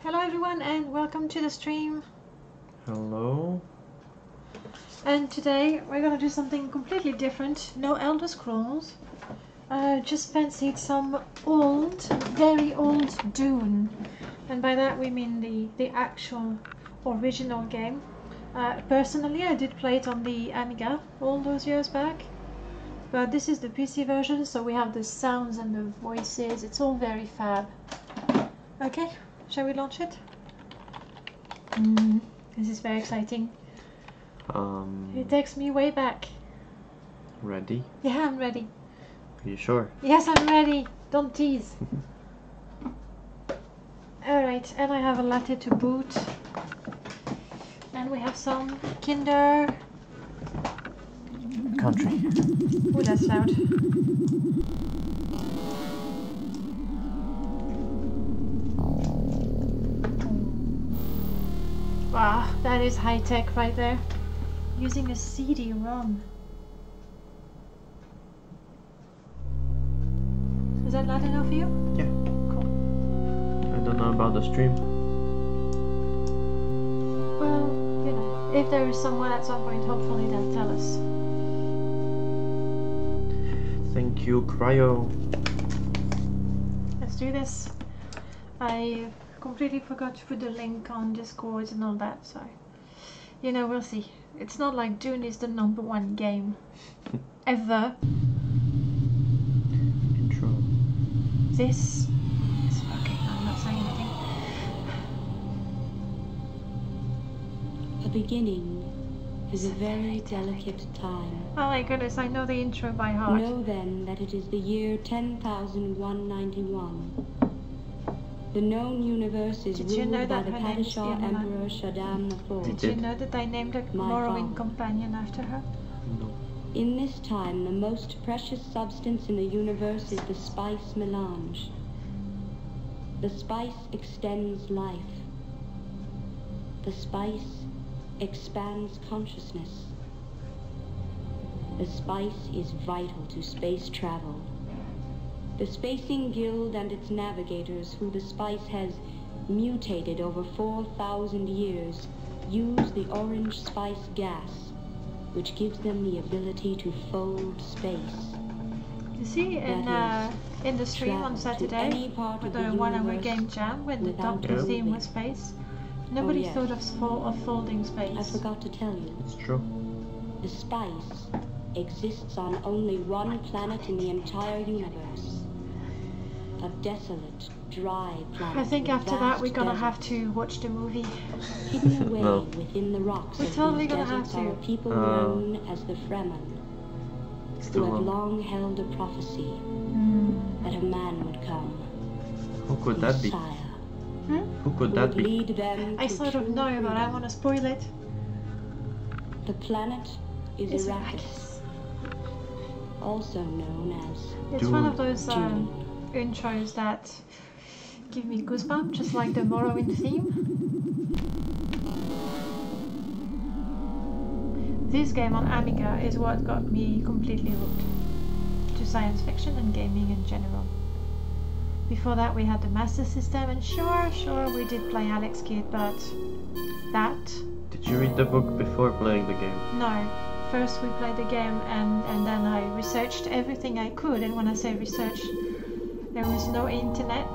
Hello everyone and welcome to the stream. Hello. And today we're gonna do something completely different. No Elder Scrolls. Just fancied some old, very old Dune. And by that we mean the actual original game. Personally I did play it on the Amiga all those years back. But this is the PC version, so we have the sounds and the voices. It's all very fab. Okay, shall we launch it? This is very exciting. It takes me way back. Ready? Yeah, I'm ready. Are you sure? Yes, I'm ready. Don't tease. Alright, and I have a latte to boot. And we have some Kinder... Country. Oh, that's loud. Wow, that is high tech right there. Using a CD-ROM. Is that loud enough for you? Yeah. Cool. I don't know about the stream. Well, you know, if there is someone at some point, hopefully they'll tell us. Thank you, Cryo. Let's do this. I completely forgot to put the link on Discord and all that, so you know, we'll see. It's not like Dune is the #1 game ever. Intro. This is okay. I'm not saying anything. A beginning is a very delicate time. Oh my goodness, I know the intro by heart. Know then that it is the year 10,191. The known universe is Did you know ruled by that the her name is Padishah Danae? Emperor Shaddam IV. Did you know that I named a My Morrowind father. companion after her? No. In this time, the most precious substance in the universe is the spice melange. The spice extends life. The spice expands consciousness. The spice is vital to space travel. The Spacing Guild and its navigators, who the spice has mutated over 4,000 years, use the orange spice gas, which gives them the ability to fold space. You see, in the stream on Saturday, with the 1 hour game jam, when the doctor theme was space, nobody thought of folding space. I forgot to tell you. It's true. The spice exists on only one planet in the entire universe. A desolate, dry planet. I think after that we're gonna desert. have to watch the movie. Hidden away No. within the rocks We're of totally these gonna deserts have to. are people known as the Fremen, It's who too have long. long held a prophecy that a man would come. Who could that be? Messiah, Who could who that would be? lead them I to sort of true know, but I freedom. want to spoil it. The planet is It's Arrakis, also known as It's one of those Dune. intros that give me goosebumps, just like the Morrowind theme. This game on Amiga is what got me completely hooked to science fiction and gaming in general. Before that we had the Master System, and sure we did play Alex Kidd, but that... Did you read the book before playing the game? No. First we played the game and then I researched everything I could, and when I say research, there was no internet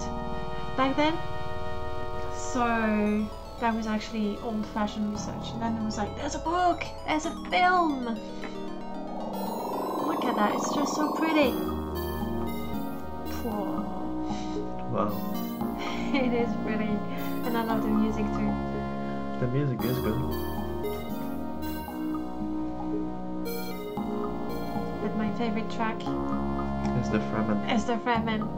back then. So that was actually old-fashioned research. And then it was like, there's a book! There's a film! Look at that, it's just so pretty. Whoa. Wow. It is pretty. And I love the music too. The music is good. But my favorite track It's the Fremen. is the Fremen.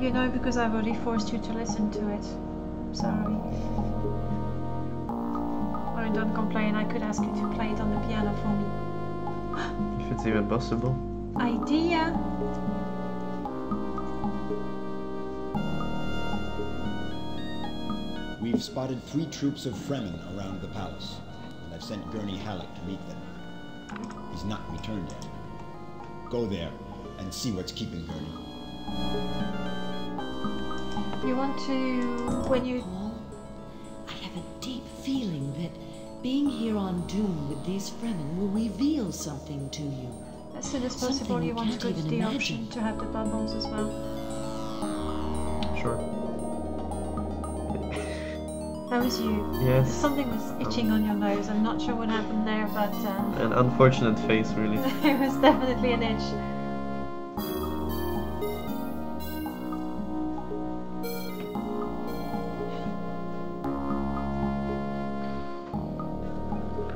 You know, because I've already forced you to listen to it. Sorry. Oh, don't complain, I could ask you to play it on the piano for me. If it's even possible. Idea! We've spotted 3 troops of Fremen around the palace, and I've sent Gurney Halleck to meet them. He's not returned yet. Go there and see what's keeping Gurney. You want to, when you deep feeling that being here on Dune with these Fremen will reveal something to you. As soon as possible, Something you want to can't go to even the imagine. option to have the bubbles as well. Sure. That was you. Yes. Something was itching on your nose. I'm not sure what happened there, but An unfortunate face, really. it was definitely an itch.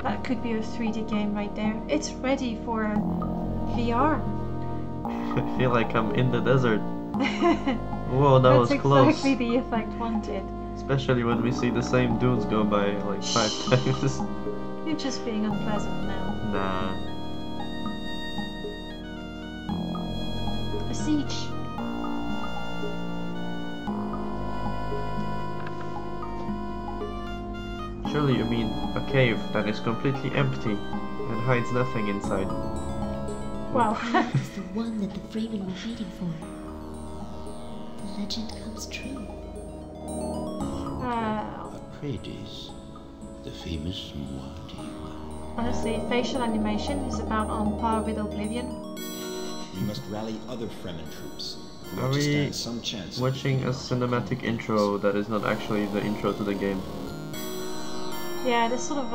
That could be a 3D game right there. It's ready for VR. I feel like I'm in the desert. Whoa, that was That's close. exactly the effect wanted. Especially when we see the same dunes go by like 5 times. You're just being unpleasant now. Nah. A siege. Surely you mean a cave that is completely empty and hides nothing inside. Wow. It's the one that the Freemen were waiting for. The legend comes true. Atreides, the famous Muad'Dib. Honestly, facial animation is about on par with Oblivion. We must rally other Fremen troops. Are to we stand some chance of watching a defeating cinematic intro that is not actually the intro to the game? Yeah, they sort of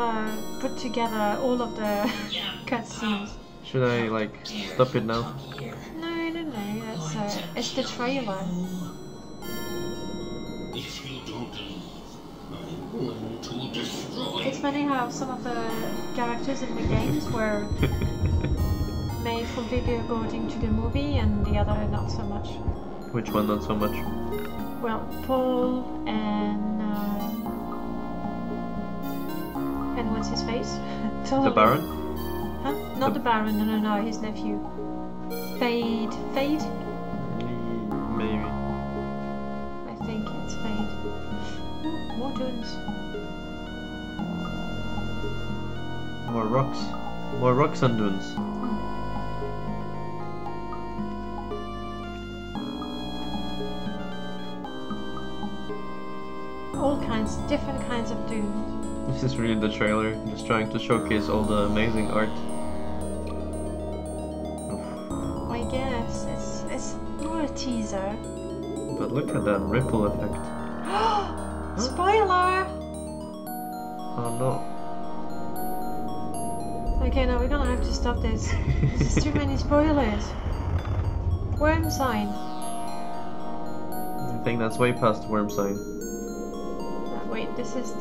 put together all of the cutscenes. Should I like stop it now? No, it's the trailer. If you don't leave, I'm going to destroy It's funny how some of the characters in the games were made completely according to the movie and the other not so much. Which one not so much? Well, Paul and what's his face? The Baron? Huh? Not the Baron, no, his nephew. Fade? Maybe. I think it's Fade. Ooh, more dunes. More rocks. More rocks and dunes. All kinds, different kinds of dunes. This is really the trailer, just trying to showcase all the amazing art. Oof. I guess it's more a teaser. But look at that ripple effect. Spoiler! Oh no. Okay, now we're gonna have to stop this. This is too many spoilers. Worm sign. I think that's way past worm sign. Wait, this is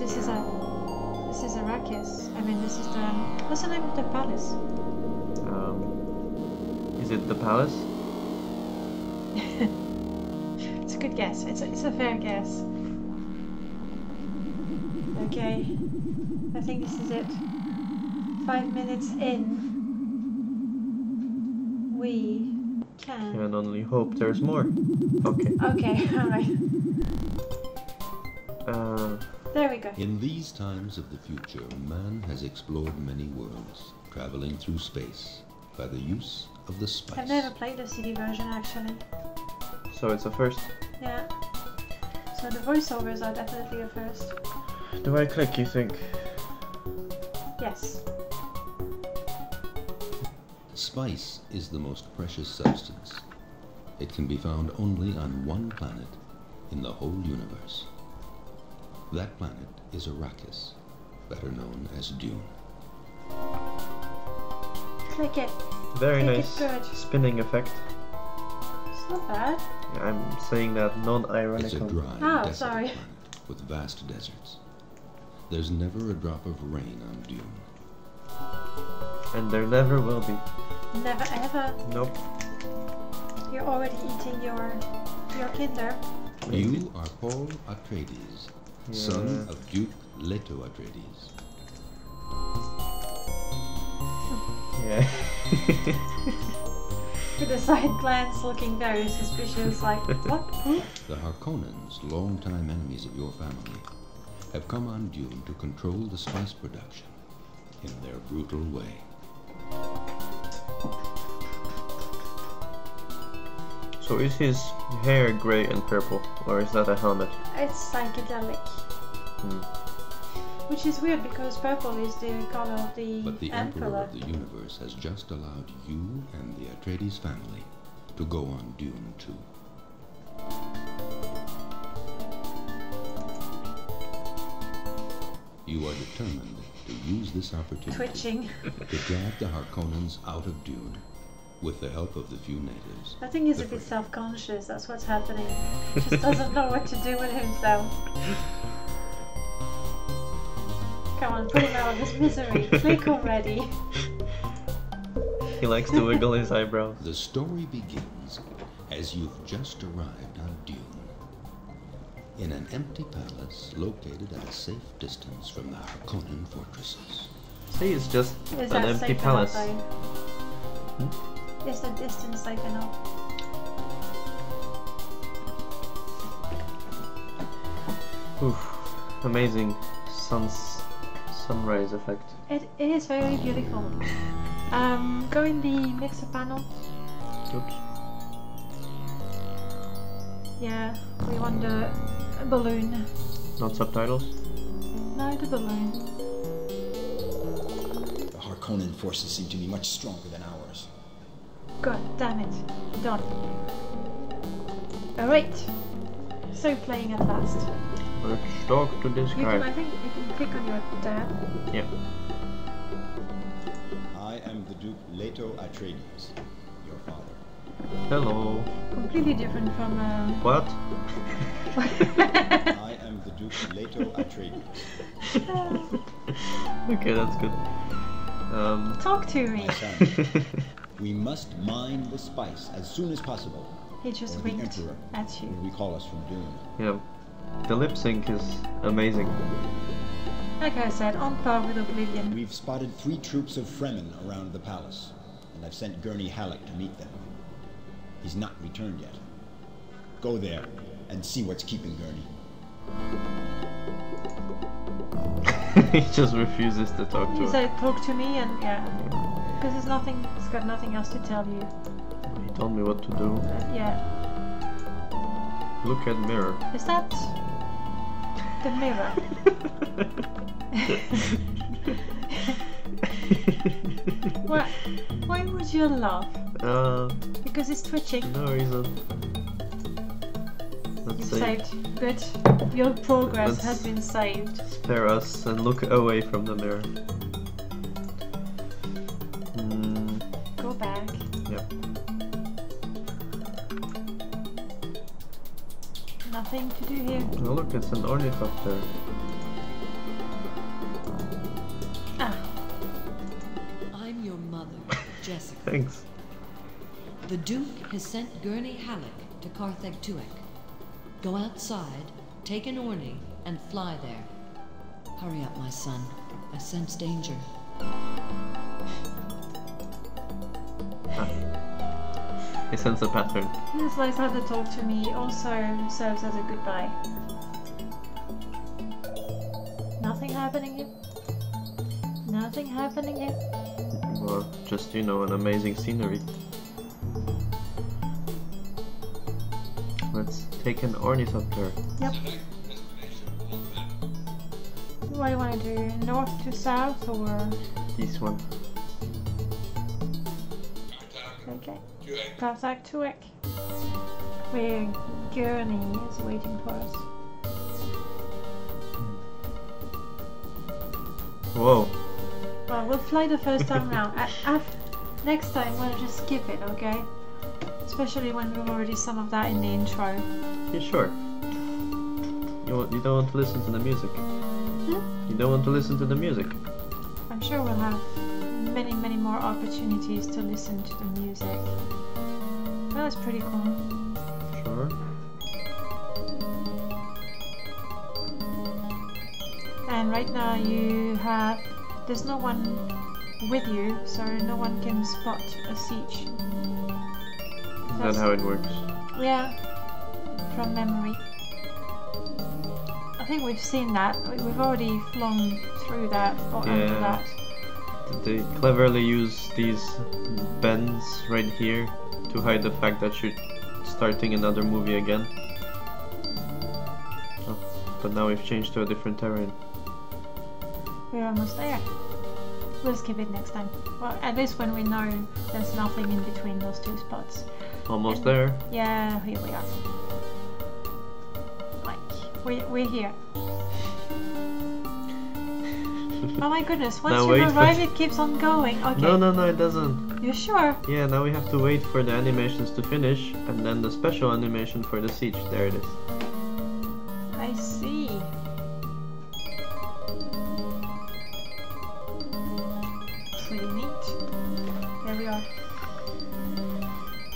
Arrakis. I mean, this is the what's the name of the palace? Is it the palace? It's a good guess. It's a fair guess. Okay, I think this is it. 5 minutes in, we can. Can only hope there's more. Okay. Okay, all right. There we go. In these times of the future, man has explored many worlds, traveling through space by the use of the spice. I've never played the CD version actually. So it's a first. Yeah. So the voiceovers are definitely a first. Do I click, you think? Yes. Spice is the most precious substance. It can be found only on one planet in the whole universe. That planet is Arrakis, better known as Dune. Click it. Very Click nice it good. spinning effect. It's not bad. I'm saying that It's a non-ironical. dry, Oh, desolate sorry. planet with vast deserts. There's never a drop of rain on Dune. And there never will be. Never ever. Nope. You're already eating your Kinder. You are Paul Atreides, son Yeah. of Duke Leto Atreides. Yeah. With a side glance looking very suspicious, like, what? Who? The Harkonnens, longtime enemies of your family, have come on Dune to control the spice production in their brutal way. So is his hair grey and purple, or is that a helmet? It's psychedelic. Which is weird because purple is the color of the But the Emperor Emperor. of the universe has just allowed you and the Atreides family to go on Dune 2. You are determined to use this opportunity Twitching. to drag the Harkonnens out of Dune with the help of the few natives. I think he's a The bit Free. self-conscious, that's what's happening. He just doesn't know what to do with himself. Come on, put him out of his misery. Click already. He likes to wiggle his eyebrow. The story begins as you've just arrived on Dune, in an empty palace located at a safe distance from the Harkonnen fortresses. See, it's just Is an that empty safe palace. enough, though? Is the distance safe enough? Oof, amazing sunrise effect. It is very beautiful. Go in the mixer panel. Oops. Yeah, we want the balloon. Not subtitles? No, the balloon. The Harkonnen forces seem to be much stronger than ours. God damn it. Done. Alright. So playing at last. Let's talk to this You can, I guy. think you can click on your tab. Yeah. I am the Duke Leto Atreides, your father. Hello. Completely different from What? I am the Duke Leto Atreides. Okay, that's good. Talk to me. My son, we must mine the spice as soon as possible. He just or the winked Emperor at you. will recall us from Dune. Yeah. The lip sync is amazing. Like I said, on par with Oblivion. We've spotted 3 troops of Fremen around the palace, and I've sent Gurney Halleck to meet them. He's not returned yet. Go there and see what's keeping Gurney. He just refuses to talk to He her. said, talk to me, and yeah. Because he's got nothing else to tell you. He told me what to do. Yeah. Look at mirror. Is that the mirror? Why would you laugh? Because it's twitching. No reason. Let's You've say saved. Good. Your progress Let's- has been saved. spare us and look away from the mirror. Go back. Yep. Nothing to do here. Oh look, it's an ornithopter. Ah, I'm your mother, Jessica. Thanks. The Duke has sent Gurney Halleck to Carthag Tuek. Go outside, take an Orny, and fly there. Hurry up, my son. I sense danger. I sense a pattern. this nice how to talk to me also serves as a goodbye. Nothing happening here. Nothing happening here. Well, just, you know, an amazing scenery. Let's take an ornithopter. Yep. What do you want to do? North to south or? This one. Okay. Carthag Tuek. Where Gurney is waiting for us. Whoa. Well, we'll fly the first time round. Next time we'll just skip it, okay? Especially when we've already some of that in the intro. You sure? You don't want to listen to the music? Hmm? You don't want to listen to the music? I'm sure we'll have many, many more opportunities to listen to the music. That's pretty cool. Sure. And right now there's no one with you, so no one can spot a siege. Is that how it works? Yeah, from memory. I think we've seen that. We've already flown through that or under Yeah. that. Did they cleverly use these bends right here to hide the fact that you're starting another movie again? Oh, but now we've changed to a different terrain. We're almost there. We'll skip it next time. Well, at least when we know there's nothing in between those two spots. Almost there. Yeah, here we are. Like, we're here. Oh my goodness, once Now you wait arrive it keeps on going. Okay. No, it doesn't. You sure? Yeah, now we have to wait for the animations to finish, and then the special animation for the siege. There it is. I see. Pretty neat. There we are.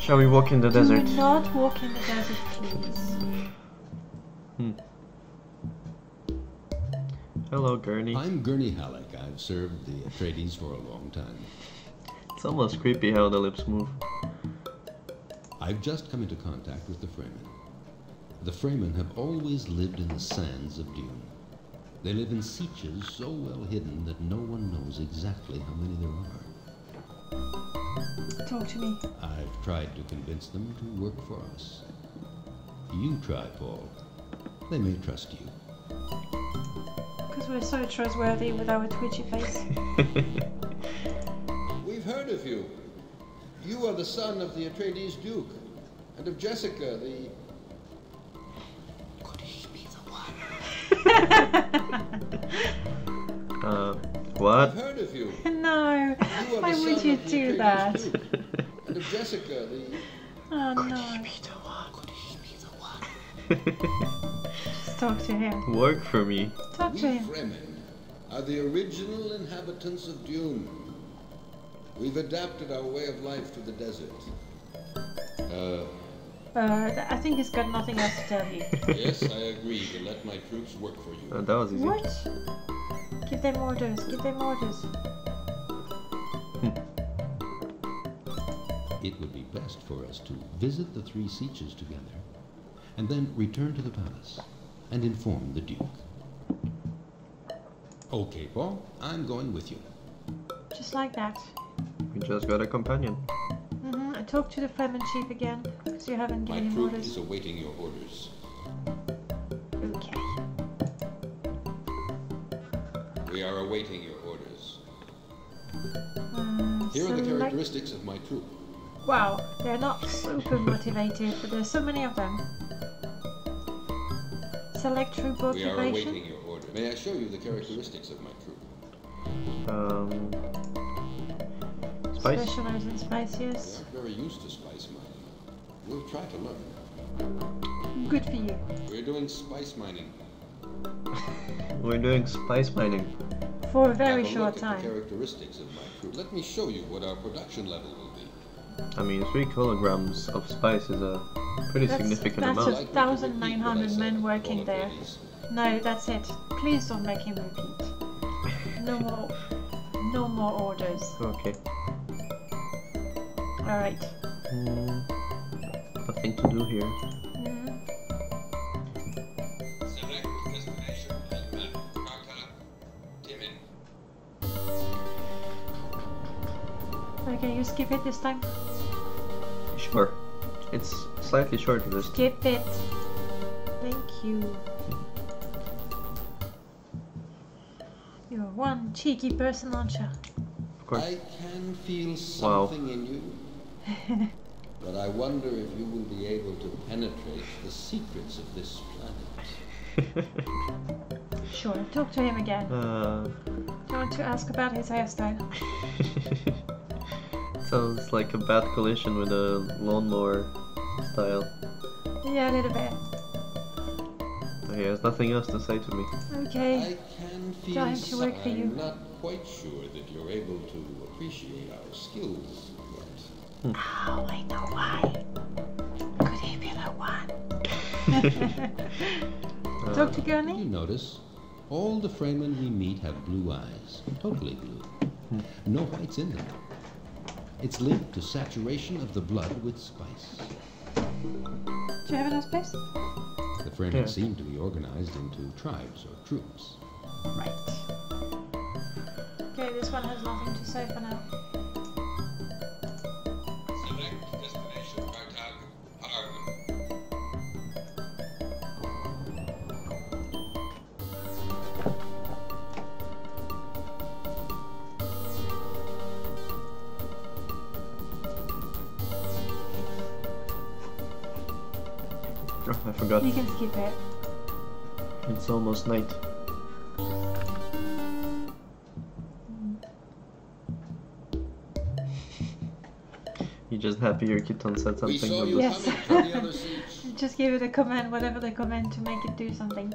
Shall we walk in the desert? Do not walk in the desert, please. Hello, Gurney. I'm Gurney Halleck. I've served the Atreides for a long time. It's almost creepy how the lips move. I've just come into contact with the Fremen. The Fremen have always lived in the sands of Dune. They live in sieges so well hidden that no one knows exactly how many there are. Talk to me. I've tried to convince them to work for us. You try, Paul. They may trust you. Because we're so trustworthy with our twitchy face. We've heard of you. You are the son of the Atreides Duke, and of Jessica, the... Could he be the one? What? We've heard of you. No, You are why the would son you of the do Atreides that? Duke, and of Jessica, the... Oh Could no. he be the one? Could he be the one? Just talk to him. Work for me. Talk We to him. Fremen are the original inhabitants of Dune. We've adapted our way of life to the desert. I think he's got nothing else to tell you. Yes, I agree to let my troops work for you. That was easy. What? Give them orders, give them orders. It would be best for us to visit the three sieges together, and then return to the palace and inform the Duke. Okay, Paul, I'm going with you. Just like that. We just got a companion. I talked to the Fremen chief again, because you haven't My given him troop orders. is awaiting your orders. Okay. We are awaiting your orders. Here are the select- characteristics of my troop. Wow, they're not super motivated, but there's so many of them. Select troop We are motivation. awaiting your order. May I show you the characteristics of my troop? Spice? Specialize in spice, We yes. aren't very used to spice mining. We'll try to learn. Good for you. We're doing spice mining. We're doing spice mining. For a very Have a short look at time. the characteristics of my troop. Let me show you what our production level will be. I mean, 3 kilograms of spice is a pretty significant that's amount. a 1,900 men working there. No, that's it. Please don't make him repeat. No more orders. Okay. Alright. Nothing to do here. Select destination and map. Karta, Timin. Okay, you skip it this time. Sure. It's slightly shorter this time. Skip it. Thank you. You're one cheeky person, aren't you? Of course. I can feel something in you, but I wonder if you will be able to penetrate the secrets of this planet. Sure, talk to him again. Do you want to ask about his hairstyle? Sounds like a bad collision with a lawnmower style. Yeah, a little bit. He has nothing else to say to me. Okay. I can feel Time to work for you. I'm not quite sure that you're able to appreciate our skills yet. Oh, I know why. Could he be the one? Talk to You Gurney? notice, all the Fremen we meet have blue eyes, totally blue. No whites in them. It's linked to saturation of the blood with spice. Do you have enough space? The Fremen seem to be organized into tribes or troops. Right. Okay, this one has nothing to say for now. Select destination Kartag, Arm. I forgot. You can skip it. It's almost night. You're just happy your kitten said We something. saw you Yes. coming from the other siege. Just give it a command, whatever the command, to make it do something.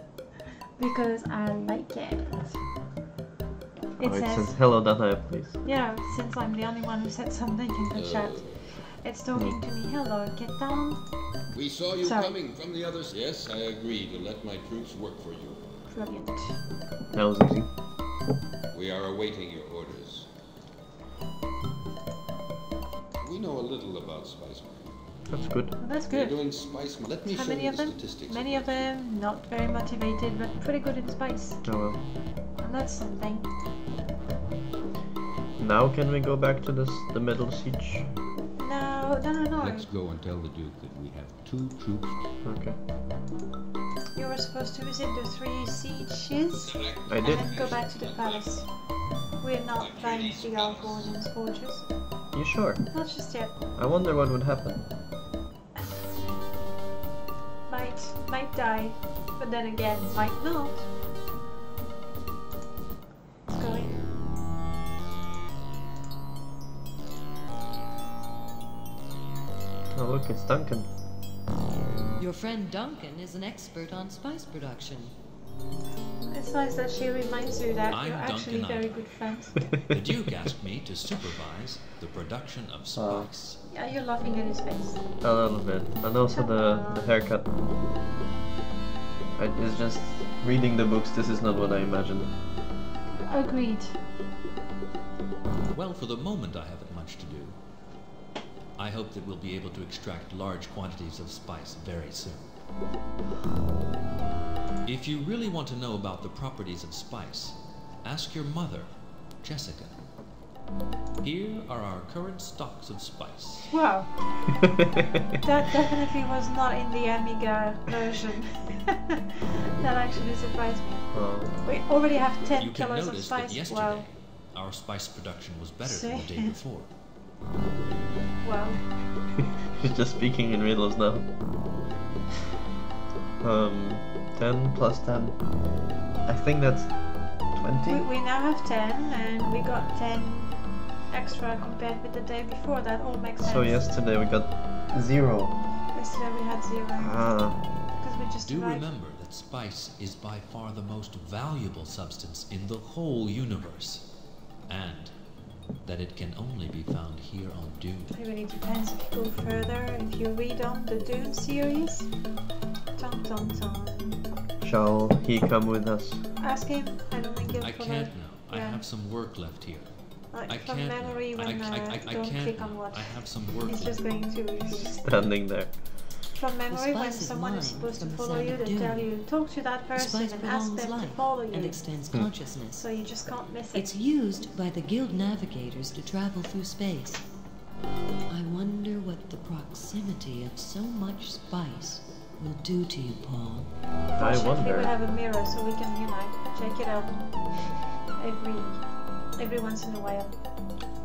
Because I like it. It Oh, it says, says hello Danae, please. yeah, since I'm the only one who said something in the chat. It's talking to me, hello, get down. We saw you Sorry. coming from the other siege. Yes, I agree to let my troops work for you. Brilliant. That was easy. We are awaiting your orders. We know a little about spice mining. That's good. Well, that's We're good. doing spice mining. Let me How show many you of the them? statistics. Many of them, not very motivated, but pretty good in spice. Oh well. And that's something. Now can we go back to the middle siege? No. Let's go and tell the Duke that we have 2 troops. Okay. You were supposed to visit the 3 sieges I and did. then go back to the palace. We're not planning to dig out Warden's fortress. You sure? Not just yet. I wonder what would happen. Might die, but then again, might not. Let's go in. Oh look, it's Duncan. Your friend Duncan is an expert on spice production. It's nice that she reminds you that I'm you're actually Duncan very Ida. good friends. The Duke asked me to supervise the production of spice. Yeah, you're laughing at his face. A little bit. And also the haircut. It's just reading the books, this is not what I imagined. Agreed. Well, for the moment I haven't much to do. I hope that we'll be able to extract large quantities of spice very soon. If you really want to know about the properties of spice, ask your mother, Jessica. Here are our current stocks of spice. Wow. That definitely was not in the Amiga version. That actually surprised me. Oh. We already have 10 You can kilos of notice that spice. yesterday Wow. our spice production was better than the day before. Wow. She's just speaking in riddles now. 10 plus 10. I think that's 20? We now have 10 and we got 10 extra compared with the day before. That all makes sense. So yesterday we got 0. Yesterday we had 0. Ah. Because we just Do arrived. remember that spice is by far the most valuable substance in the whole universe, and that it can only be found here on Dune. It really depends if you go further, if you read on the Dune series. Tom Tom Tom. Shall he come with us? Ask him. I don't think he'll I follow. can't now. I Yeah. have some work left here. Like I from can't memory now. when I don't can't click now. on what. I have some work It's left. just going to Standing there. from memory when spice is someone is mined supposed to from the follow sand you, of they Dune. tell you talk to that The person spice and ask prolongs them to life follow you. and extends consciousness. So you just can't miss it. It's used by the guild navigators to travel through space. I wonder what the proximity of so much spice will do to you, Paul. I Fortunately, we wonder. have a mirror, so we can, check it out every once in a while.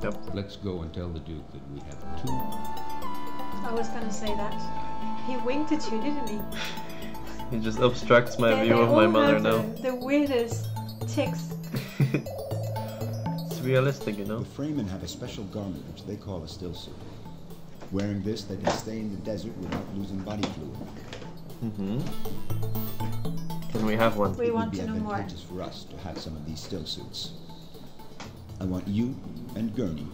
Yep. Let's go and tell the Duke that we have 2. I was gonna say that. He winked at you, didn't he? He just obstructs my They view of my all mother have now. The weirdest ticks. It's realistic, you know? The Fremen have a special garment which they call a still suit. Wearing this, they can stay in the desert without losing body fluid. Mm-hmm. Can we have one? We It would want be to know more. advantageous for us to have some of these still suits. I want you and Gurney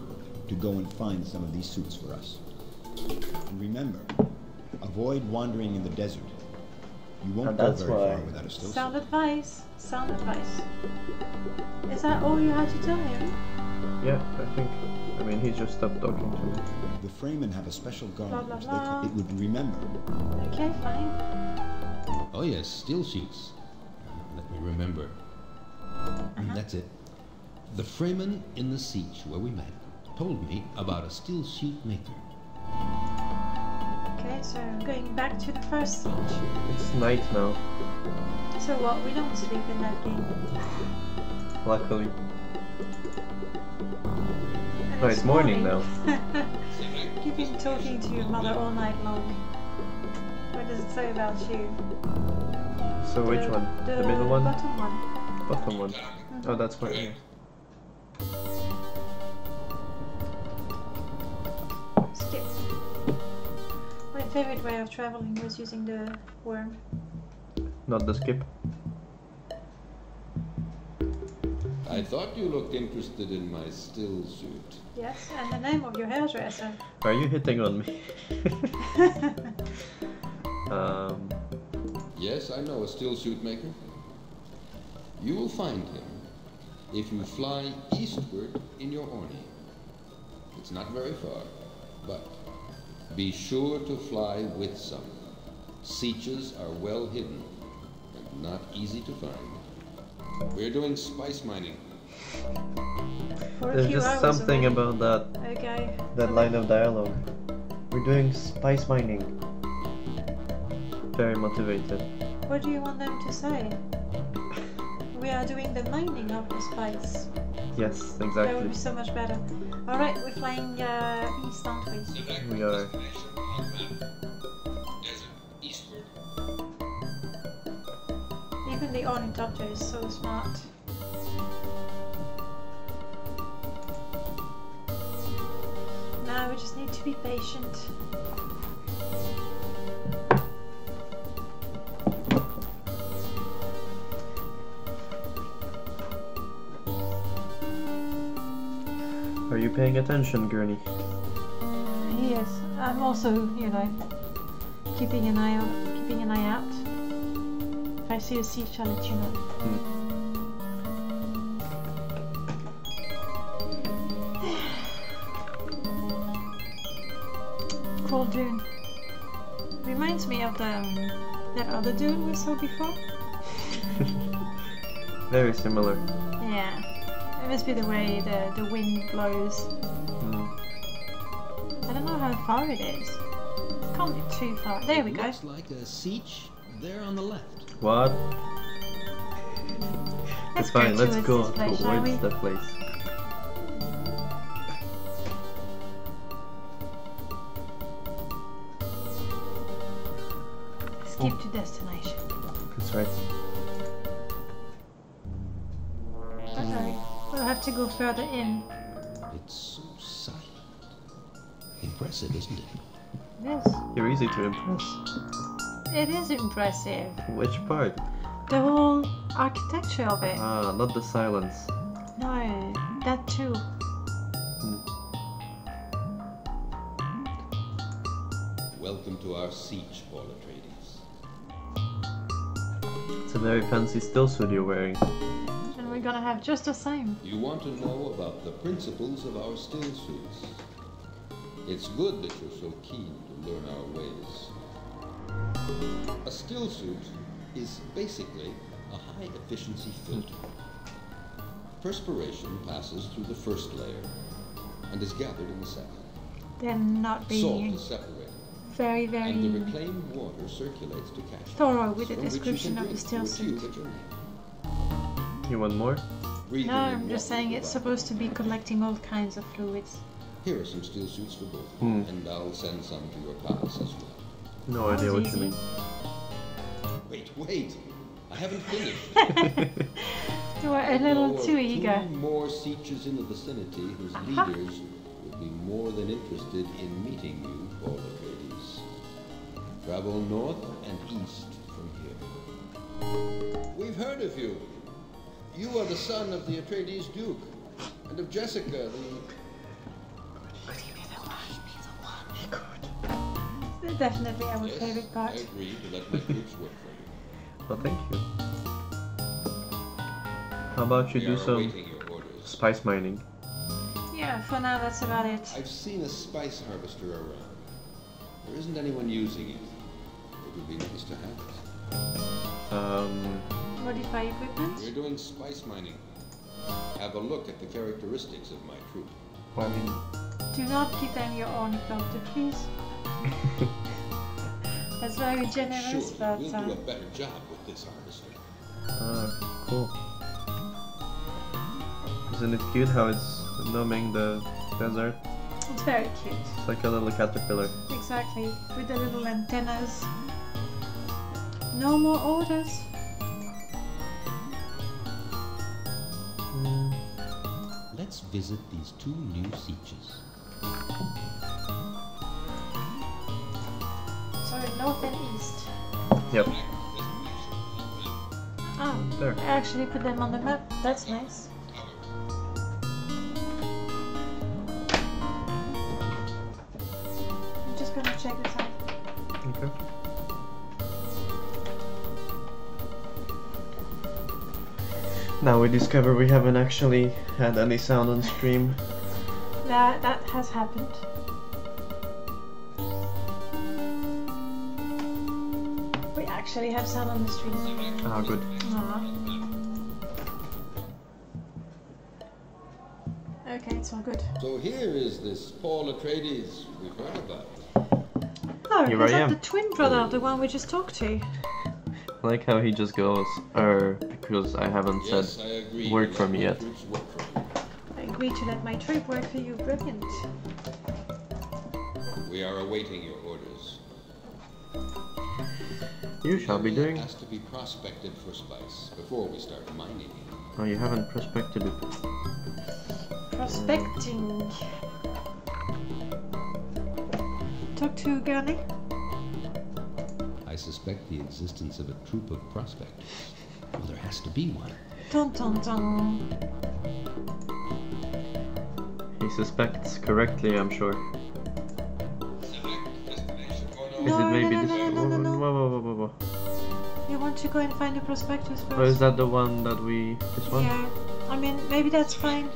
to go and find some of these suits for us. And remember, avoid wandering in the desert. You won't And go that's very why. far without a still Sound suit. advice. Sound advice. Is that all you had to tell him? Yeah, I think. I mean, he just stopped talking to me. The Fremen have a special garment Blah, which blah, they call, blah. it would remember. Okay, fine. Oh yes, still shoots. Let me remember. That's it. The Fremen in the siege where we met told me about a still shoot maker. Okay, so going back to the first siege. It's night now, So what? We don't sleep in that game. luckily. And No, it's morning now. You've been talking to your mother all night long. When What does it say about you? So which one? The middle one? Bottom one. Bottom one. Oh, that's right here. Skip. My favorite way of traveling was using the worm. Not the skip. I thought you looked interested in my still suit. Yes, and the name of your hairdresser. Are you hitting on me? Yes, I know a still suit maker. You will find him if you fly eastward in your Orni. It's not very far, but be sure to fly with some. Sieges are well hidden and not easy to find. We're doing spice mining. There's just something about that that line of dialogue. We're doing spice mining. Very motivated. What do you want them to say? We are doing the mining of the spice. Yes, exactly. That would be so much better. Alright, we're flying east, aren't we? We are. Even the ornithopter is so smart. Now we just need to be patient. Are you paying attention, Gurney? Yes, I'm also, you know, keeping an eye out. If I see a siege, I'll let you know. Cool Dune. Reminds me of the that other Dune we saw before. Very similar. Yeah. It must be the way the wind blows. I don't know how far it is. It can't be too far. There we go. Looks like a siege there on the left. What? It's fine, let's go towards towards the place. Skip to destination. That's right. Okay. We'll have to go further in. It's so silent. Impressive, isn't it? Yes. You're easy to impress. It is impressive. Which part? The whole architecture of it. Ah, not the silence. No, that too. Welcome to our siege, Paul Atreides. It's a very fancy still suit you're wearing. And we're gonna have just the same. You want to know about the principles of our still suits. It's good that you're so keen to learn our ways. A still suit is basically a high-efficiency filter. Perspiration passes through the first layer and is gathered in the second. They're not Salt being is separated, very and the reclaimed water circulates to catch thorough with the from which you description can of the drink still to achieve suit. a journey. You want more? Breathing No, in I'm just water saying it's supposed to be collecting all kinds of fluids. Here are some steel suits for both of you, and I'll send some to your palace as well. No idea what you mean. Wait! I haven't finished. You are a little There are too eager. 2 more sieges in the vicinity whose leaders would be more than interested in meeting you, Paul Atreides. Travel north and east from here. We've heard of you. You are the son of the Atreides Duke, and of Jessica, the... Definitely our favorite part. I agree to let my troops work for you. Well, thank you. How about you We do are some awaiting your orders. spice mining? Yeah, for now that's about it. I've seen a spice harvester around. There isn't anyone using it. It would be nice to have it. Modify equipment? We're doing spice mining. Have a look at the characteristics of my troop. Well, I mean, Do not give them your ornithopter, please. That's very generous, Sure, but we'll do a better job with this harvester. cool. Isn't it cute how it's numbing the desert? it's very cute. It's like a little caterpillar. Exactly, with the little antennas. No more orders. Let's visit these two new sietches. Sorry, north and east. Yep. Oh, There. I actually put them on the map. That's nice. I'm just gonna check this out. Okay. Now we discover we haven't actually had any sound on stream. That has happened. We actually have sound on the stream. Ah, good. Okay, it's all good. So here is this Paul Atreides we've heard about. Oh, Here is I that am. the twin brother of the one we just talked to? I like how he just goes, because I haven't Yes, I said agree. work Let for me my yet. troops work for you. I agree to let my troop work for you. Brilliant. We are awaiting your orders. You shall be The area doing. has to be prospected for spice before we start mining it. Oh, you haven't prospected it. Prospecting. Talk to Gurney. I suspect the existence of a troop of prospectors. Well, there has to be one. Dun dun dun. He suspects correctly, I'm sure. Is No, it maybe no, this? no, no, no, no. Whoa. You want to go and find the prospectus first? Or is that the one that we... this one? Yeah, I mean, maybe that's fine.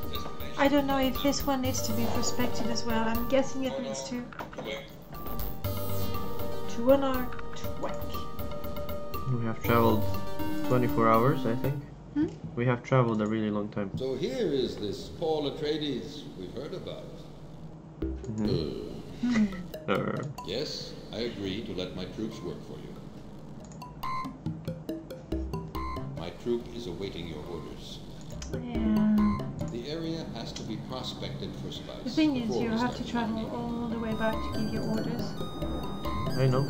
I don't know if this one needs to be prospected as well. I'm guessing it needs to. To an arc, twack. We have traveled 24 hours, I think. Hmm? We have traveled a really long time. So here is this Paul Atreides we've heard about. Yes, I agree to let my troops work for you. My troop is awaiting your orders. Yeah. The area has to be prospected for spice. The thing is, before you we have start to travel mining it. all the way back to give your orders. I know.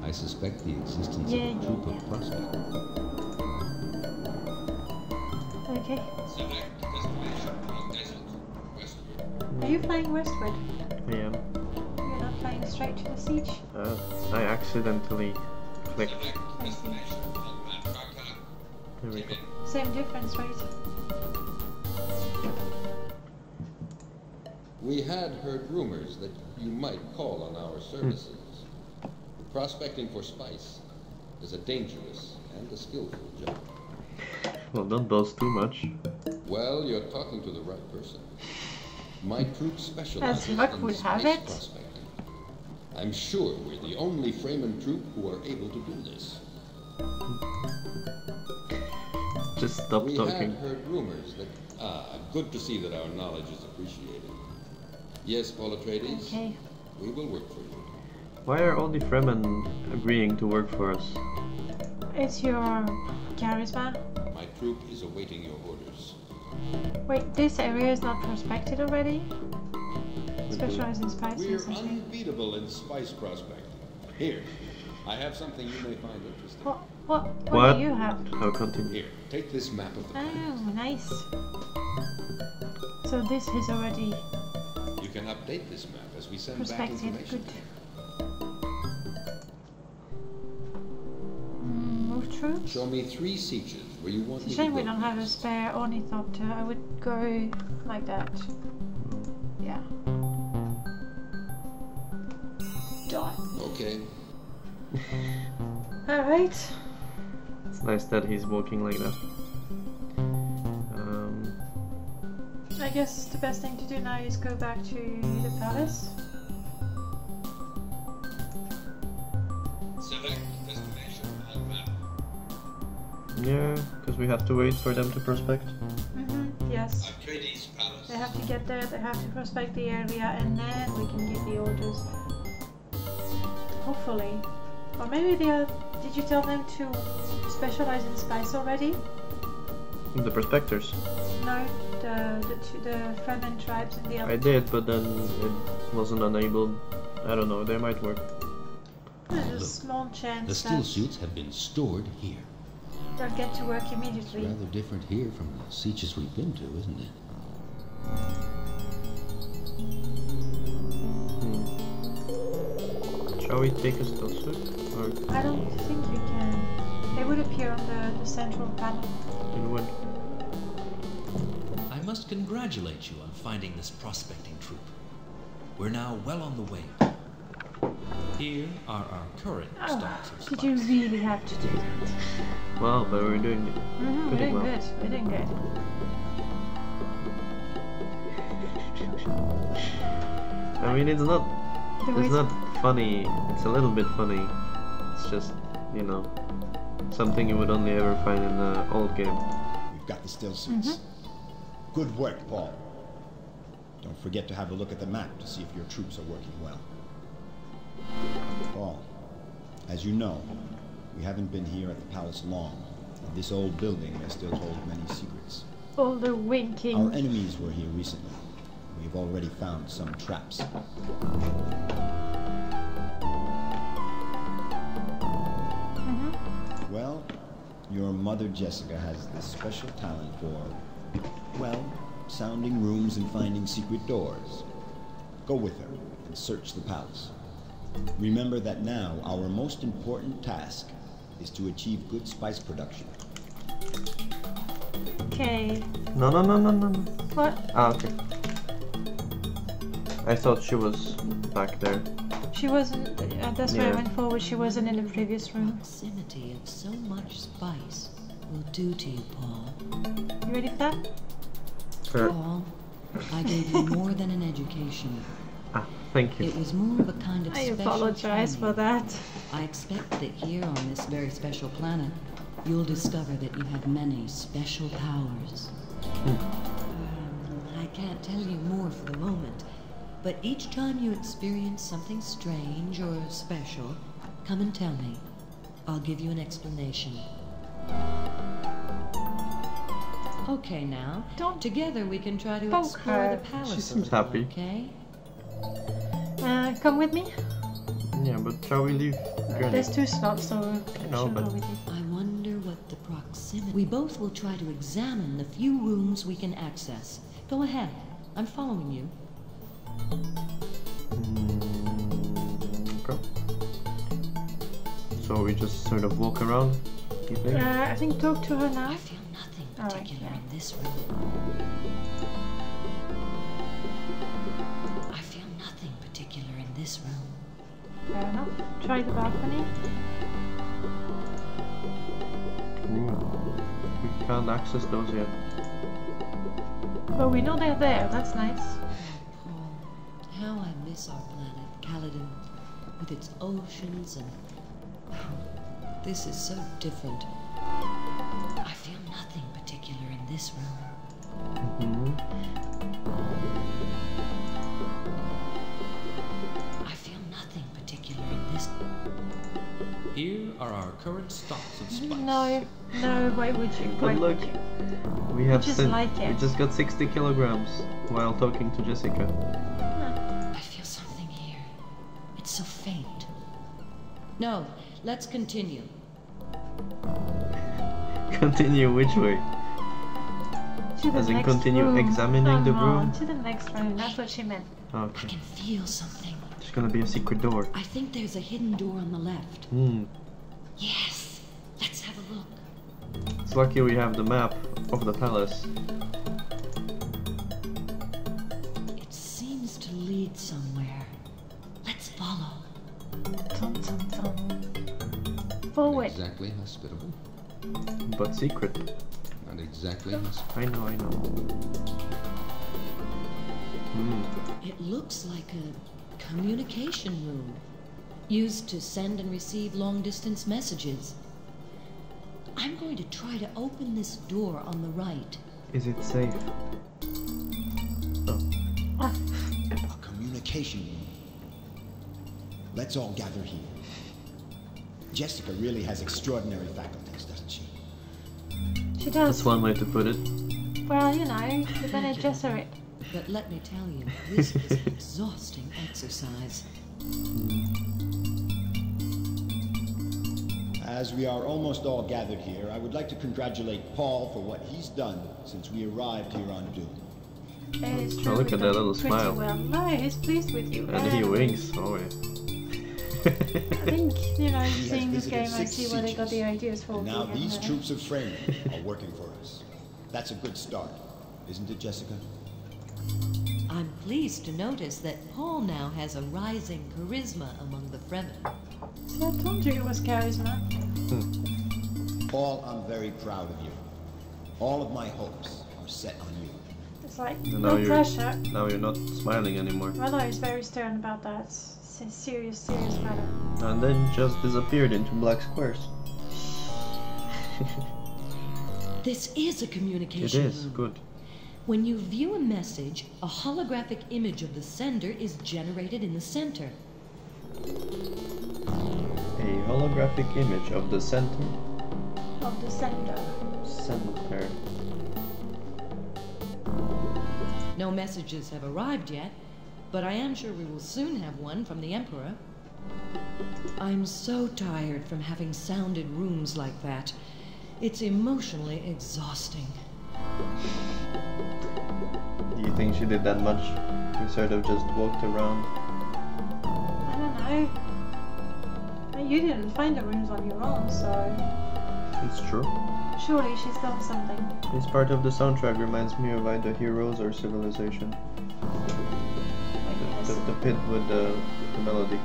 I suspect the existence Yeah, of a troop yeah, of prospectors. Okay. Select destination on desert, westward. Are you flying westward? I am. You're not flying straight to the siege? I accidentally clicked. Select I see. destination on map Kaka. There we go. Same difference, right? We had heard rumors that you might call on our services. Prospecting for spice is a dangerous and a skillful job. Well, don't boast too much. Well, you're talking to the right person. My troop specializes As luck in would have space it. prospecting. I'm sure we're the only Fremen troop who are able to do this. Just stop We talking. had heard rumors that... good to see that our knowledge is appreciated. Yes, Paul Atreides, Okay. we will work for you. Why are all the Fremen agreeing to work for us? It's your charisma. My troop is awaiting your orders. Wait, this area is not prospected already? Specialized in spices We're or something. unbeatable in spice prospecting. Here, I have something you may find interesting. What do you have? I'll continue. Here, take this map of the planet. Oh, nice. So this is already You can update this map as we send back prospected. information. Good. Move troops? Show me 3 sieges where you want It's a me shame to we go don't have a next. spare ornithopter. I would go like that. Yeah. Done. Okay. Alright. It's nice that he's walking like that. I guess the best thing to do now is go back to the palace. Select destination on map. Yeah, because we have to wait for them to prospect. Yes. Atreides Palace. They have to get there, they have to prospect the area, and then we can give the orders. Hopefully. Or maybe they are... Did you tell them to specialize in spice already? The prospectors. No, the Fremen tribes and the other. I did, but then it wasn't enabled. I don't know, they might work. There's a Look, small the chance still that suits have been stored here. they'll get to work It's immediately. rather different here from the sieges we've been to, isn't it? Shall we take a still suit? Or I don't think we can. They would appear on the central panel. it would? I must congratulate you on finding this prospecting troop. We're now well on the way. Here are our current stocks of Did you spice. really have to do that? Well, but we're doing it. We're Pretty doing well. good. We're doing good. I mean, it's not Do we- funny. It's a little bit funny. It's just, you know, something you would only ever find in an old game. We've got the still suits. Good work, Paul. Don't forget to have a look at the map to see if your troops are working well. Paul, as you know, we haven't been here at the palace long, and this old building may still hold many secrets. All the winking. Our enemies were here recently. We've already found some traps. Well, your mother Jessica has this special talent for, well, sounding rooms and finding secret doors. Go with her and search the palace. Remember that now our most important task is to achieve good spice production. Okay. No. What? Ah, okay. I thought she was back there. She wasn't. That's why I Yeah. went forward. She wasn't in the previous room. Proximity of so much spice will do to you, Paul. You ready for that? Paul, I gave you more than an education. Ah, thank you. It was more of a kind of I special apologize for training. that. I expect that here on this very special planet, you'll discover that you have many special powers. I can't tell you more for the moment, but each time you experience something strange or special, come and tell me. I'll give you an explanation. Okay, now, together we can try to Poke explore her. the palace. She a seems little, happy. Okay? Come with me. Yeah, but shall we leave Granny? There's 2 slots, so know, she'll but- go with you. I wonder what the proximity... We both will try to examine the few rooms we can access. Go ahead. I'm following you. Okay. So we just sort of walk around, you think? I think talk to her now. I feel nothing Alright, particular yeah. in this room. I feel nothing particular in this room. Fair enough. Try the balcony. We can't access those yet. But we know they're there. That's nice. Paul, how I miss our planet, Caladan, with its oceans and... This is so different. I feel nothing particular in this room. I feel nothing particular in this... Here are our current stocks of spice. No, why would you? Why But look, would you? we have just sent- like it. we just got 60 kilograms while talking to Jessica. I feel something here. It's so faint. No, let's continue. Continue which way? To the As in next continue room. examining the Come on, room? to the next room. That's what she meant. I Okay. can feel something. There's gonna be a secret door. I think there's a hidden door on the left. Yes, let's have a look. It's lucky we have the map of the palace. It seems to lead somewhere. Let's follow. Dun, dun, dun. Not Forward. exactly hospitable. But secret. Not exactly hospitable. I know. It looks like a communication room, used to send and receive long-distance messages. I'm going to try to open this door on the right. Is it safe? Oh. A communication room. Let's all gather here. Jessica really has extraordinary faculties, doesn't she? She does. That's one way to put it. Well, you know, the Bene Gesserit. But let me tell you, this is an exhausting exercise. As we are almost all gathered here, I would like to congratulate Paul for what he's done since we arrived here on Dune. It's Oh, true, look we've at that done little pretty smile. Well. No, he's pleased with you. And he winks. Oh yeah. I think, you know, He has seeing this visited game, I 6 see where they got the sieges, ideas for. and now being these there. troops of Fremen are working for us. That's a good start, isn't it, Jessica? I'm pleased to notice that Paul now has a rising charisma among the Fremen. See, I told you it was charisma. Paul, I'm very proud of you. All of my hopes are set on you. It's like, And no pressure. Now you're not smiling anymore. Well, no, he's very stern about that. It's a serious matter. And then just disappeared into black squares. This is a It communication is room. good. When you view a message, a holographic image of the sender is generated in the center. A holographic image of the center. Of the sender. Center. No messages have arrived yet, but I am sure we will soon have one from the Emperor. I'm so tired from having sounded rooms like that. It's emotionally exhausting. Do you think she did that much? We sort of just walked around. I don't know. You didn't find the rooms on your own, so It's true. surely she's done something. This part of the soundtrack reminds me of either Heroes or Civilization. I guess. The pit with the melody.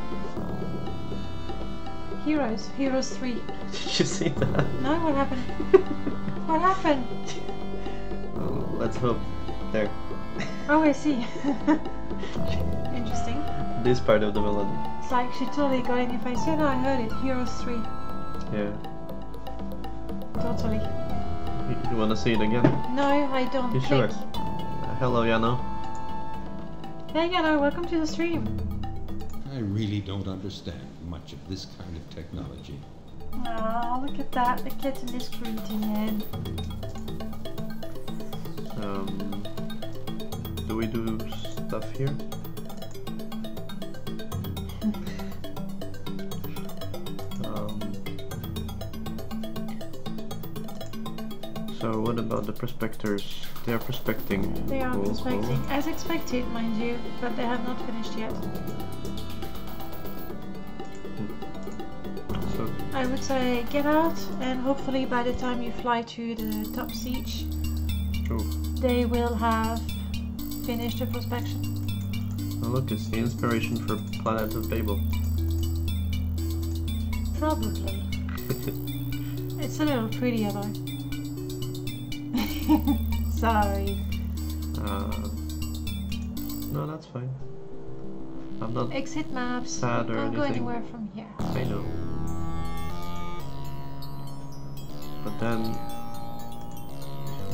Heroes 3. Did you see that? No, what happened? What happened? Well, let's hope. There. Oh, I see. Interesting. This part of the melody. It's like she totally got in your face. Yeah, no, I heard it. Heroes 3. Yeah. Totally. You wanna see it again? No, I don't You think. sure? Hello, Yano. Hey, Yano, welcome to the stream. I really don't understand much of this kind of technology. Oh, look at that. The kitten is greeting him. Do we do stuff here? So what about the prospectors? They are prospecting. They are also. prospecting. As expected, mind you, but they have not finished yet. So I would say get out, and hopefully by the time you fly to the top siege, they will have finished the prospection. oh, look, it's the inspiration for Planet of Babel. Probably. It's a little prettier though. Sorry. No, that's fine. I'm not Exit maps. sad or Can't go anything. anywhere from here. I know. But then,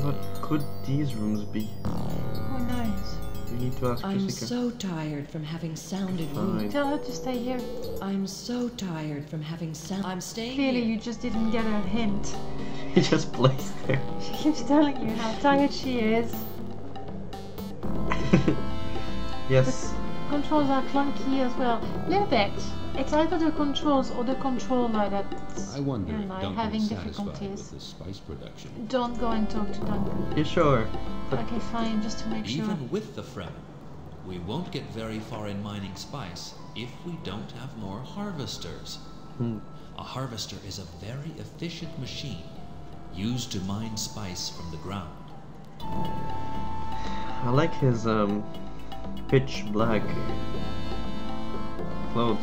what could these rooms be? Who knows? We need to ask I'm Jessica. so tired from having sounded Fine. rooms. Tell her to stay here. I'm so tired from having sound. I'm staying Clearly, here. you just didn't get a hint. He just plays there. She keeps telling you how tired she is. Yes. Controls are clunky as well. Little bit. It's either the controls or the controller that's I wonder if having Duncan's satisfied difficulties. with the spice production. Don't go and talk to Duncan. You sure? But Okay, fine, just to make sure. Even with the Fremen, we won't get very far in mining spice if we don't have more harvesters. A harvester is a very efficient machine used to mine spice from the ground. I like his pitch black clothes.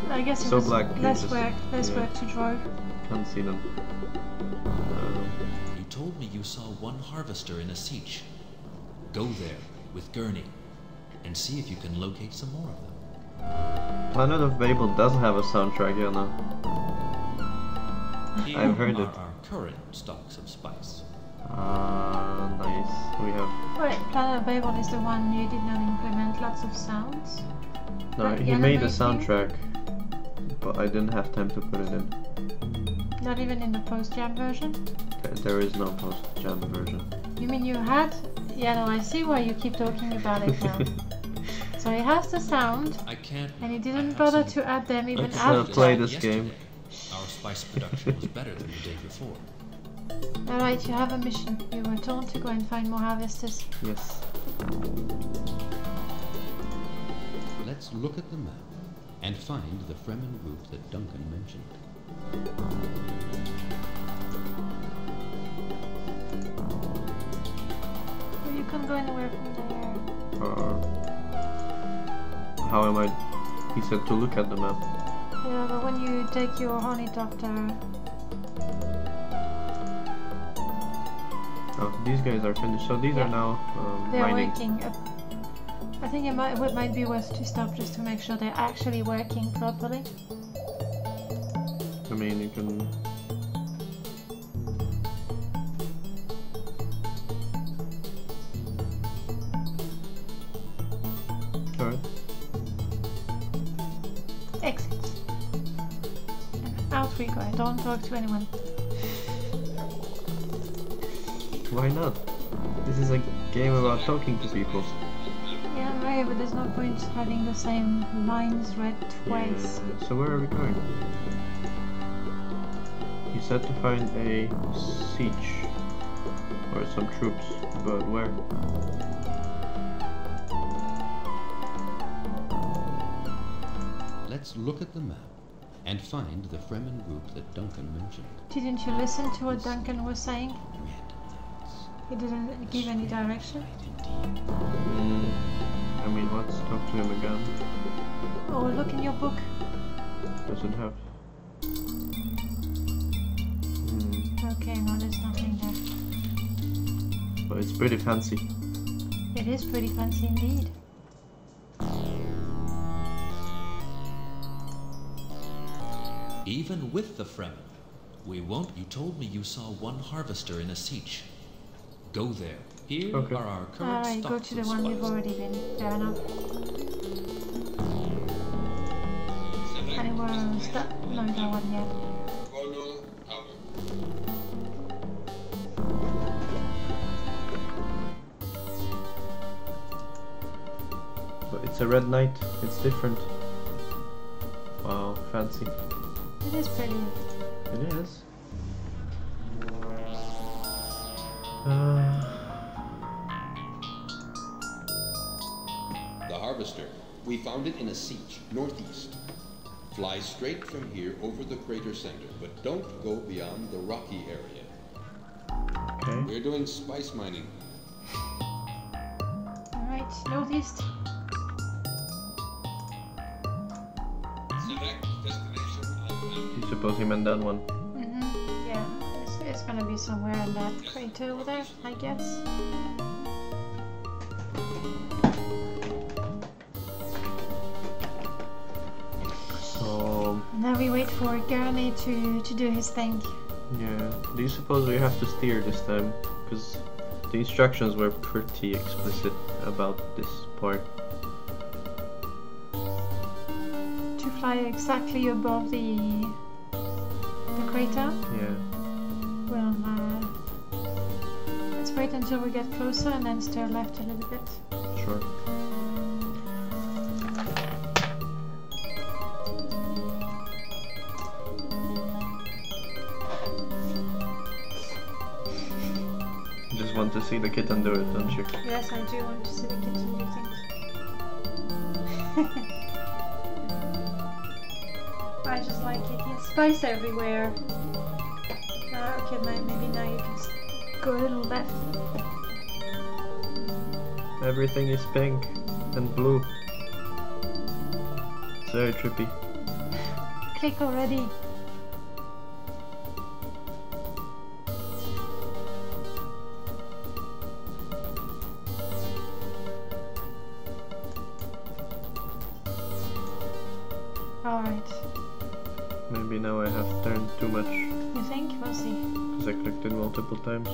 I guess it So was black, you less just- work yeah. to draw. Can't see them. You told me you saw one harvester in a siege. Go there with Gurney and see if you can locate some more of them. Planet of Babel does have a soundtrack, you know. Here I've heard are it. our current stocks of spice. Ah, nice. We have. Wait, Planet of Babel is the one you did not implement lots of sounds? No, Like he made a animating? soundtrack, but I didn't have time to put it in. Not even in the post-jam version? There is no post-jam version. You mean you had? Yeah, no, I see why you keep talking about it now. So he has the sound, I can't. and he I didn't have bother some to add them even Let's after. play this yesterday. game. Our spice production was better than the day before. Alright, you have a mission. You were told to go and find more harvesters. Yes. Let's look at the map and find the Fremen group that Duncan mentioned. Well, you can't go anywhere from there. How am I? He said to look at the map. Yeah, but when you take your honey doctor... Oh, these guys are finished. So these are now They are mining. working. I think it might be worth to stop just to make sure they're actually working properly. I mean, you can... Alright. Exit. And out we go. Don't talk to anyone. Why not? This is a game about talking to people. Yeah, right, but there's no point having the same lines read twice. Yeah, so where are we going? You said to find a siege. Or some troops, but where? Let's look at the map and find the Fremen group that Duncan mentioned. Didn't you listen to what Duncan was saying? He didn't give any direction? I mean, let's talk to him again. Oh, look in your book. Does it have... Okay, no, there's nothing there. But it's pretty fancy. It is pretty fancy indeed. Even with the Fremen, we won't. You told me you saw one harvester in a siege. Go there. Here Okay. are our current Alright, go stocks to the of one you've spice. already been. Fair enough. Anywhere else? No, that one yet. But it's a red knight. It's different. Wow, fancy. It is pretty. It is. The Harvester. We found it in a siege, northeast. Fly straight from here over the crater center, but don't go beyond the rocky area. Okay. We're doing spice mining. Alright, northeast. Select destination on You suppose he meant that one? Yeah, it's gonna be somewhere in that crater over there, I guess. So... Now we wait for Gurney to do his thing. Yeah. Do you suppose we have to steer this time? Because the instructions were pretty explicit about this part. To fly exactly above the crater. Yeah. Well, let's wait until we get closer and then steer left a little bit. Sure. Just want to see the kitten do it, don't you? Yes, I do want to see the kitten do things. I just like it. Yes, spice everywhere. Okay, maybe now you can go a little left. Everything is pink and blue. It's very trippy. Click already. Alright. Maybe now I have turned too much. You think? We'll see. Because I clicked it multiple times.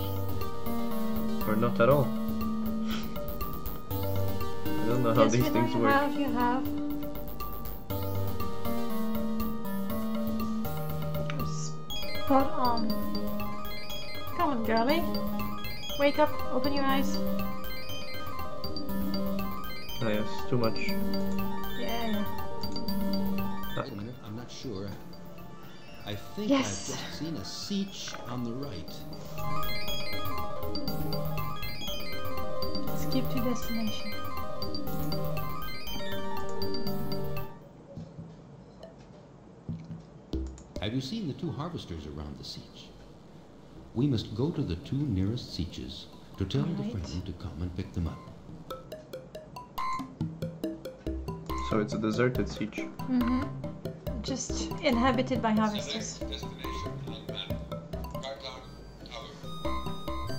Or not at all. I don't know how these things work. You have. Spot on. Come on, girlie. Wake up, open your eyes. Ah yes, too much. Yeah. Wait a minute, I'm not sure. I think Yes. I've just seen a siege on the right. Skip to destination. Have you seen the two harvesters around the siege? We must go to the two nearest sieges to tell the Alright. friendly to come and pick them up. So it's a deserted siege. Mm-hmm. Just inhabited by harvesters. Destination on map. Cartog Tower.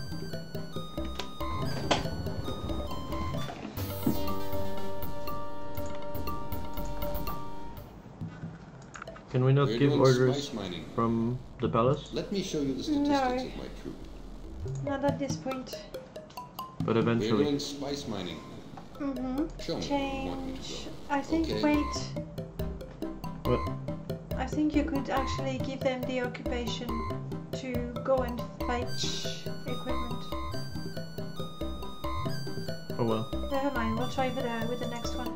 Can we not We're give doing orders spice mining. from the palace? Let me show you the statistics No. of my troop. Not at this point. But We're eventually. doing spice mining. Mm-hmm. Show me where you want me to Change. go. I think, Okay. wait. What? I think you could actually give them the occupation to go and fetch equipment. Oh well. Never mind, we'll try with the next one.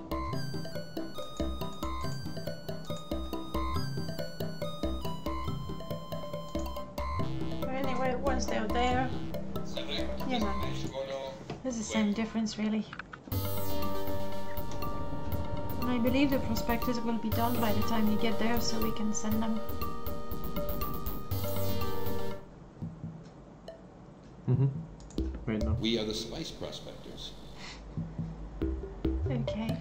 But anyway, once they're there, you know, it's the same difference really. And I believe the prospectus will be done by the time you get there, so we can send them. Mm-hmm. Wait, no. We are the spice prospectors. Okay.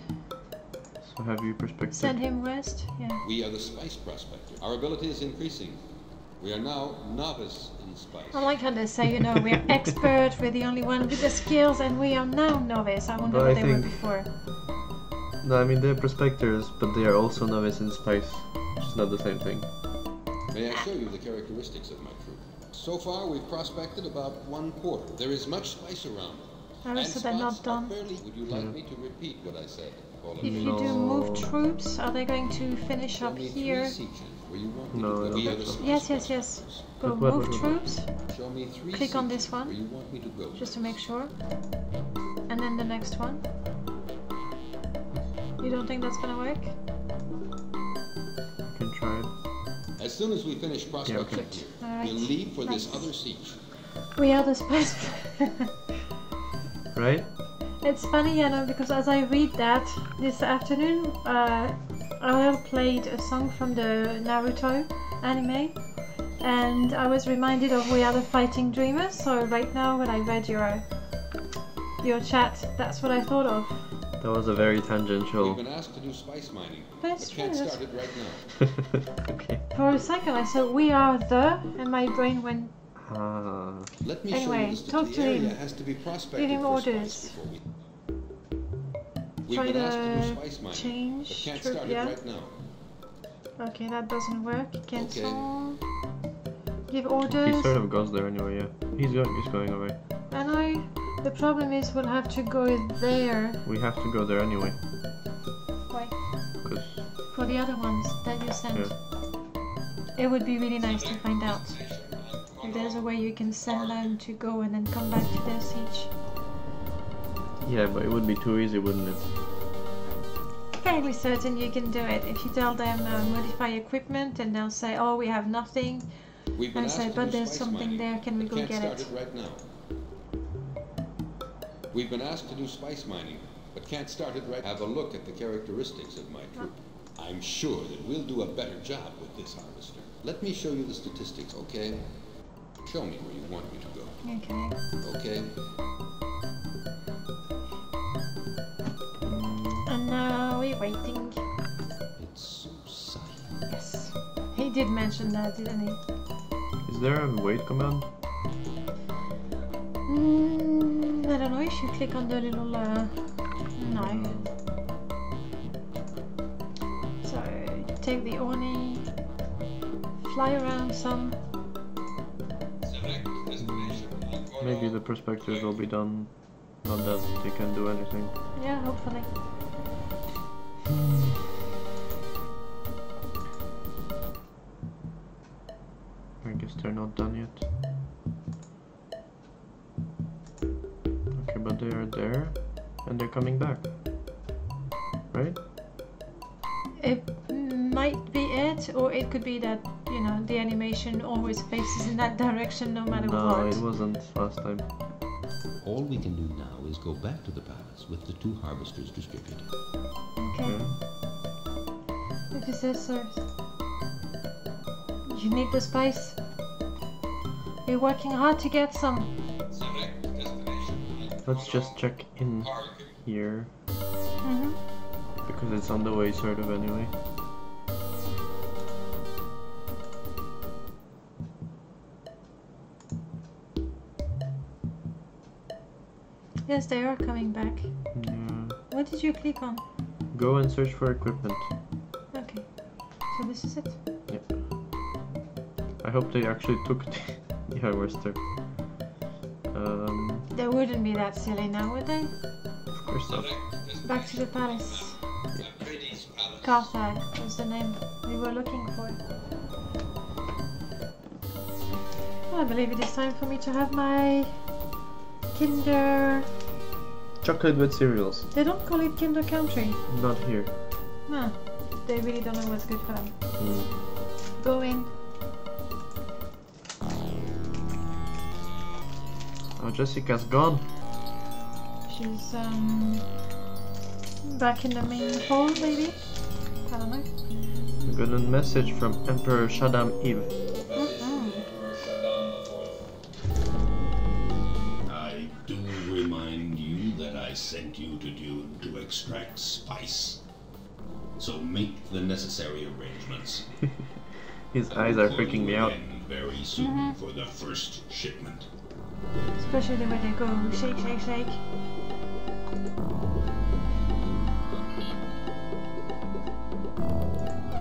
So have you perspective? Send him west? Yeah. We are the spice prospectors. Our ability is increasing. We are now novice in spice. I like how they say, you know, we're expert, we're the only one with the skills, and we are now novice. I wonder But what I they were think- before. No, I mean they're prospectors, but they are also novice in spice, which is not the same thing. May I show you the characteristics of my troop? So far, we've prospected about 1/4. There is much spice around. Oh, And so they're not spots are done. barely. Would you like me to repeat what I said? All of If you? you do No. move troops, are they going to finish Show up me here? 3 sieges where you want me No, to I go. don't We are think the so. spice Yes, yes, yes. prospectors. Go What, move what? troops, Show me 3 Click on this sieges one. where you want me to go. just to make sure. And then the next one. You don't think that's gonna work? You can try it. As soon as we finish prospecting okay. here, Alright. we'll leave for this Nice. other siege. We are the spice. Right? It's funny, you know, because as I read that this afternoon, I played a song from the Naruto anime, and I was reminded of We Are the Fighting Dreamers. So right now, when I read your chat, that's what I thought of. That was a very We've tangential. been asked to do spice mining, That's but can't true, start it right now. Okay. For a second, I said We Are the, and my brain went. Ah. Let me show Anyway, you the talk to the area him. has to be prospected Give him for spice orders. before we. We've Try been asked to do to spice mining, change but can't troop, start yeah. it right now. Okay, that doesn't work. Cancel. Give orders. He sort of goes there anyway, yeah. He's going away. And the problem is we'll have to go there. We have to go there anyway. Why? Because, For the other ones that you sent. yeah. It would be really nice to find out if there's a way you can send them to go and then come back to their siege. Yeah, but it would be too easy, wouldn't it? Fairly certain you can do it. If you tell them modify equipment and they'll say, oh, we have nothing. We've been I asked say, to but do there's spice something mining, there, can we but go can't get start it? it right now. We've been asked to do spice mining, but can't start it right. Have a look at the characteristics of my troop. I'm sure that we'll do a better job with this harvester. Let me show you the statistics, okay? Show me where you want me to go. Okay. Okay? And now we're waiting. It's so silent. Yes. He did mention that, didn't he? Is there a wait command? I don't know if you click on the little no. So take the awning, fly around some. Maybe the perspectives will be done. Not that they can do anything. Yeah, hopefully. I guess they're not done yet. Okay, but they are there and they're coming back. Right? It might be it, or it could be that, you know, the animation always faces in that direction no matter No, what. it wasn't last time. All we can do now is go back to the palace with the 2 harvesters distributed. Okay. Predecessor. You need the spice. You're working hard to get some. Let's just check in here. Mm-hmm. Because it's on the way, sort of, anyway. Yes, they are coming back. Yeah. What did you click on? Go and search for equipment. Okay. So this is it. Yep. I hope they actually took the harvester. They wouldn't be that silly now, would they? Of course not. Back to the palace. Carthage was the name we were looking for. Well, I believe it is time for me to have my Kinder... Chocolate with cereals. They don't call it Kinder Country. Not here. No, they really don't know what's good for them. Mm. Go in. Oh, Jessica's gone. She's back in the main hall, maybe? I don't know. I got a message from Emperor Shaddam Eve. I do remind you that I sent you to Dune to extract spice. So make the necessary arrangements. His eyes are freaking me out. Very soon for the first shipment. Especially when they go shake, shake, shake.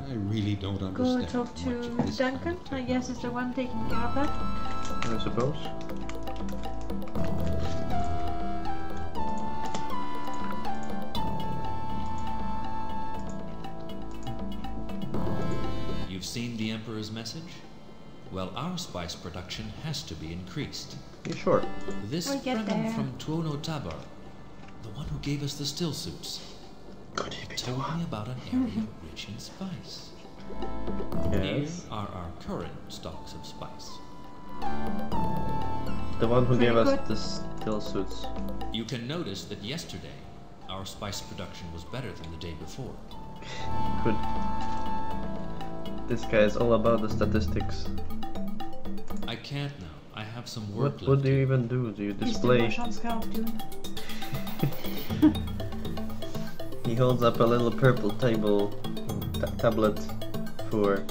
I really don't Go understand. talk to much of this Duncan. I guess is the one taking care of that. I suppose. You've seen the Emperor's message? Well, our spice production has to be increased. You sure? This We'll get Fremen there. from Tuono Tabar, the one who gave us the still suits, Could he be told me about an area rich in spice. Here Yes. are our current stocks of spice. The one who Pretty gave us good. the still suits. You can notice that yesterday, our spice production was better than the day before. Good. This guy is all about the statistics. I can't now. I have some work What left. do you even do? Do you He's the display? Russian scout, dude. He holds up a little purple tablet for,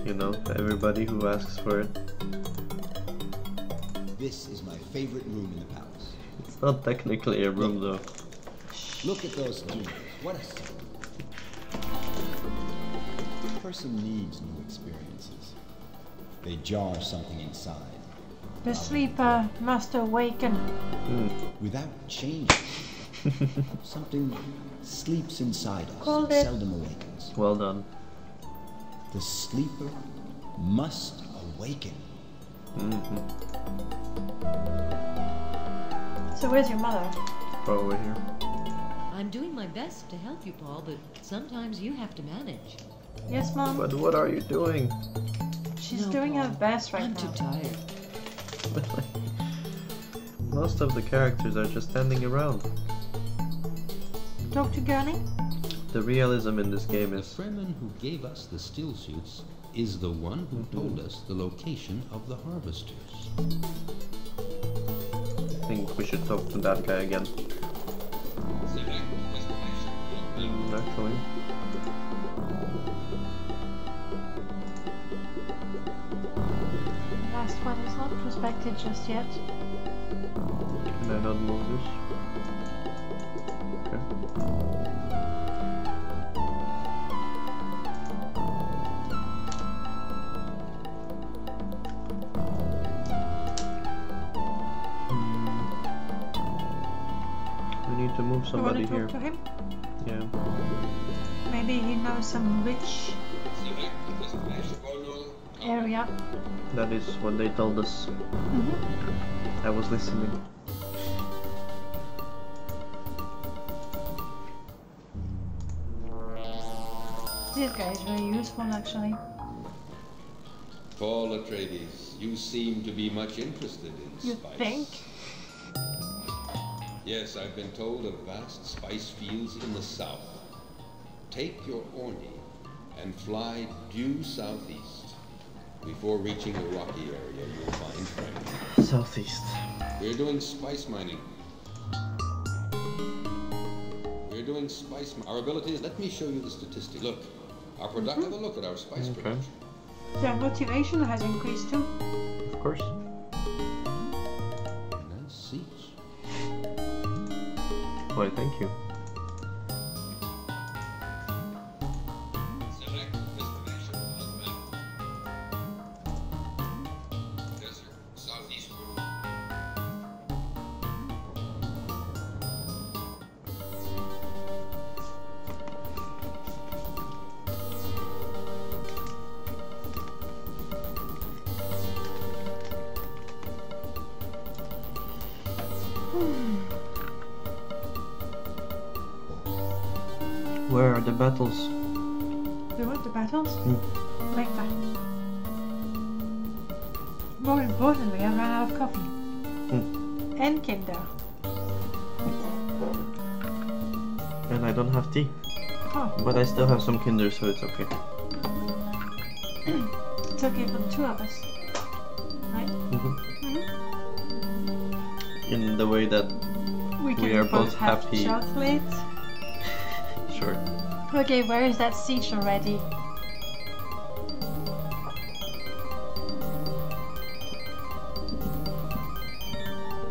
you know, everybody who asks for it. This is my favorite room in the palace. It's not technically a room though. Look at those dunes. What a sight. A person needs new experiences. They jar something inside. The sleeper must awaken. Without changing, something sleeps inside us Called and it. seldom awakens. Well done. The sleeper must awaken. So where's your mother? Over here. I'm doing my best to help you, Paul, but sometimes you have to manage. Yes, Mom? But what are you doing? She's No, doing her Paul. best right I'm now. too tired. Most of the characters are just standing around. Talk to Gurney? The realism in this game The is... Fremen who gave us the still suits is the one who told us the location of the harvesters. I think we should talk to that guy again. Actually. The last one is not prospected just yet. Can I not move this? Okay. We need to move You want somebody to talk here. to him? Yeah. Maybe he knows some rich area. That is what they told us. I was listening. This guy is very useful, actually. Paul Atreides, you seem to be much interested in You spice. think? Yes, I've been told of vast spice fields in the south. Take your Orny and fly due southeast. Before reaching the rocky area, you'll find friends. Southeast. We're doing spice mining. Our ability is, let me show you the statistic. Look, our production, have a look at our spice production. Their motivation has increased too. Of course. Nice siege. Why, thank you. Select this connection on the map. Desert, southeastward. Where are the battles? We want the battles? Later. More importantly, I ran out of coffee. And Kinder. And I don't have tea. Oh, But I still have some Kinder, so it's okay. it's okay for the two of us. Right? In the way that We can are both have happy. chocolate. Sure. Okay, where is that siege already?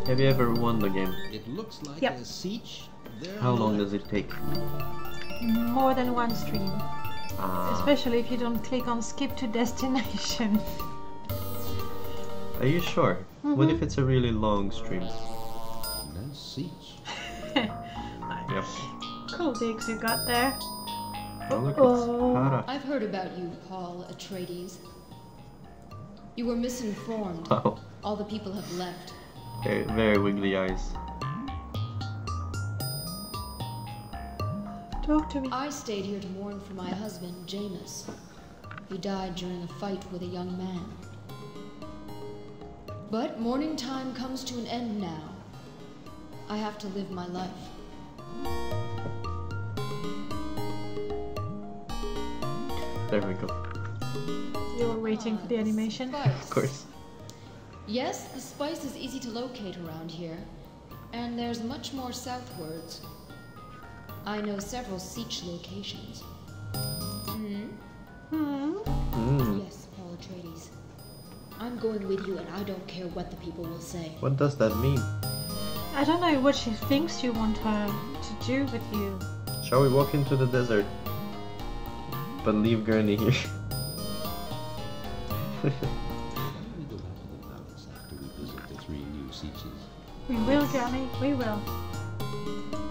Have you ever won the game? It looks like Yep. a siege. There How long lies. does it take? More than one stream. Ah. Especially if you don't click on skip to destination. Are you sure? What if it's a really long stream? Nice siege. Yep. Cool digs you got there. Oh, look, Oh. it's Hara. I've heard about you, Paul Atreides. You were misinformed. Wow. All the people have left. Very, very wiggly eyes. Talk to me. I stayed here to mourn for my husband, Jameis. He died during a fight with a young man. But mourning time comes to an end now. I have to live my life. There we go. You were waiting for the animation. Spice. Of course. Yes, the spice is easy to locate around here, and there's much more southwards. I know several siege locations. Yes, Paul Atreides. I'm going with you, and I don't care what the people will say. What does that mean? I don't know what she thinks you want her to do with you. Shall we walk into the desert? But leave Gurney here. Why don't we go back to the palace after we visit the 3 new sieges? We will, Granny, we will.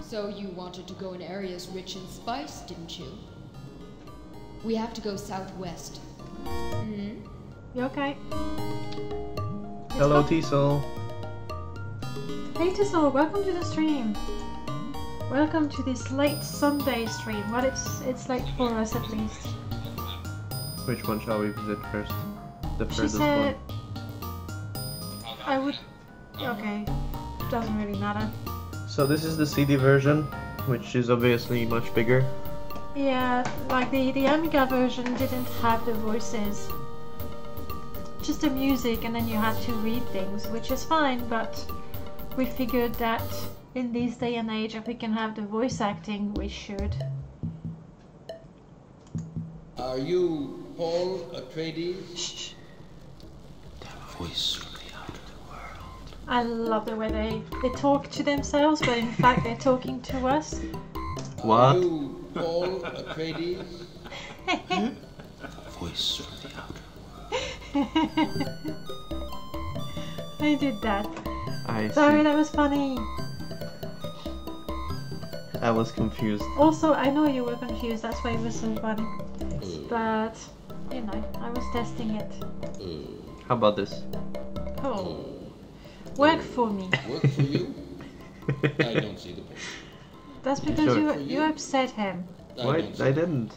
So you wanted to go in areas rich in spice, didn't you? We have to go southwest. You okay? Hello, Teasel. Hey Tissel, welcome to the stream. Welcome to this late Sunday stream. Well, it's late for us at least. Which one shall we visit first? The She furthest said one. I would. Okay, doesn't really matter. So this is the CD version, which is obviously much bigger. Yeah, like the Amiga version didn't have the voices. Just the music, and then you had to read things, which is fine, but we figured that in this day and age, if we can have the voice acting, we should. Are you Paul Atreides? Shh. Voice from the outer world. I love the way they talk to themselves, but in fact they're talking to us. What? Are you Paul Atreides? Voice from the outer I did that. I Sorry, see. that was funny. I was confused. Also, I know you were confused, that's why it was so funny. But, you know, I was testing it. How about this? Oh. Work for me. Work for you? I don't see the point. That's because Sure. you upset him. I Why? don't see I didn't.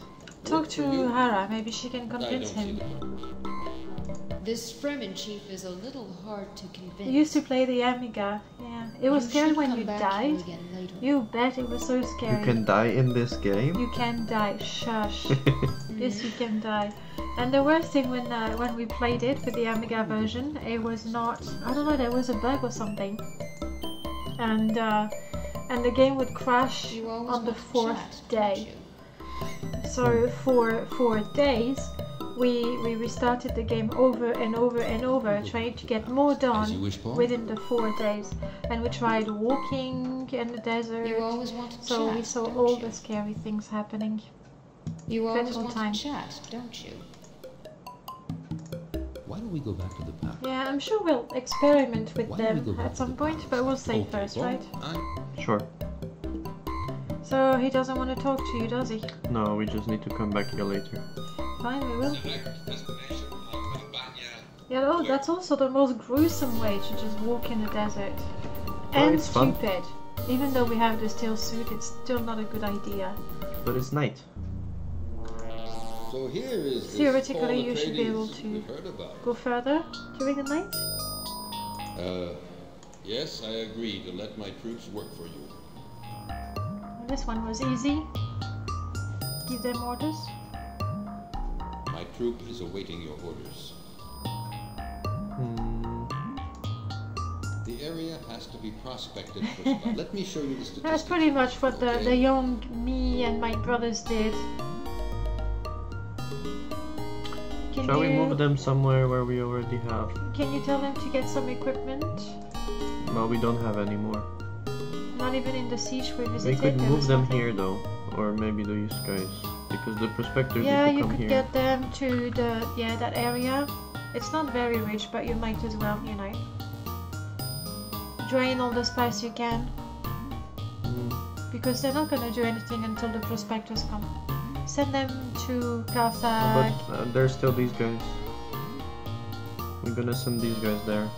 Talk Work to for you? Hara, maybe she can I don't convince see him. the point. This Fremen chief is a little hard to convince. I used to play the Amiga. Yeah, it was scary when you died. You bet it was so scary. You can die in this game? You can die. Shush. Yes, you can die. And the worst thing when we played it with the Amiga version, it was not. I don't know. There was a bug or something, and the game would crash on the 4th day. So for 4 days, we restarted the game over and over and over, trying to get more done within the 4 days. And we tried walking in the desert. You always wanted so chat, we saw don't all you? the scary things happening. You always Dreadful want time. to chat, don't you? Why don't we go back to the path? Yeah, I'm sure we'll experiment with Why don't we go them back at to some the point, palace? but we'll say Okay, first, well, right? Sure. So he doesn't want to talk to you, does he? No, we just need to come back here later. Fine, we will. Yeah, oh, that's also the most gruesome way to just walk in the desert. And it's fun. stupid. Even though we have the steel suit, it's still not a good idea. But it's night. So here is this Theoretically, Paul you should be able Atreides to we've heard about. go further during the night. Yes, I agree to let my troops work for you. This one was easy. Give them orders. My troop is awaiting your orders. The area has to be prospected for spot. Let me show you the statistics. That's pretty much what the young me and my brothers did. Shall we move them somewhere where we already have? Can you tell them to get some equipment? Well, we don't have any more. Not even in the siege we We visited. could there move was them nothing. here though, or maybe these guys, because the prospectors Yeah, need to you come could here. get them to that area. It's not very rich, but you might as well, you know. Drain all the spice you can, because they're not gonna do anything until the prospectors come. Send them to Carthage. But there's still these guys. We're gonna send these guys there.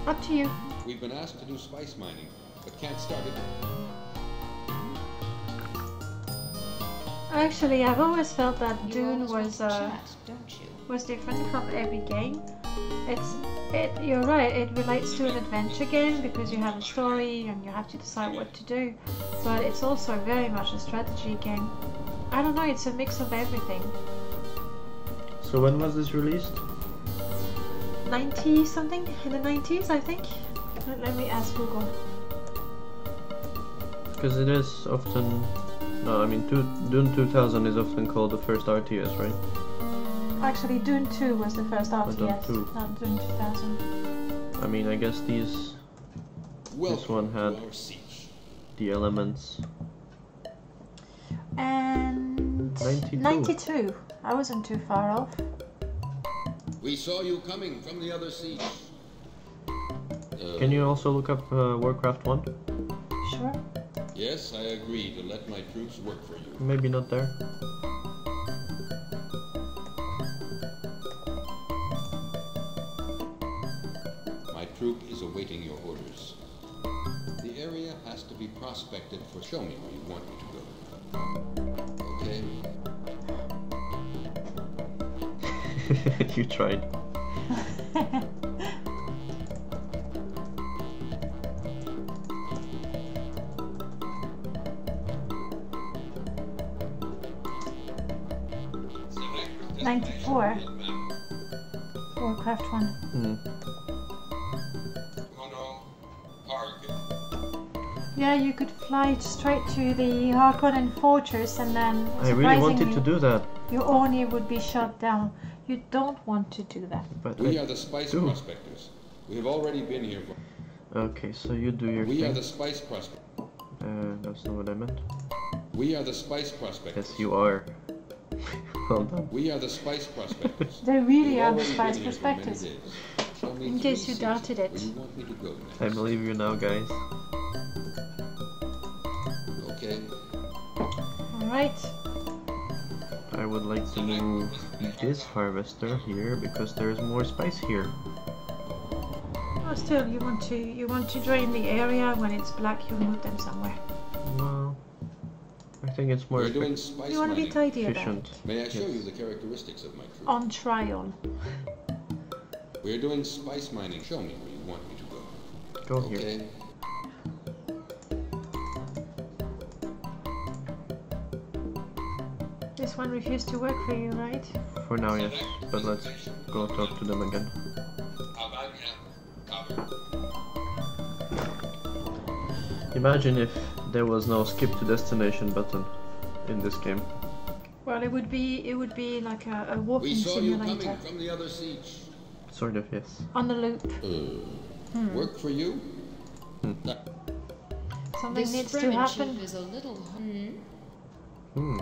Up to you. We've been asked to do spice mining, but can't start it. Actually, I've always felt that Dune was don't you? was different from every game. You're right, it relates to an adventure game because you have a story and you have to decide what to do, but it's also very much a strategy game. I don't know, it's a mix of everything. So when was this released? 90 something? In the 90s, I think? Let me ask Google. Because it is often... No, I mean Dune 2000 is often called the first RTS, right? Actually, Dune 2 was the first RTS, Dune 2. not Dune 2000. I mean, I guess this one had the elements. And 92. I wasn't too far off. We saw you coming from the other siege. Can you also look up Warcraft 1? Sure. Yes, I agree to let my troops work for you. Maybe not there. My troop is awaiting your orders. The area has to be prospected for. Show me where you want me to go. Okay. You tried. '94. Warcraft 1. Yeah, you could fly straight to the Harkonnen fortress and then I really wanted to do that. Your Orni would be shot down. You don't want to do that. But we are the spice prospectors. We have already been here for... Okay, so you do your We thing. are the spice prospectors. That's not what I meant. We are the spice prospectors. Yes, you are. Well done. We are the spice prospectors. They really We've are the already spice been here for many prospectors. days. Show me In case you doubted it. where you want me to go next. I believe you now, guys. Okay. Alright. I would like to move this harvester here because there's more spice here. Oh, still, you want to drain the area. When it's black, you move them somewhere. Well, I think it's more We're doing spice You want to be mining. tidy about efficient. it. May I show you the characteristics of my troop? On trial. We're doing spice mining. Show me where you want me to go. Go here. Okay. This one refused to work for you, right? For now, yes. But let's go talk to them again. Imagine if there was no skip to destination button in this game. Well, it would be like a walking We saw you simulator. coming from the other siege. Sort of, yes. On the loop. Work for you? Something This needs to Fremen happen. chief is a little. Why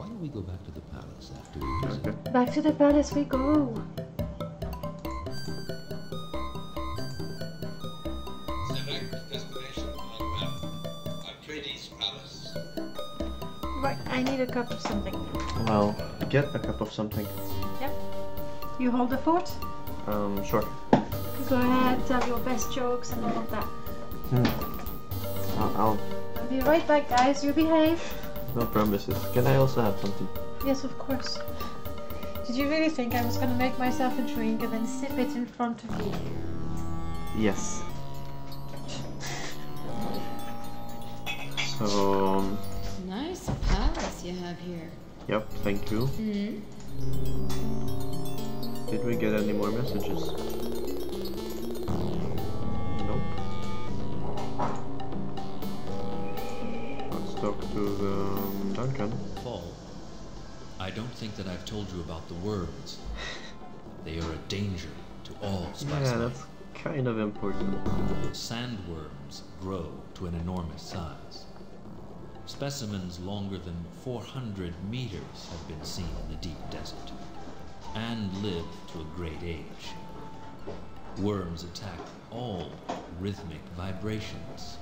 don't we go back to the palace after we visit? Okay. Back to the palace we go. Select destination on map. Atreides Palace. Right, I need a cup of something. Well, get a cup of something. Yep. You hold the fort? Sure. Go ahead, tell your best jokes and all of that. I'll I'll be right back, guys. You behave. no promises. Can I also have something? Yes, of course. Did you really think I was gonna make myself a drink and then sip it in front of you? Yes. So, Nice palace you have here. yep, thank you. Did we get any more messages? Nope. Let's talk to Duncan. Paul, I don't think that I've told you about the worms. They are a danger to all spice Yeah, life. that's kind of important. Sandworms grow to an enormous size. Specimens longer than 400 meters have been seen in the deep desert, and live to a great age. Worms attack all rhythmic vibrations.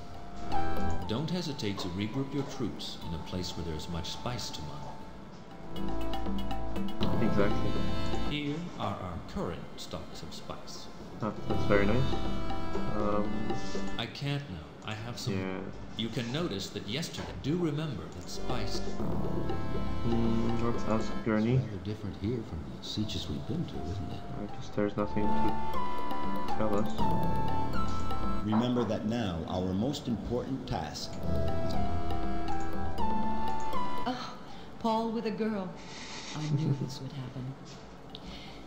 Don't hesitate to regroup your troops in a place where there's much spice to mine. Exactly. Here are our current stocks of spice. That's very nice. I can't now. I have some. Yeah. You can notice that yesterday. Do remember that spice. Let's ask Gurney. It's rather different here from the sieges we've been to, isn't it? I guess there's nothing to tell us. Remember that now our most important task is... Oh, Paul with a girl. I knew this would happen.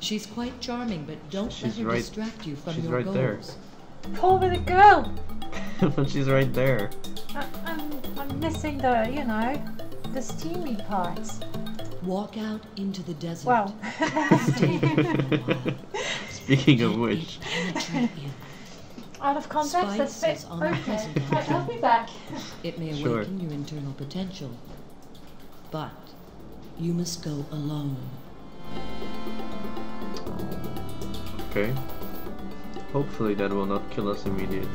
She's quite charming, but don't let She's her right- distract you from she's your right goals. there. Paul with a girl! But she's right there. I'm missing the, you know, the steamy parts. Walk out into the desert. Well, Stay there for a while. Speaking of Let which. it penetrate you. out of context, that's Spice is fit. omnipresent. Okay, right, I'll be back. It may Sure. awaken your internal potential, but you must go alone. Okay. Hopefully that will not kill us immediately.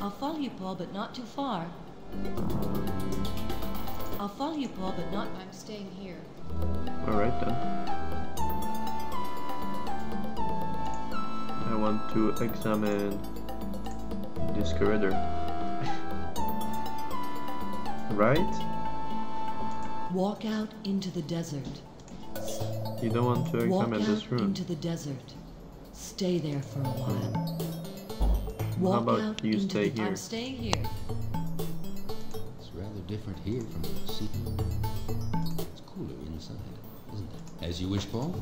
I'll follow you, Paul, but not too far. I'll follow you, Paul, but not. I'm staying here. Alright then. I want to examine this corridor. Right? Walk out into the desert. You don't want to Walk examine out this room. into the desert. Stay there for a while. How Walk about out you into stay the. here? I'm staying here. It's rather different here from the sea. It's cooler inside, isn't it? As you wish, Paul.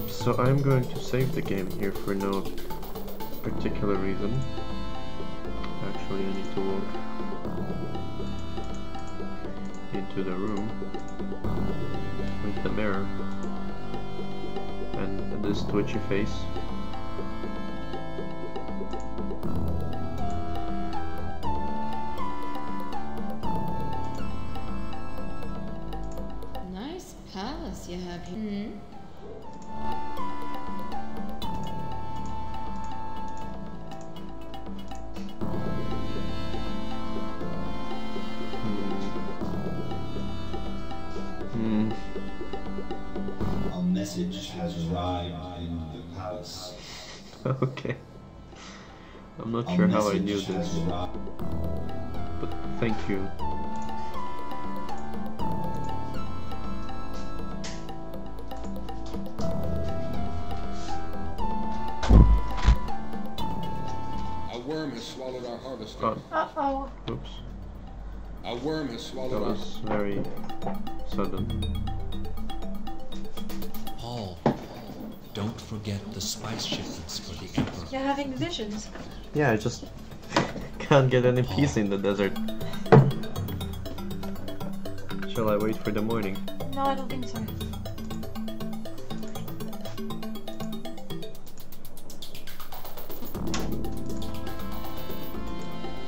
So I'm going to save the game here for no particular reason. Actually, I need to walk into the room with the mirror and this twitchy face. Nice palace you have here. A message has arrived in the palace. Okay. I'm not A sure how I message knew has this, arrived. but thank you. worm has swallowed our harvester. Oh. Uh-oh. Oops. A worm has That swallowed our... was very sudden. Paul, don't forget the spice shipments for the Emperor. You're having visions. Yeah, I just can't get any peace in the desert. Shall I wait for the morning? No, I don't think so.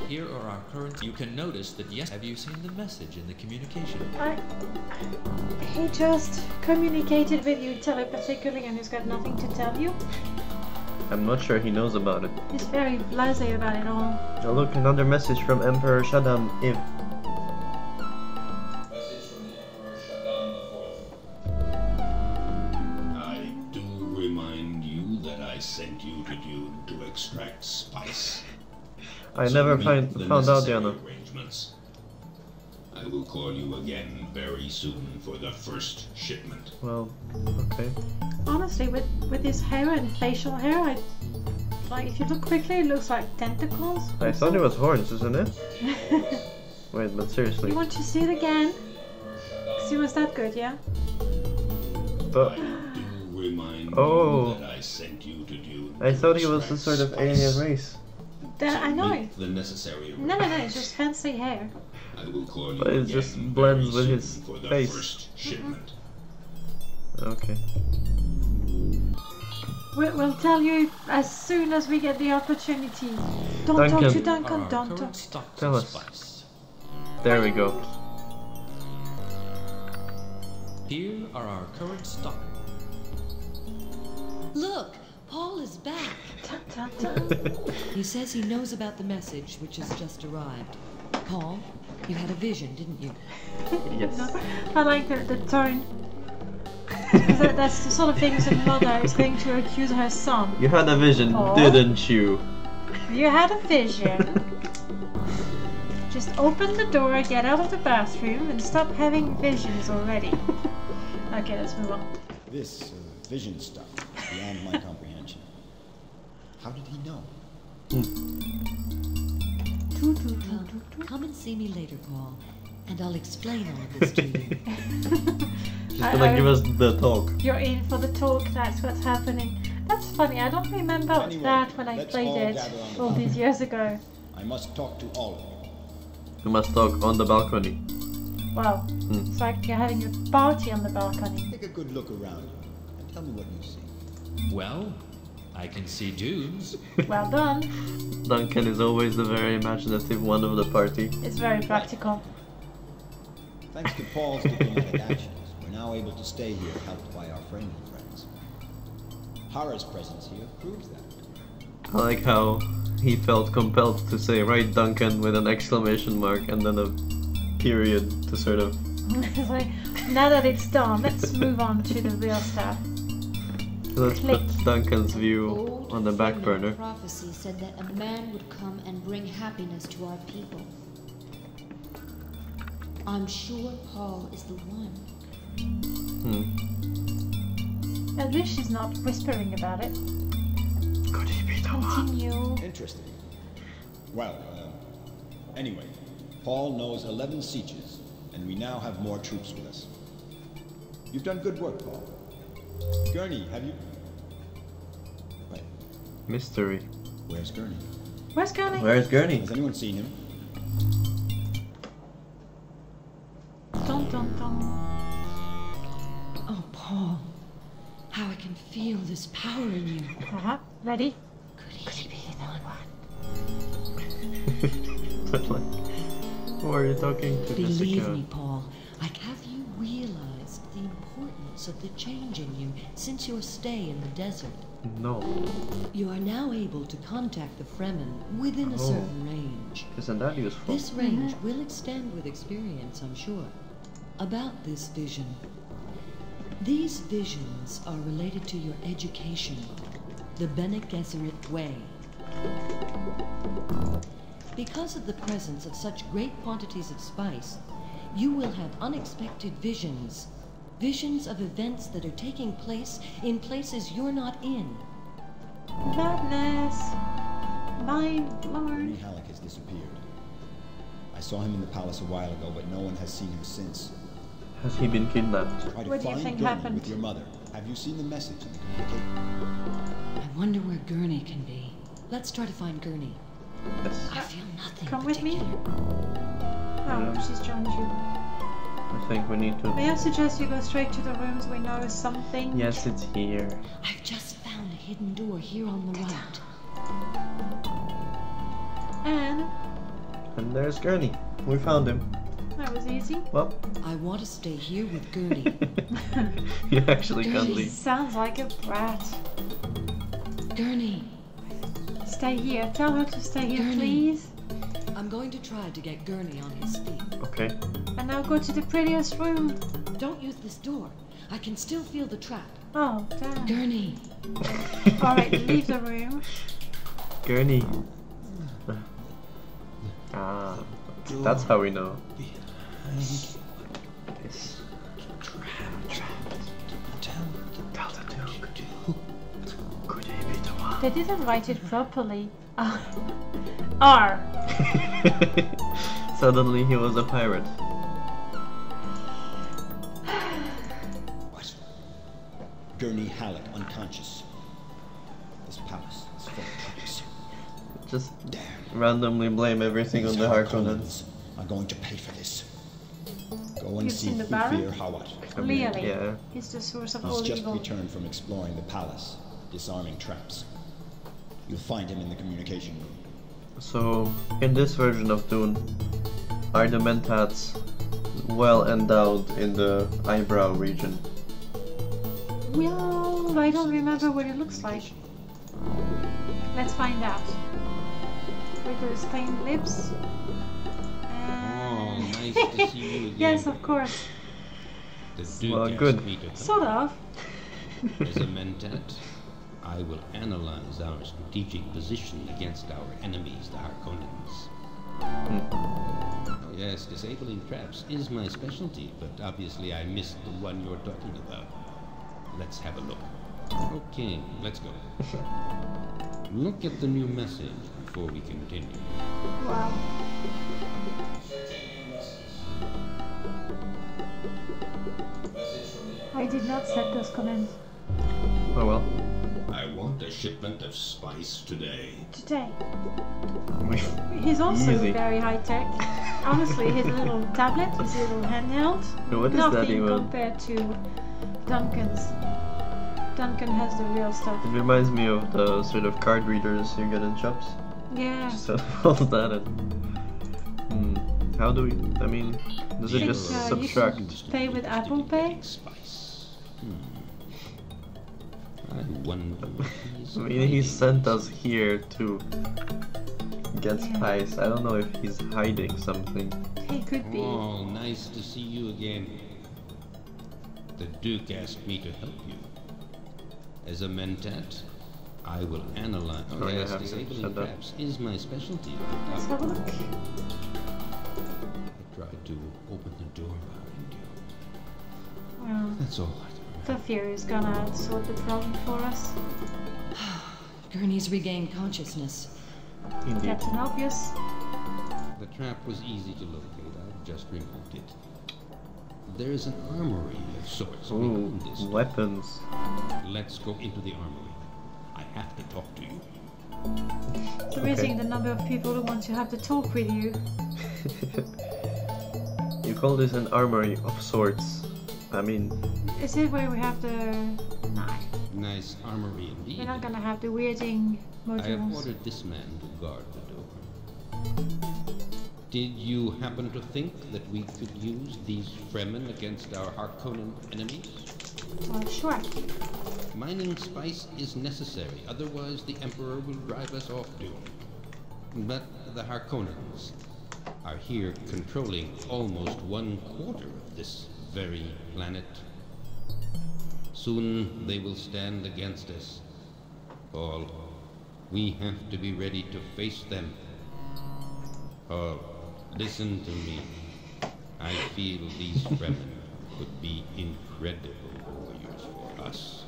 Here are our current... You can notice that yes... Have you seen the message in the communication? He just communicated with you telepathically and he's got nothing to tell you. I'm not sure he knows about it. He's very blasé about it all. Oh look, another message from Emperor Shaddam If. Message from the Emperor Shaddam IV. I do remind you that I sent you to Dune to extract spice. I So never make found the out, necessary Diana. arrangements. I will call you again very soon for the first shipment. Well, okay. Honestly, with his hair and facial hair, like if you look quickly, it looks like tentacles. I thought it was horns, isn't it? Wait, but seriously. You want to see it again? See, was that good, yeah? But I do remind Oh. you that I sent you to Dune. I to thought he was a extract sort of spice. alien race. I know. Make the necessary No, it's just fancy hair. I will call you But it again just very blends with soon his for the face. first shipment. Okay. We'll tell you as soon as we get the opportunity. Don't talk Duncan. to Duncan, Our don't current talk. stocks Tell of us. spice. There we go. Here are our current stock. Look! Paul is back! Dun, dun, dun. He says he knows about the message which has just arrived. Paul, you had a vision, didn't you? Yes. No, I like the tone. Because that's the sort of things a mother is going to accuse her son. You had a vision, Aw. didn't you? You had a vision. Just open the door, get out of the bathroom, and stop having visions already. Okay, let's move on. This vision stuff is beyond my comprehension. How did he know? Well, come and see me later, Paul, and I'll explain all of this to you. She's gonna give us the talk. You're in for the talk, that's what's happening. That's funny, I don't remember Anyway, that when I let's played all it gather on the all these years ago. I must talk to all of you. We must talk on the balcony. Wow, it's like you're having a party on the balcony. Take a good look around you and tell me what you see. Well, I can see dunes. Well done. Duncan is always the very imaginative one of the party. It's very practical. Thanks to Paul's diplomatic actions, we're now able to stay here, helped by our friendly friends. Hara's presence here proves that. I like how he felt compelled to say right Duncan with an exclamation mark and then a period to sort of... It's like, now that it's done, let's move on to the real stuff. Let's Click. put Duncan's view Old on the back Fremen burner. prophecy said that a man would come and bring happiness to our people. I'm sure Paul is the one. At least she's not whispering about it. Could he be the one? Continue. Interesting. Well, anyway, Paul knows 11 sieges, and we now have more troops with us. You've done good work, Paul. Gurney, have you... Wait, Mystery. where's Gurney? Where's Gurney? Where's Gurney? Has anyone seen him? Dun dun dun. Oh, Paul, how I can feel this power in you. Ready? Could he be the one? But like, who are you talking to, Believe Jessica? me, Paul, have you realized the importance of the change in you since your stay in the desert? No. You are now able to contact the Fremen within a Oh. certain range. Isn't that useful? This range will extend with experience, I'm sure. About this vision. These visions are related to your education, the Bene Gesserit way. Because of the presence of such great quantities of spice, you will have unexpected visions. Visions of events that are taking place in places you're not in. Madness. My Gurney lord. Halleck has disappeared. I saw him in the palace a while ago, but no one has seen him since. Has he been kidnapped? Try to What do you find think Gurney happened? with your mother. Have you seen the message in the communique? I wonder where Gurney can be. Let's try to find Gurney. Yes. I feel nothing Come with me? particular. Oh, she's joined you. I think we need to... May I suggest you go straight to the rooms we know is something? Yes, it's here. I've just found a hidden door here on the right. And there's Gurney. We found him. That was easy. Well, I want to stay here with Gurney. you actually can't She leave. sounds like a brat. Gurney, Stay here. Tell her to stay here, Gurney. please. I'm going to try to get Gurney on his feet. Okay. And now go to the prettiest room. Don't use this door. I can still feel the trap. Oh, damn. Gurney, Alright, leave the room. Gurney. Ah, that's how we know. This. Tell the Duke. Could he be the one? They didn't write it properly. R. Suddenly he was a pirate. What? Gurney Halleck unconscious. This palace is full of traps. Just Damn. randomly blame everything on These the Harkonnens Harkonnens. are going to pay for this. Go and You've see seen the Baron? Thufir Hawat. Clearly. Yeah. He's the source of He's all just evil. returned from exploring the palace, disarming traps. You'll find him in the communication room. So, in this version of Dune, are the Mentats well endowed in the eyebrow region? Well, I don't remember what it looks like. Let's find out. With those stained lips. Oh, nice to see you again. Yes, of course. The Duke Well, asked good. me to help. Sort of. As a mentat, I will analyze our strategic position against our enemies, the Harkonnens. Oh, yes, disabling traps is my specialty, but obviously I missed the one you're talking about. Let's have a look. Okay, let's go. Look at the new message before we continue. Wow. I did not set those commands Oh well. I want a shipment of spice today. today. He's also Easy. very high tech. Honestly, his little tablet, his little handheld, What is that nothing even? compared to Duncan's. Duncan has the real stuff. It reminds me of the sort of card readers you get in shops. Yeah. So all that and... How do we... I mean... Does it Think, just you subtract? should pay with Apple Pay? Spice. I wonder. I mean, he sent us here to get Yeah. spice. I don't know if he's hiding something. He could be. Oh, nice to see you again. The Duke asked me to help you. As a mentat, I will analyze. Oh, yeah, yes, have you disabling said that? traps is my specialty. Let's have a look. I tried to open the door behind you. Well, That's all I can the fear is gonna sort the problem for us. Gurney's regained consciousness. Indeed. Captain Obvious. The trap was easy to locate. I've just removed it. There's an armory of sorts Ooh, behind this. weapons. Let's go into the armory. I have to talk to you. Increasing the number of people who want to have the talk with you. You call this an armory of sorts. I mean, Is it where we have the... No, Nice armory indeed. we're not gonna have the weirding I have modules. ordered this man to guard the door. Did you happen to think that we could use these Fremen against our Harkonnen enemies? Well, sure. Mining spice is necessary, otherwise the Emperor will drive us off Dune. But the Harkonnens are here controlling almost 1/4 of this very planet. Soon they will stand against us. Paul, we have to be ready to face them. Paul, listen to me. I feel these Fremen could be incredible warriors for us.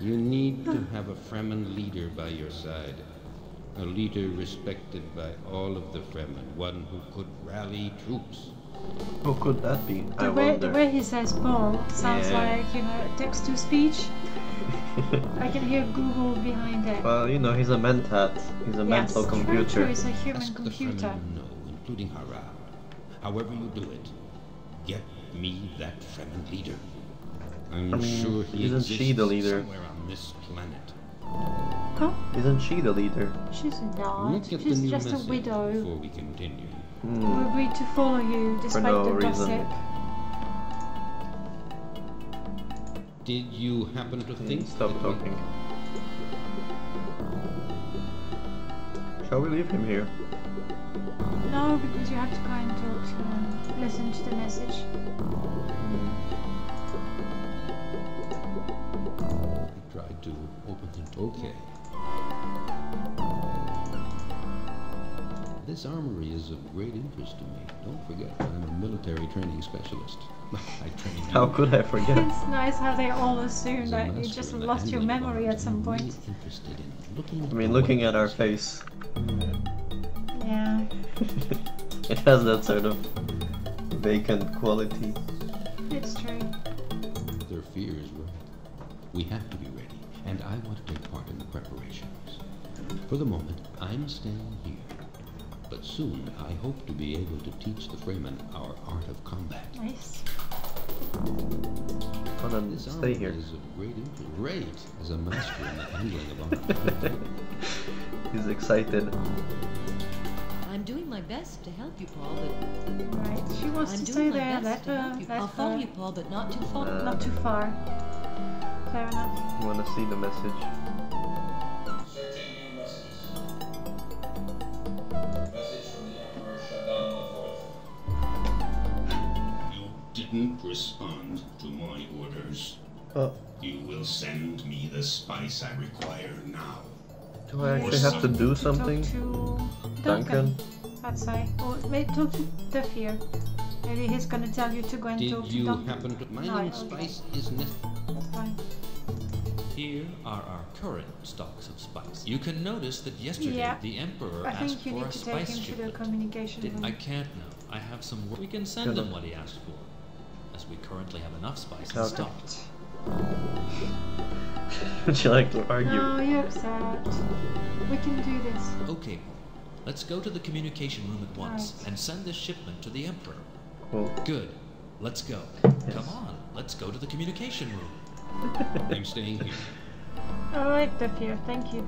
You need to have a Fremen leader by your side. A leader respected by all of the Fremen, one who could rally troops. Who could that be? I The wonder. way he says Paul sounds Yeah. like, you know, text-to-speech. I can hear Google behind it. Well, you know, he's a mentat. He's a mental Very computer. true, it's a human Ask the computer. Fremen you know, including Hara. However you do it, get me that Fremen leader. I'm I mean, sure he isn't exists she the leader? somewhere on this planet. Huh? Isn't she the leader? She's not. Look at the She's new just a message widow. before we continue. We agreed to follow you despite no the reason. gossip. Did you happen to think Stop that talking. Shall we leave him here? No, because you have to go and talk to him, listen to the message. we tried to open the door? Okay. This armory is of great interest to me. Don't forget, I'm a military training specialist. I trained you. How could I forget? It's nice how they all assume as a that you master just in the lost your handling of memory arms. at some I'm point. really interested in looking I at mean, the looking at our weapons. face, Yeah. it has that sort of vacant quality. It's true. Their fear is right. We have to be ready, and I want to take part in the preparations. For the moment, I'm staying here. But soon, I hope to be able to teach the Fremen our art of combat. Nice. Oh, then This stay armory here. is of great interest. Great as a master in the handling of arms. He's excited. I'm doing my best to help you, Paul, but Right. She wants I'm to doing stay my there. best Let to her. help you. Let I'll follow her. you, Paul, but not too far. Not too far. Fair enough. You want to see the message? You didn't respond to my orders. Oh, You will send me the spice I require now. do I actually have to do something? Talk to Duncan? I'd say. Or maybe talk to Defir. Maybe he's gonna tell you to go and talk Did to you Duncan. happen to... Mining okay. spice is necessary. That's fine. Here are our current stocks of spice. You can notice that yesterday Yeah. the Emperor I asked think you for need a to take spice him to the shipment. communication room. I can't now. I have some work. We can send him what he asked for, as we currently have enough spice in Okay. stock. Would you like to argue? No, you're upset. We can do this. Okay, let's go to the communication room at once Right. and send this shipment to the Emperor. Cool. Good. Let's go. Yes. Come on, let's go to the communication room. I'm staying here. Alright, Defir, thank you.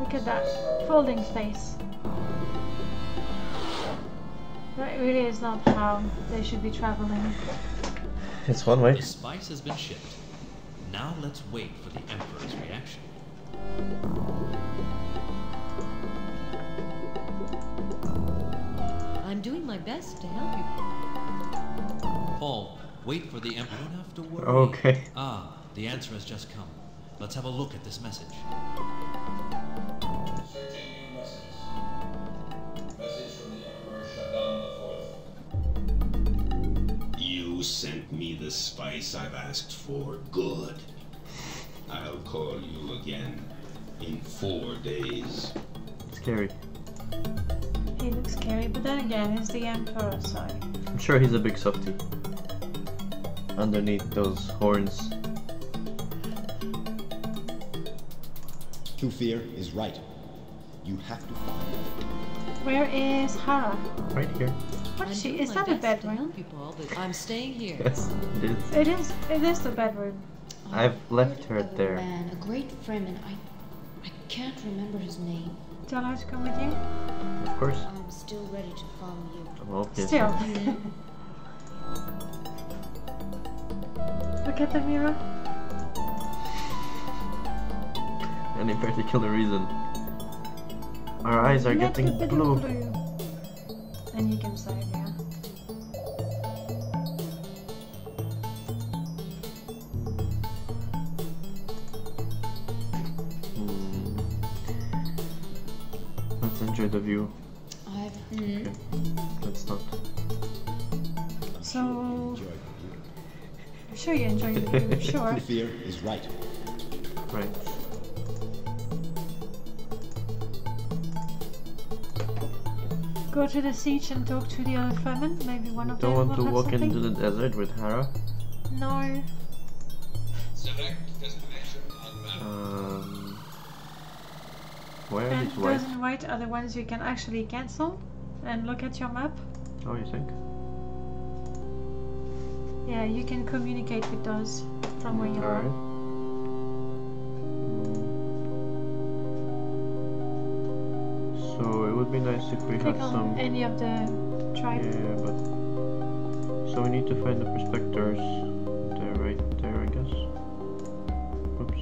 Look at that folding space. That really is not how they should be traveling. It's one way. The spice has been shipped. Now let's wait for the Emperor's reaction. I'm doing my best to help you. Paul, wait for the Emperor. You don't have to worry. Okay. Ah, the answer has just come. Let's have a look at this message. You sent me the spice I've asked for. Good. I'll call you again in 4 days. Scary. He looks scary, but then again, he's the Emperor, so... I'm sure he's a big softie. Underneath those horns. Thufir is right. You have to find her. Where is Hara? Right here. What I'm is she? doing Is my that a best to bedroom? help you, Paul, but I'm staying here. Yes, it is. It is the bedroom. I've left her Other there. Man, a great Fremen. I can't remember his name. Tell her to come with you? Of course. I'm still ready to follow you. Well, yes. Still. Look at the mirror. Any particular reason? Our eyes are Let getting a bit of blue. And you can save, yeah. Let's enjoy the view. I've Okay. Let's not. So, I'm sure you enjoy the view, I'm sure. Fear is right. Right. Go to the siege and talk to the other Fremen. Maybe one of them Don't will want to have walk something. into the desert with Hera. No. Select destination on map. Where And is white? those in white are the ones you can actually cancel and look at your map. Oh, you think? Yeah, you can communicate with those from where you are. Alright. So it would be nice if we Click had on some. any of the tribe. Yeah, but so we need to find the prospectors. They're right there, I guess. Oops.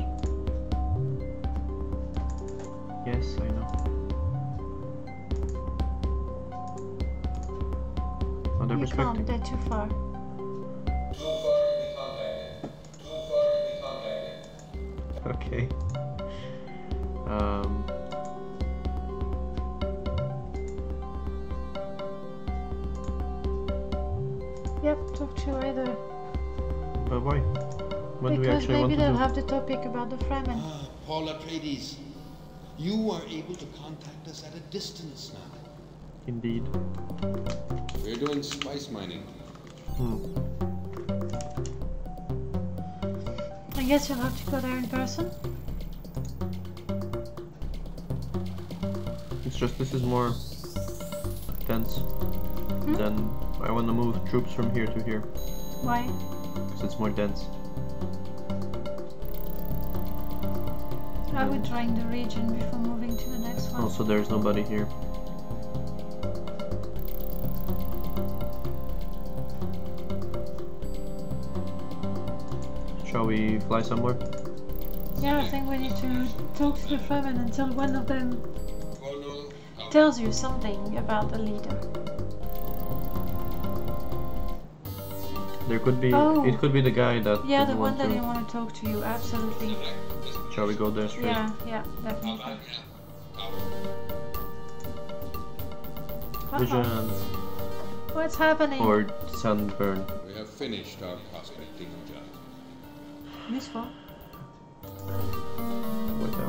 Yes, I know. Oh, they're You prospecting. can't, they're too far. Okay. Yep, talk to either. But why? What do we Because actually want maybe to they'll do? have the topic about the Fremen. Paul Atreides, you are able to contact us at a distance now. Indeed. We're doing spice mining. I guess you'll have to go there in person. It's just this is more dense. Then I want to move troops from here to here Why? because it's more dense. I would drain the region before moving to the next one. Also, there's nobody here. Shall we fly somewhere? Yeah, I think we need to talk to the Fremen until one of them Colonel, tells you something about the leader. There could be. Oh. It could be the guy that. Yeah, the doesn't one want that to. didn't want to talk to you, absolutely. Shall we go there straight? Yeah, definitely. Vision What's happening? or sunburn. we have finished our prospecting job. Useful.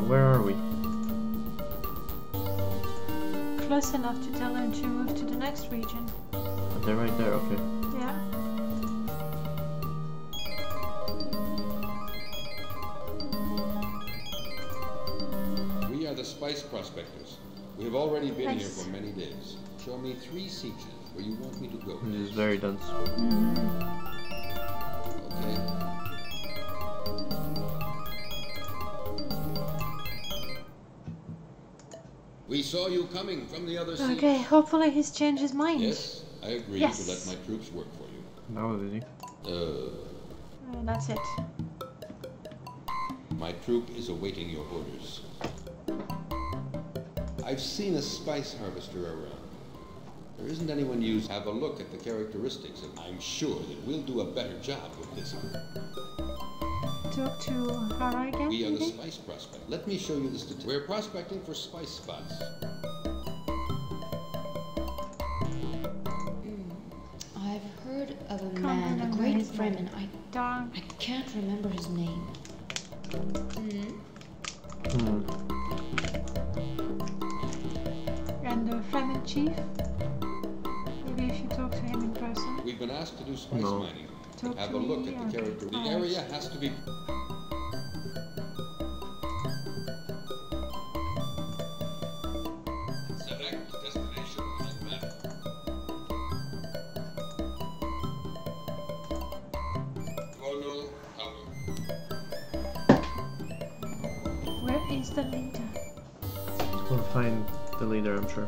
Where are we? Close enough to tell them to move to the next region. They're right there. Okay. Yeah. We are the spice prospectors. We have already been here Nice. for many days. Show me 3 sieges where you want me to go. This is very dense. Okay. We saw you coming from the other siege. Okay, hopefully he's changed his mind. Yes, I agree Yes. to let my troops work for you. That was easy. That's it. My troop is awaiting your orders. I've seen a spice harvester around. There isn't anyone used. Have a look at the characteristics, and I'm sure that we'll do a better job with this one. Talk to Hara again, We are the maybe? spice prospect. Let me show you the statistics. We're prospecting for spice spots. I've heard of a Can't man, a remember great his name. Fremen. Darn. I can't remember his name. And the Fremen chief? Maybe if you talk to him in person. We've been asked to do spice No. mining. Talk Have to a look me, at the okay. character. The Alright. area has to be. Select destination on map. Colonel, cover. Where is the leader? We'll find the leader, I'm sure.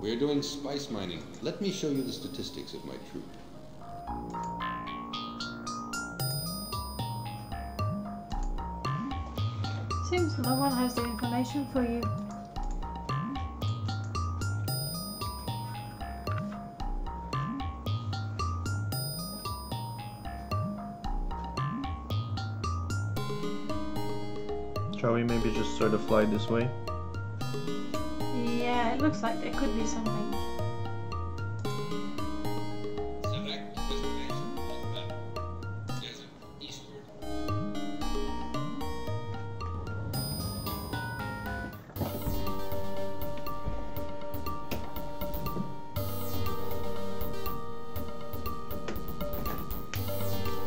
We're doing spice mining. Let me show you the statistics of my troop. Seems no one has the information for you. Shall we maybe just sort of fly this way? Yeah, it looks like there could be something. Select destination on map. Desert eastward.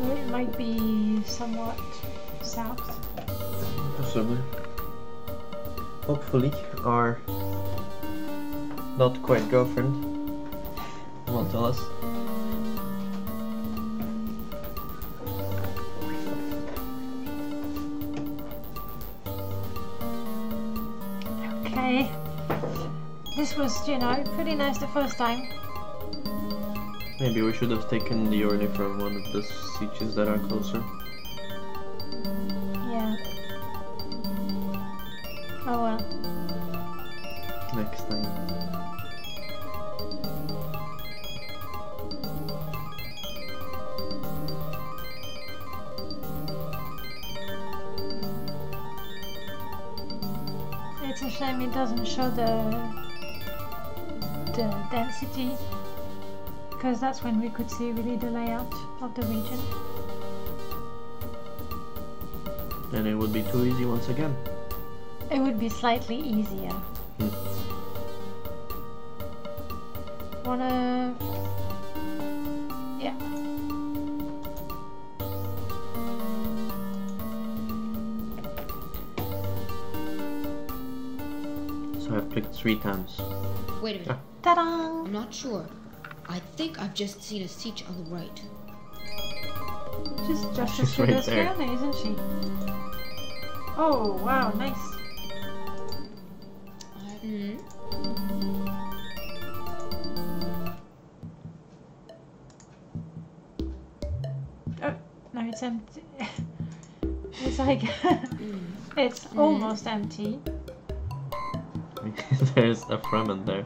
Or it might be somewhat south. Possibly. Hopefully, our not quite girlfriend will tell us. Okay. This was, you know, pretty nice the first time. Maybe we should have taken the Orny from one of the sieges that are closer. Yeah. Oh well. Next time. It's a shame it doesn't show the density, because that's when we could see really the layout of the region. And it would be too easy once again. It would be slightly easier. Wanna... Yeah. So I've clicked 3 times. Wait a minute. Ta-da! I'm not sure. I think I've just seen a siege on the right. Just as She's good right as there. Fiona, isn't she? Oh, wow, nice. Oh, no, it's empty. It's like... it's almost empty. There's a Fremen there.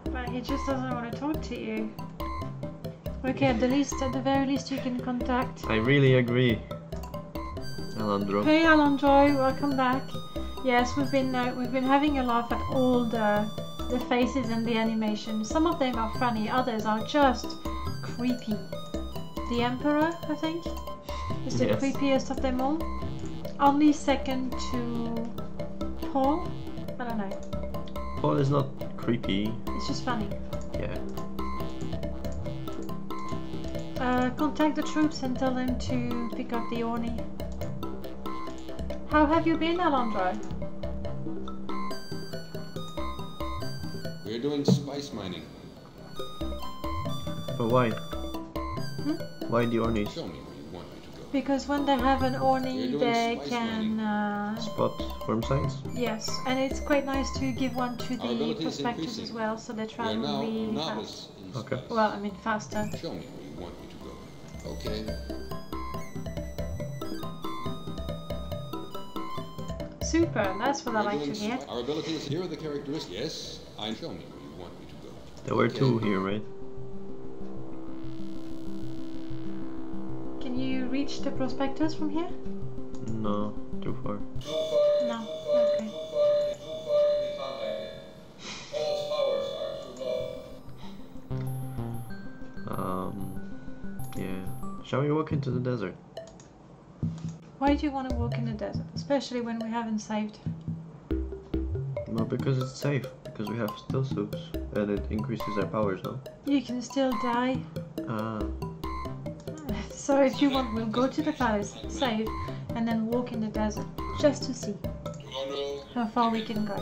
But he just doesn't want to talk to you. Okay, at the very least you can contact. I really agree. Alandro. Hey Alandro, welcome back. Yes, we've been having a laugh at all the faces and the animations. Some of them are funny, others are just creepy. The Emperor, I think, is the Yes. creepiest of them all. Only second to Paul. I don't know. Paul is not creepy. It's just funny. Yeah. Contact the troops and tell them to pick up the Orny. How have you been, Alandro? We're doing spice mining. But why? Why the Ornies? Show me where you want me to go. Because when they have an We're Orny, doing they spice can... Spot worm signs? yes, and it's quite nice to give one to Our the ability is prospectors increasing. as well, so they We are travel now really novice fast. in Okay. spice. Well, I mean faster. Show me where you want me to go. Okay. Super, that's what I We're like to doing hear. Our abilities, here are the characteristics. Yes, I show me where you want me to go. There were Okay. 2 here, right? Can you reach the prospectors from here? No, too far. No, okay. Yeah. Shall we walk into the desert? Why do you want to walk in the desert? Especially when we haven't saved. Well, because it's safe. Because we have still suits. And it increases our powers, no? You can still die. Ah. So if you want, we'll go to the palace, save, and then walk in the desert. Just to see how far we can go.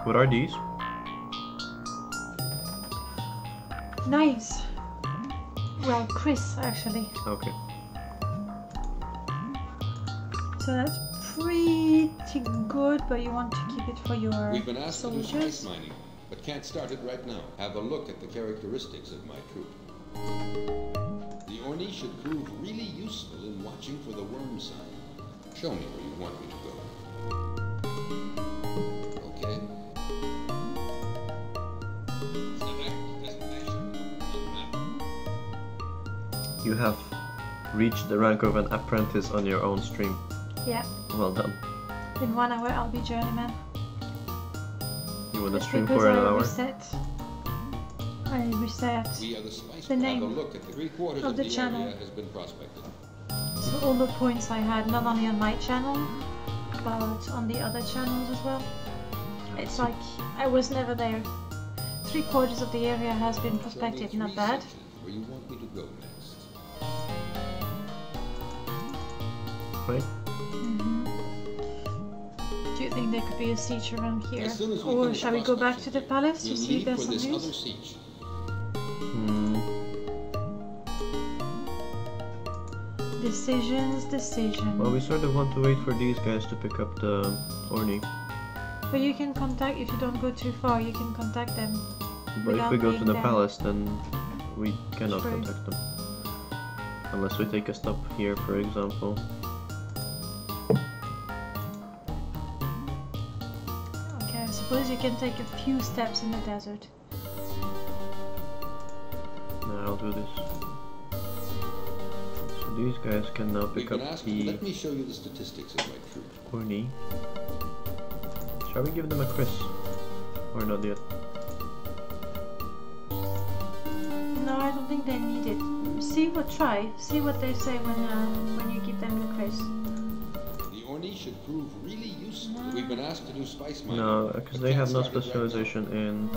What are these? Nice. Well, Chris, actually. Okay. So that's pretty good, but you want to keep it for your We've been asked to do soldiers. spice mining, but can't start it right now. Have a look at the characteristics of my troop. The Orni should prove really useful in watching for the worm sign. Show me where you want me to go. Okay. You have reached the rank of an apprentice on your own stream. Yeah. Well done. In 1 hour I'll be journeyman. You wanna It's stream because for an I hour? reset We are the spice. the name Have a look at the 3/4 of the channel. area has been prospected. So all the points I had, not only on my channel, but on the other channels as well. It's like I was never there. 3/4 of the area has been prospected, Show me not 3 bad. sections where you want me to go next. Right? Do you think there could be a siege around here? As soon as we Or finish shall we go back to the prospecting, palace to we'll see if leave there's for some this other news? siege. Decisions. Well, we sort of want to wait for these guys to pick up the Orni. But you can contact, if you don't go too far, you can contact them. But if without we go to being the there. palace, then we cannot True. contact them. Unless we take a stop here, for example. Okay, I suppose you can take a few steps in the desert. Now I'll do this. So these guys can now We've pick up been asked to the let me show you the statistics of my troop. Orni. Shall we give them a Chris? Or not yet? No, I don't think they need it. See what they say when you give them the quiz. The Orni should prove really useful. We've been asked to do spice mining. No, because they have no specialization in...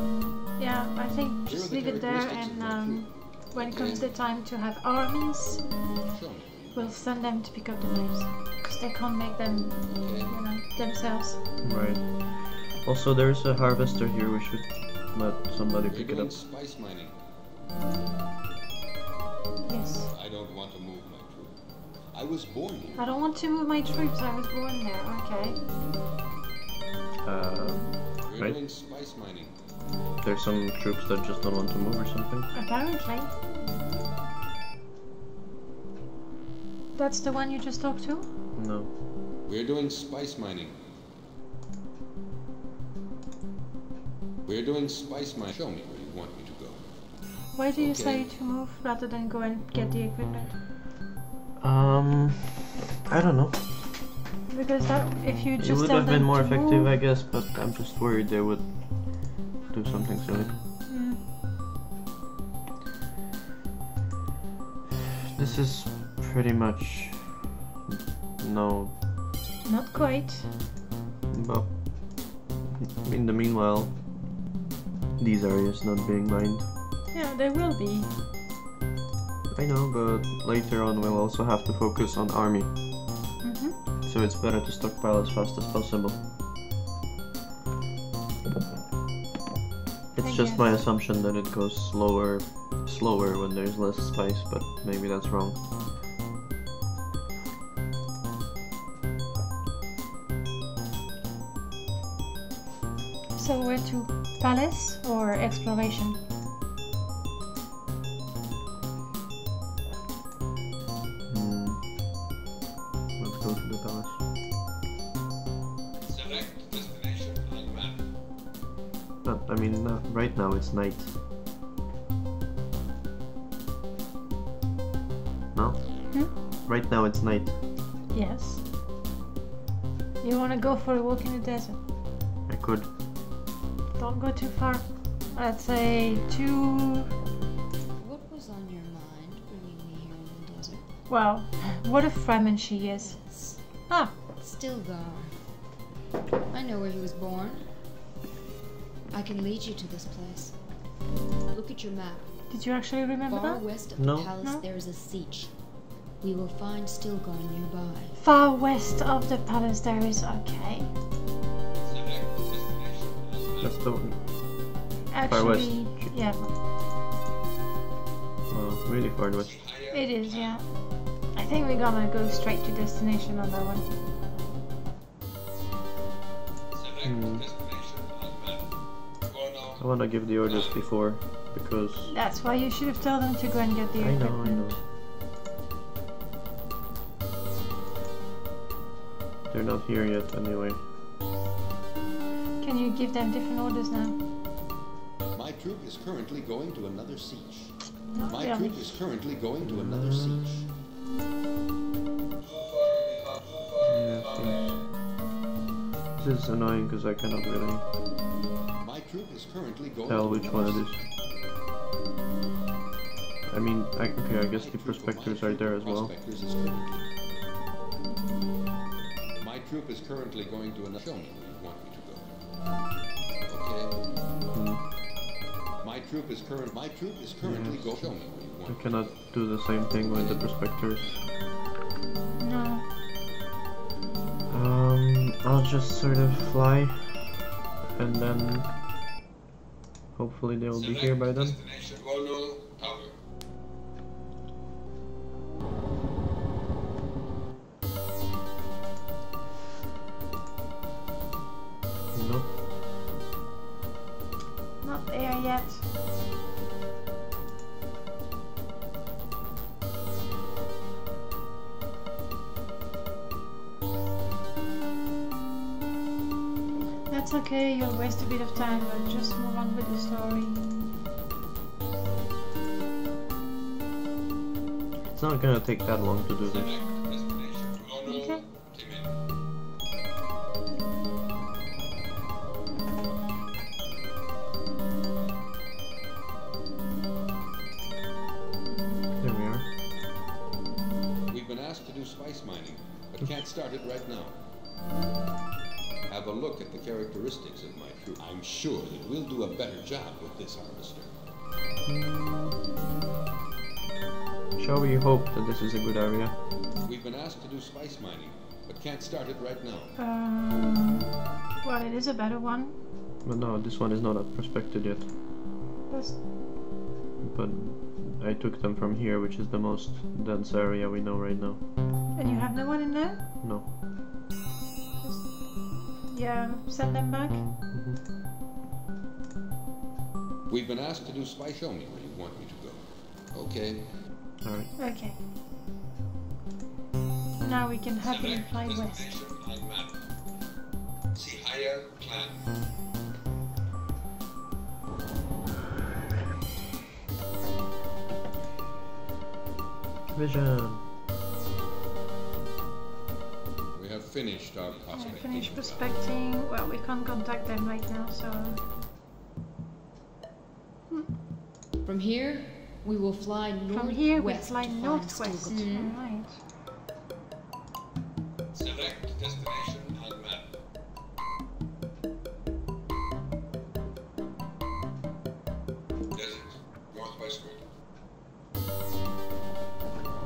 Yeah, I think just leave it there, and when it comes the time to have armies, we'll send them to pick up the knives, because they can't make them, themselves. Right. Also, there's a harvester here. We should let somebody pick it up. Spice mining. Yes. I don't want to move my troop. I was born here. I don't want to move my troops. I was born there. Okay. We're Right. doing spice mining. There's some troops that just don't want to move or something. Apparently. That's the one you just talked to? No. We're doing spice mining. We're doing spice mining. Show me where you want me to go. Why do you say to move rather than go and get the equipment? I don't know. Because that, if you It just would tell have them been more to effective, move, I guess, but I'm just worried they would do something silly. This is pretty much no. Not quite. But in the meanwhile, these areas not being mined. Yeah, there will be. I know, but later on we'll also have to focus on army. So it's better to stockpile as fast as possible. It's just my assumption that it goes slower when there's less spice, but maybe that's wrong. So where to? Palace or exploration? Let's go to the palace. Select destination on map. But, I mean, right now it's night. No? Right now it's night. Yes. You want to go for a walk in the desert? I could. Don't go too far. Let's say What was on your mind bringing me here in the desert? well, what a Fremen she is. Ah, Stilgar. I know where he was born. I can lead you to this place. Look at your map. did you actually remember Far that? west of No. the palace No. there is a siege. We will find Stilgar nearby. Far west of the palace there is, okay. That's the one. Actually, Far west. yeah, Oh, really far west. it is, yeah. I think we're gonna go straight to destination on that one. I want to give the orders before, because That's why you should have told them to go and get the I know, equipment. They're not here yet anyway. Can you give them different orders now? My troop is currently going to another siege. Not My really. troop is currently going to another siege. Yeah, thanks. This is annoying because I cannot really My troop is currently going tell to which one another it is. I mean, okay, I guess the prospectors are there as well. My troop is currently going to another. Show me where you want me to go. Okay. My troop is currently going. Show me where you I want. cannot do the same thing with the prospectors. No. I'll just sort of fly, and then hopefully they will be here by then. Destination Rono Tower. Nope. Not there yet. That's okay, you'll waste a bit of time, but just move on with the story. It's not gonna take that long to do this. Destination Rono Okay. Timid. There we are. We've been asked to do spice mining, but can't start it right now. Have a look at the characteristics of my troop. I'm sure that we'll do a better job with this harvester. Shall we hope that this is a good area? We've been asked to do spice mining, but can't start it right now. Well, it is a better one. But no, this one is not prospected yet. That's But I took them from here, which is the most dense area we know right now. And you have no one in there? No. Yeah, send them back. We've been asked to do spice. Show me where you want me to go. Okay. Alright. Okay. Now we can happily Select fly west. destination on map. See higher clan. Vision. We have finished our prospecting. Finish prospecting. Well, we can't contact them right now, so. From here, we will fly northwest. From here we fly to find northwest. Stilgar. Right. Select destination on map. Desert. Northwestward.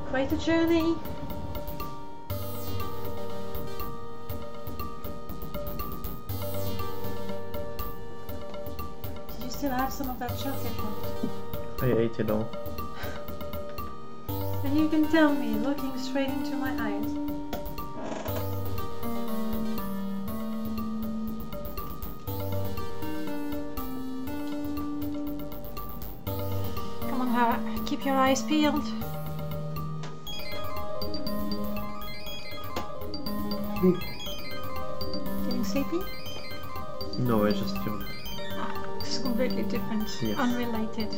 Quite a journey. Did you still have some of that chocolate left? I ate it all. And you can tell me, looking straight into my eyes. Come on, Hara, keep your eyes peeled. Getting sleepy? No, I just killed. Ah, it's completely different, Yes. unrelated.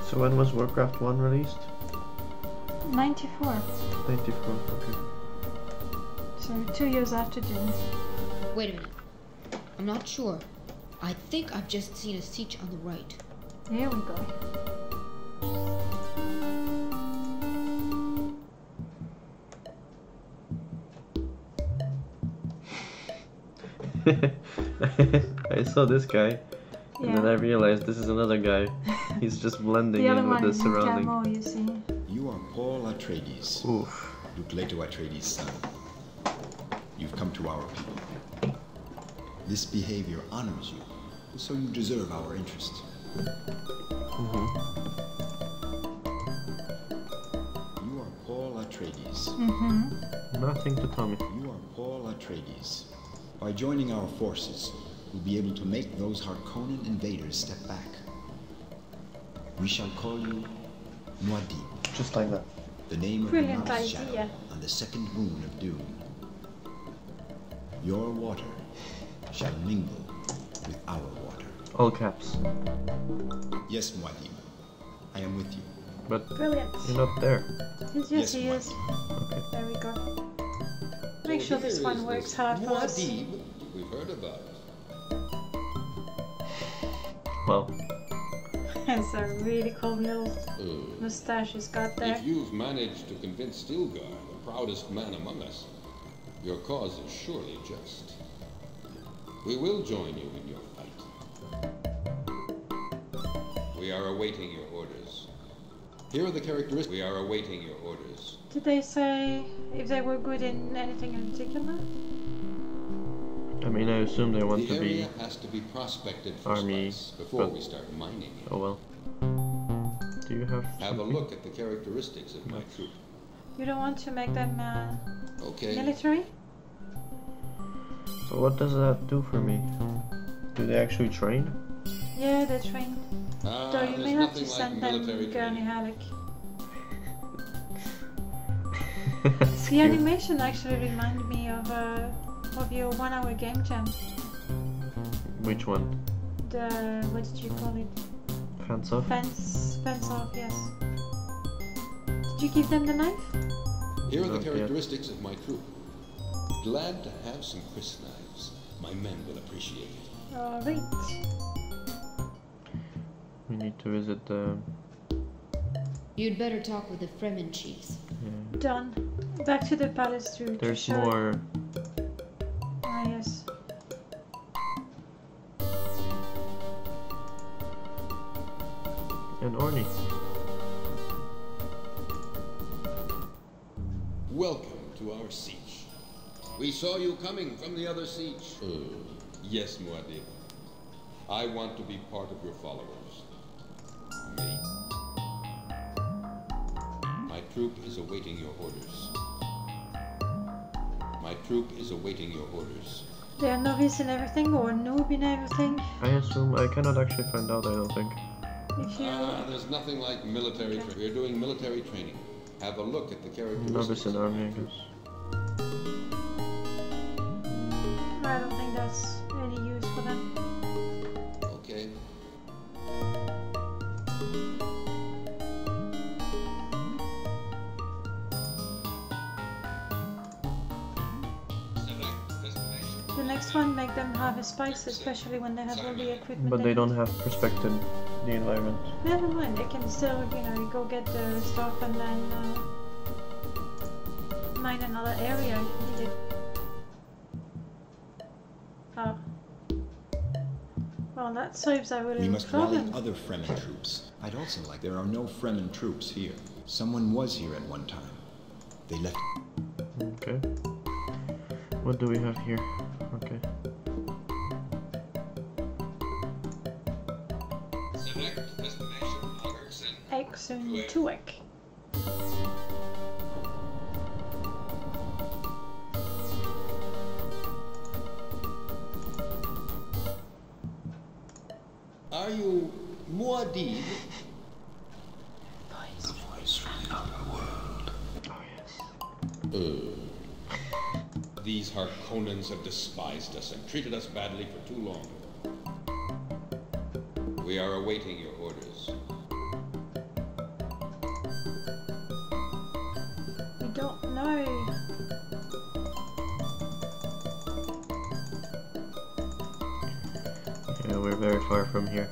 So when was Warcraft 1 released? 94. 94, okay. So 2 years after Dune. Wait a minute. I'm not sure. I think I've just seen a siege on the right. Here we go. I saw this guy, and then I realized this is another guy. He's just blending The other in with one the is in surrounding. camo, you see. You are Paul Atreides, Oof. Duke Leto Atreides' son. You've come to our people. This behavior honors you, so you deserve our interest. Atreides. Nothing to tell me. You are Paul Atreides. By joining our forces, we'll be able to make those Harkonnen invaders step back. We shall call you Muad'Dib. Just like that. The name of Brilliant the Mount's idea. shadow on the second moon of Dune. Your water shall mingle with our water. All caps. Yes, Muad'Dib. I am with you. But Brilliant. you're not there. Yes, he is. Okay. There we go. Make sure this one works hard for us. Muad'Dib we've heard about. Well, It's a really cool little moustache he's got there. If you've managed to convince Stilgar, the proudest man among us, your cause is surely just. We will join you in your fight. We are awaiting your orders. Here are the characteristics. We are awaiting your orders. Did they say if they were good in anything in particular? I mean, I assume they want The to be area has to be prospected for army, spice before but- we start mining it. Oh well. Do you have Have a something? look at the characteristics of my troop. You don't want to make them Okay. military? But what does that do for me? Do they actually train? Yeah, they train. Though you may there's have to nothing like send them military Gurney training. Halleck. That's The cute. animation actually reminded me of your 1 hour game jam. Which one? The what did you call it? Fence off? Fence off, yes. Did you give them the knife? Here are the Not yet. characteristics of my troop. Glad to have some Chris knives. My men will appreciate it. Alright. We need to visit the... You'd better talk with the Fremen chiefs. Yeah. Done. Back to the palace to There's show. more... Ah, yes. And Orny. Welcome to our siege. We saw you coming from the other siege. Yes, Muad'Dib. I want to be part of your followers. Me. My troop is awaiting your orders. My troop is awaiting your orders. They are novice in everything or noob in everything. I assume I cannot actually find out, I don't think. If you There's nothing like military training. We're doing military training. Have a look at the characteristics. Novice in army, I guess. I don't think that's any use for them. Okay. The next one, make them have a spice, especially when they have all the equipment. But they need. don't have perspective the environment. Never mind, they can still, go get the stuff and then mine another area if needed. Oh. Well, that solves our We little must rally problem. other Fremen troops. I'd also like... There are no Fremen troops here. Someone was here at one time. They left... Okay. What do we have here? Okay. Select destination Albertson. Exum Tuek. Are you Muad'Dib? The voice from the outer world. Oh yes. These Harkonnens have despised us and treated us badly for too long. We are awaiting your orders. We don't know. Yeah, we're very far from here.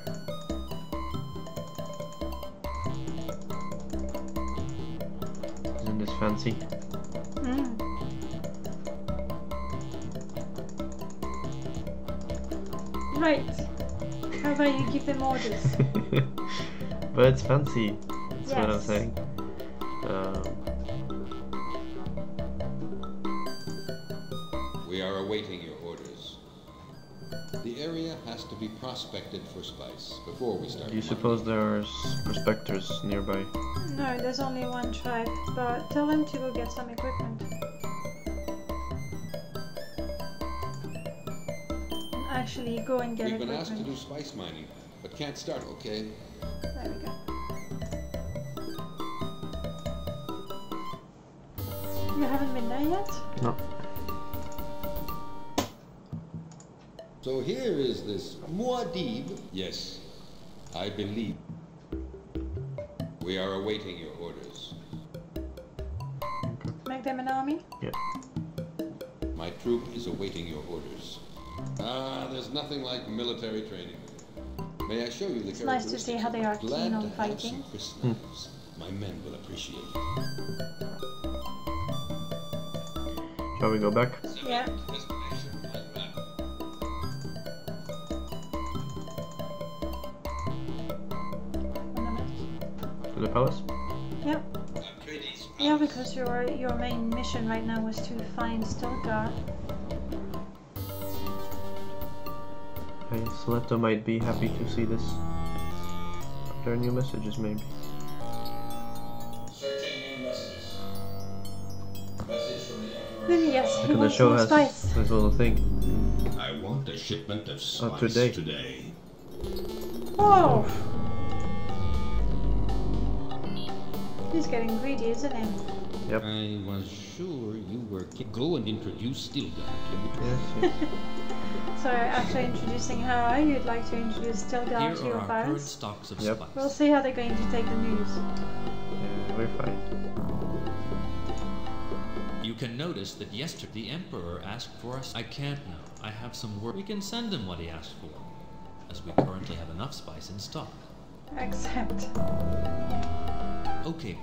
Isn't this fancy? Right. How about you give them orders? But it's fancy. That's what I'm Yes. saying. We are awaiting your orders. The area has to be prospected for spice before we start. Do you suppose there are prospectors nearby? No, there's only one tribe, but tell them to go get some equipment. Actually, go and get We've been equipment. asked to do spice mining, but can't start, okay? There we go. You haven't been there yet? No. So here is this Muad'Dib. Yes, I believe. We are awaiting your orders. Make them an army? Yeah. My troop is awaiting your orders. There's nothing like military training. May I show you the It's nice to see how they are Glad keen to on have fighting. some crystals. My men will appreciate it. Shall we go back? Yeah. To the palace? Yep. Yeah, because your main mission right now was to find Stilgar. Hey, Seleto might be happy to see this. There are new messages, maybe. Maybe yes, he Look, the wants show more has spice. this little thing. I want a shipment of spice today. today. Oh! He's getting greedy, isn't he? Yep. I was sure you were... Go and introduce Stilgar. Yes. So after introducing her, you'd like to introduce Stilgar Here to are your our current parents? stocks of Yep. spice. We'll see how they're going to take the news. We're fine. You can notice that yesterday the Emperor asked for us. I can't now. I have some work. We can send him what he asked for, as we currently have enough spice in stock. Accept. Okay,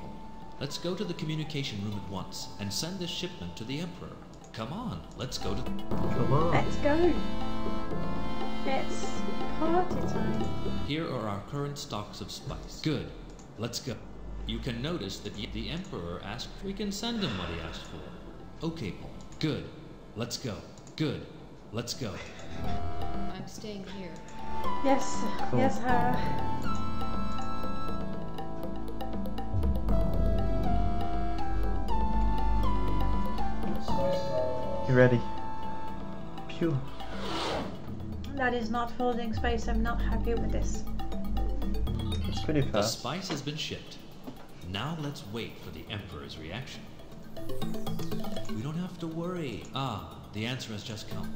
let's go to the communication room at once and send this shipment to the Emperor. Come on, let's go to... Come on. Let's go. It's party time. Here are our current stocks of spice. Good, let's go. You can notice that the Emperor asked... We can send him what he asked for. Okay, Paul. Good, let's go. Good, let's go. I'm staying here. Yes, Cool. yes, Hera. You ready? Phew. That is not holding space. I'm not happy with this. It's pretty The fast. spice has been shipped. Now let's wait for the Emperor's reaction. We don't have to worry. Ah, the answer has just come.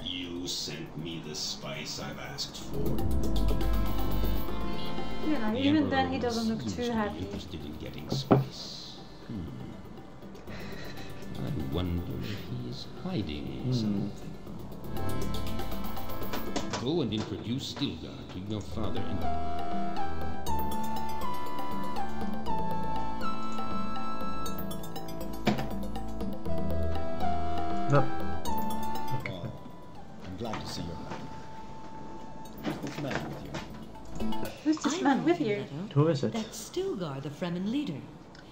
You sent me the spice I've asked for. You know, The even Emperor then he doesn't look seems too to be happy. interested in getting spice. I wonder if he is hiding something. Go and introduce Stilgar to your father and... No. Oh, I'm glad to see you're back. Who's this man with you? Who's this I man know with him, you? Leto. Who is it? That's Stilgar, the Fremen leader.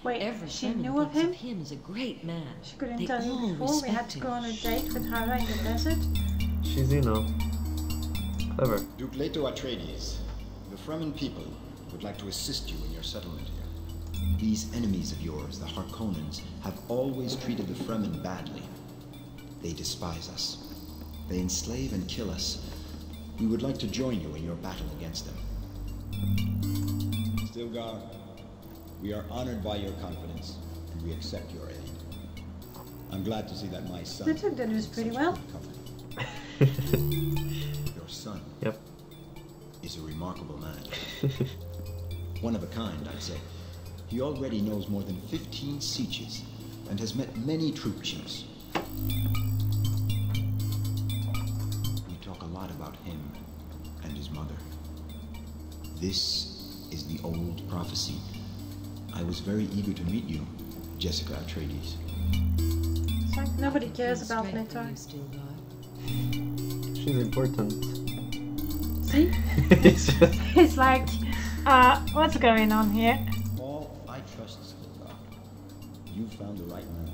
Wait, Every she Fremen knew of thinks him? of him as a great man. She couldn't They tell you all before. We had respect to go him. on a date with Hera in the desert. She's clever. Duke Leto Atreides, the Fremen people would like to assist you in your settlement here. These enemies of yours, the Harkonnens, have always treated the Fremen badly. They despise us. They enslave and kill us. We would like to join you in your battle against them. Stilgar, we are honored by your confidence, and we accept your aid. I'm glad to see that my son... They took the news pretty such well. good company. Your son Yep. is a remarkable man. One of a kind, I'd say. He already knows more than 15 sieges and has met many troop chiefs. We talk a lot about him and his mother. This is the old prophecy. I was very eager to meet you, Jessica Atreides. It's like nobody cares Feel about strength Leto. in you, Stilgar. She's important. See? It's just... He's like, what's going on here? Oh, you've found the right man.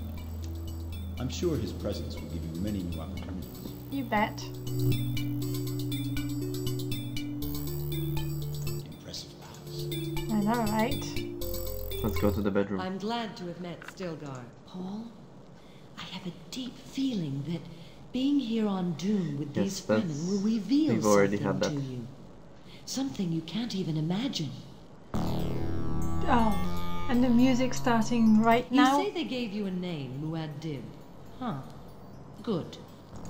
I'm sure his presence will give you many new opportunities. You bet. Impressive palace. I know, right? Let's go to the bedroom. I'm glad to have met Stilgar. Paul, I have a deep feeling that being here on Dune with these Fremen will reveal we've already something had that. to you. Something you can't even imagine. Oh, and the music starting right now. You say they gave you a name, Muad'Dib. Huh. Good.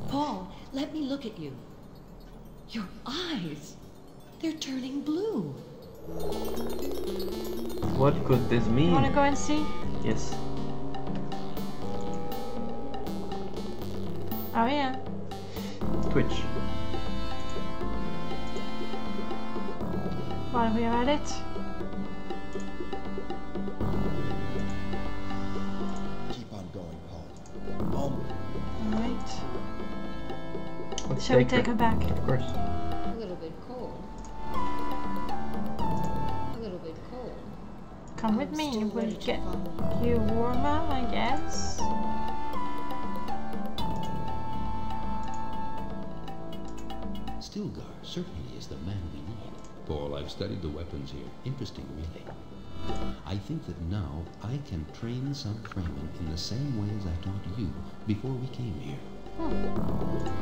Paul, let me look at you. Your eyes. They're turning blue. What could this mean? You wanna go and see? Yes. Oh yeah. Twitch. While we're at it. Keep on going, Paul. Alright. Let's Shall we take her back? Of course. A little bit cold. A little bit cold. Come with I'm me, still we'll ready to get follow. you warmer, I guess. Stilgar certainly is the man we need. Paul, I've studied the weapons here. Interesting, really. I think that now I can train some Fremen in the same way as I taught you before we came here.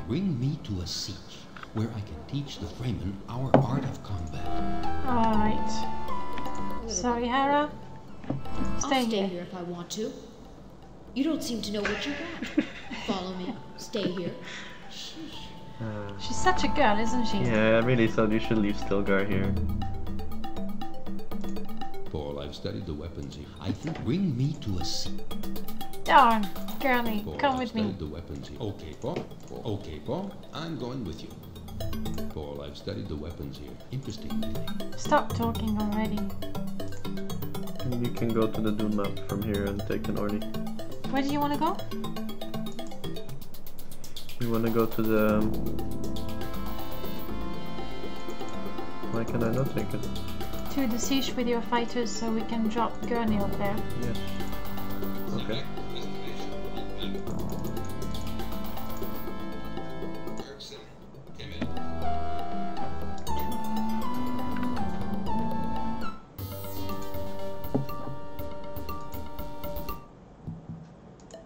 Bring me to a siege where I can teach the Fremen our art of combat. Alright. Sorry, Hera. I'll Stay stay here. here if I want to. You don't seem to know what you want. Follow me. Stay here. She's such a girl, isn't she? Yeah, I really thought you should leave Stilgar here. Paul, I've studied the weapons here. I think bring me to a siege. Darn, girlie, Paul, come I've with me. studied the weapons here. Okay, Paul. Okay, Paul. I'm going with you. Paul, I've studied the weapons here. Interesting, really. Stop talking already. You can go to the Dune map from here and take an order. Where do you want to go? You want to go to the... Why can I not take it? To the siege with your fighters so we can drop Gurney up there. Yes. Okay.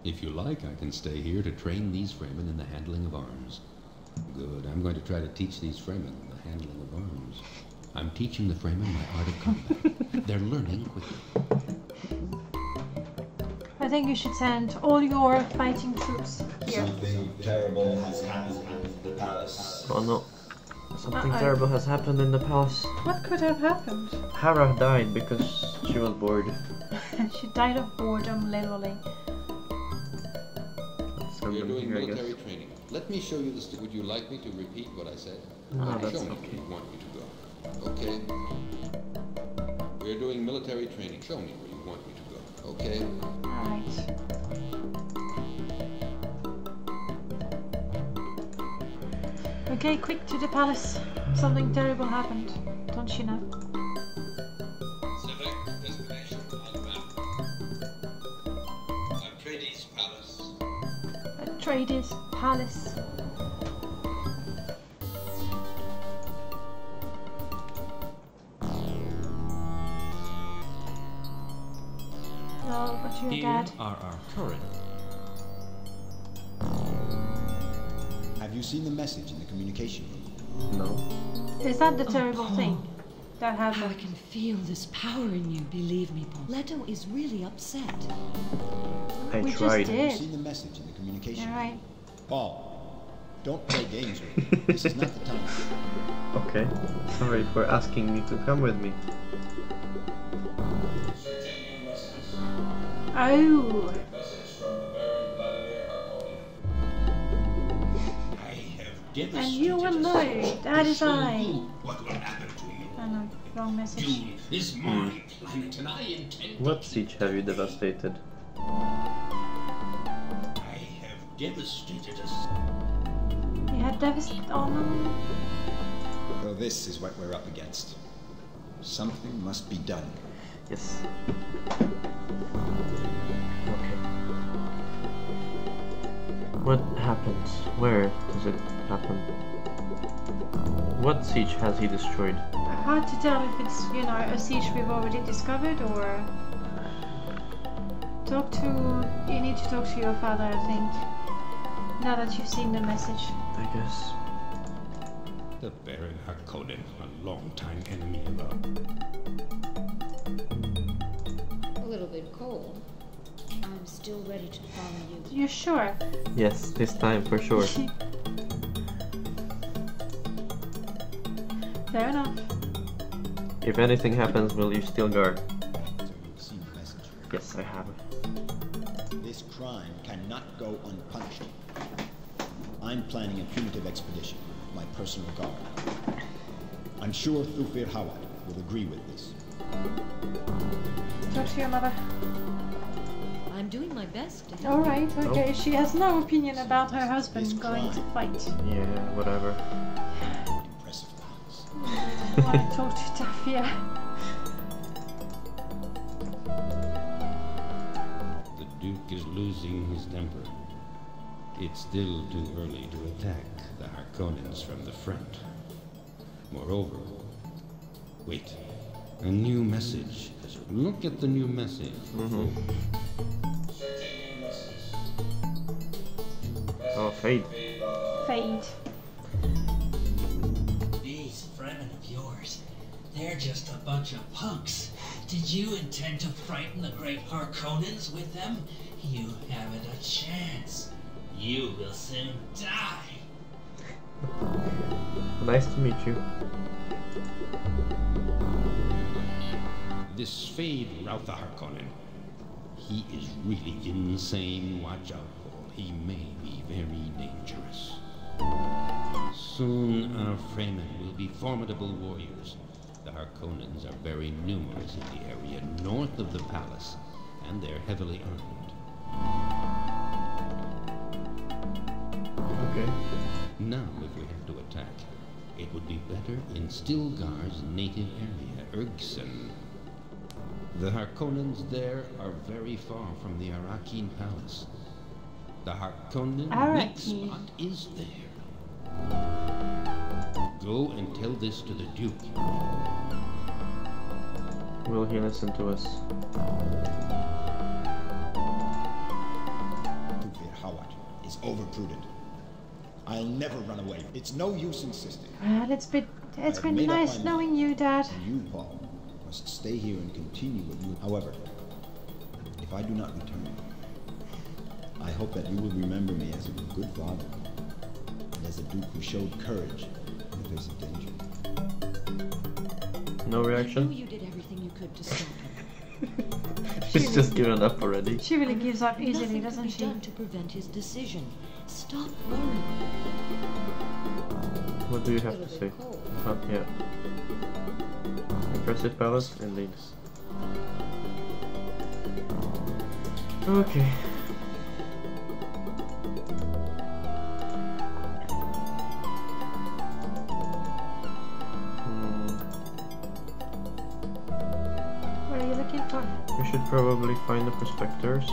If you like, I can stay here to train these Fremen in the handling of arms. Good. I'm going to try to teach these Fremen the handling of arms. I'm teaching the Fremen my art of combat. They're learning quickly. I think you should send all your fighting troops here. Something terrible has happened in the palace. Oh no. Something terrible has happened in the palace. What could have happened? Hera died because she was bored. She died of boredom, literally. We're doing military training. Let me show you this. Would you like me to repeat what I said? No, that's Show me okay. where you want me to go. Okay. We're doing military training. Show me where you want me to go. Okay. Alright. Okay, quick to the palace. Something terrible happened. Don't you know? Select destination on map. Atreides Palace. Atreides Palace. Oh, but you're Here dead. are our current. Have you seen the message in the communication room? No. Is that the terrible Paul. thing that How I happened? can feel this power in you, believe me, Paul. Leto is really upset. I We just tried. did. Have you seen the message in the communication You're room? right. Paul, don't play games with me. This is not the time. Okay. Sorry for asking me to come with me. Oh, I have and you will know. That is I. What will happen to you? Oh no, wrong message. Dune is my planet, and I intend. What siege have you devastated? I have devastated us. You had devastated. Oh no. Well, this is what we're up against. Something must be done. Yes. What happened? Where does it happen? What siege has he destroyed? Hard to tell if it's, you know, a siege we've already discovered or... You need to talk to your father, I think. Now that you've seen the message. I guess. The Baron Harkonnen, a long-time enemy of ours. A little bit cold. I'm still ready to follow you. You're sure? Yes, this time for sure. Fair enough. If anything happens, will you still guard? So you've seen the message. Yes, I have. This crime cannot go unpunished. I'm planning a punitive expedition, my personal guard. I'm sure Thufir Hawat will agree with this. Talk to your mother. I'm doing my best to help you. Alright, okay. She has no opinion about her husband going to fight. Yeah, whatever. Impressive things. I want to talk to Tafia. The Duke is losing his temper. It's still too early to attack the Harkonnens from the front. Moreover... Wait. A new message. Look at the new message. Oh, Fade. Fade. These Fremen of yours, they're just a bunch of punks. Did you intend to frighten the great Harkonnens with them? You haven't a chance. You will soon die. Nice to meet you. This Fade Rautha Harkonnen. He is really insane. Watch out, Paul. He may be very dangerous. Soon our Fremen will be formidable warriors. The Harkonnens are very numerous in the area north of the palace, and they're heavily armed. Okay. Now, if we have to attack, it would be better in Stilgar's native area, Ergson. The Harkonnens there are very far from the Arakin Palace. The Harkonnen weak spot is there. Go and tell this to the Duke. Will he listen to us? Thufir Hawat is overprudent. I'll never run away. It's no use insisting. Well, it's been nice knowing you, Dad. And you, Paul, must stay here and continue what you... However, if I do not return, I hope that you will remember me as a good father, and as a duke who showed courage in the face of danger. No I reaction? knew you did everything you could to stop him. She's just given up already. She really gives up easily, Nothing doesn't could be she? done to prevent his decision. Stop worrying. What do you have to say? Oh, yeah. Impressive palace, indeed. Okay. What are you looking for? We should probably find the prospectors.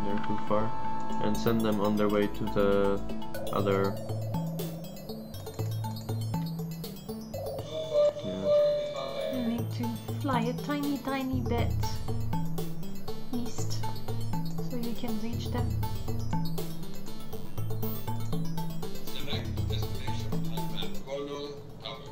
They're too far. And send them on their way to the other... You need to fly a tiny, tiny bit east so you can reach them. Select destination on map. Colonel, cover.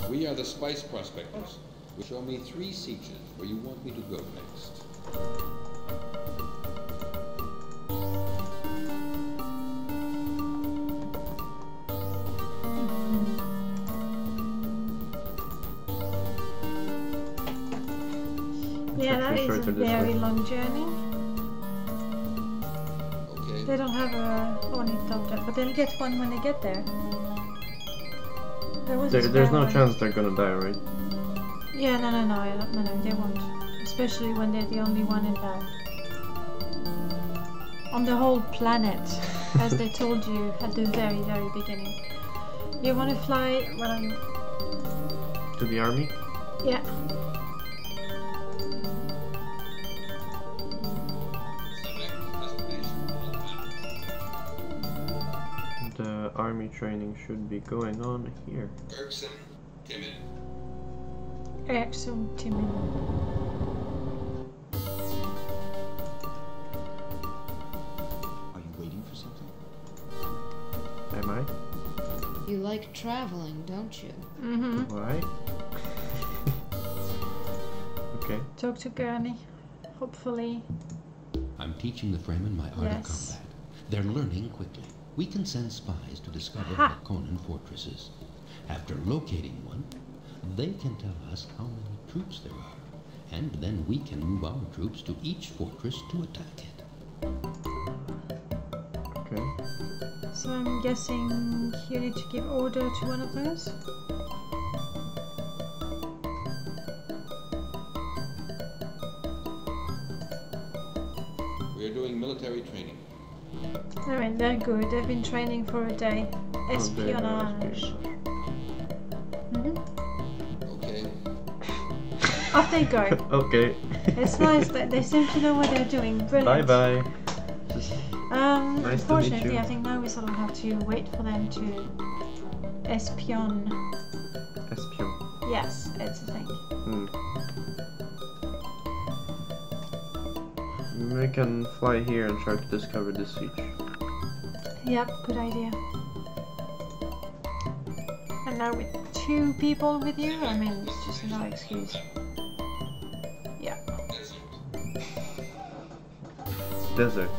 We are the spice prospectors. Show me 3 sieges where you want me to go next. Yeah, that is a very long journey. Okay. They don't have a ornithopter, but they'll get one when they get there. There's no chance they're gonna die, right? Yeah, no, they won't. Especially when they're the only one in on the whole planet, as they told you at the very, very beginning. You want to fly? Where are you? To the army? Yeah. The army training should be going on here. Irksome, timid. Irksome, timid. Are you waiting for something? Am I? You like traveling, don't you? Mm-hmm. Why? Okay. Talk to Gurney. Hopefully. I'm teaching the Fremen my art of combat. They're learning quickly. We can send spies to discover Harkonnen fortresses. After locating one, they can tell us how many troops there are, and then we can move our troops to each fortress to attack it. Okay. So I'm guessing you need to give order to one of those? We are doing military training. Alright, they're good. They've been training for a day. Espionage. Okay. Off they go. Okay. It's nice that they seem to know what they're doing. Brilliant. Bye bye. Just nice to meet Unfortunately, you. I think now we sort of have to wait for them to espion. Espion. Yes, it's a thing. We can fly here and try to discover this siege. Yep, good idea. And now with 2 people with you, I mean, it's just no excuse. Yeah. Desert.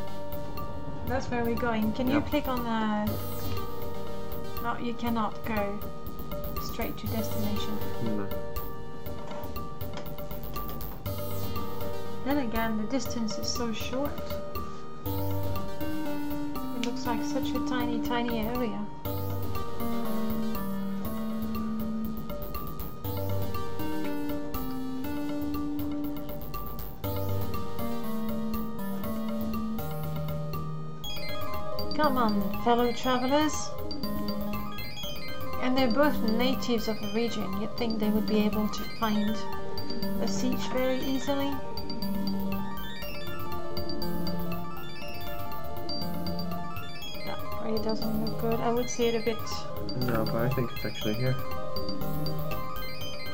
That's where we're going. Can you click on the... No, you cannot go straight to destination. No. Then again, the distance is so short. It looks like such a tiny, tiny area. Come on, fellow travelers. And they're both natives of the region. You'd think they would be able to find a siege very easily. It doesn't look good. I would see it a bit. No, but I think it's actually here.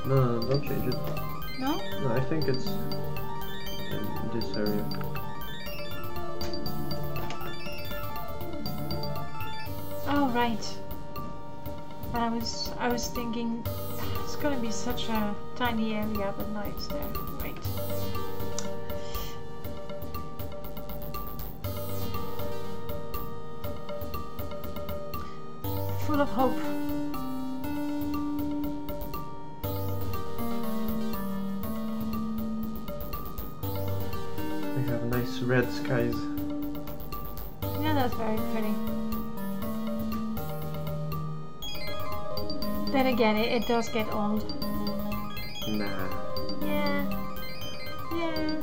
No, don't change it. No? No, I think it's in this area. Oh right. I was thinking it's gonna be such a tiny area, but no, it's there. Right. Full of hope. We have nice red skies. Yeah, that's very pretty. Then again, it does get old. Nah. Yeah. Yeah.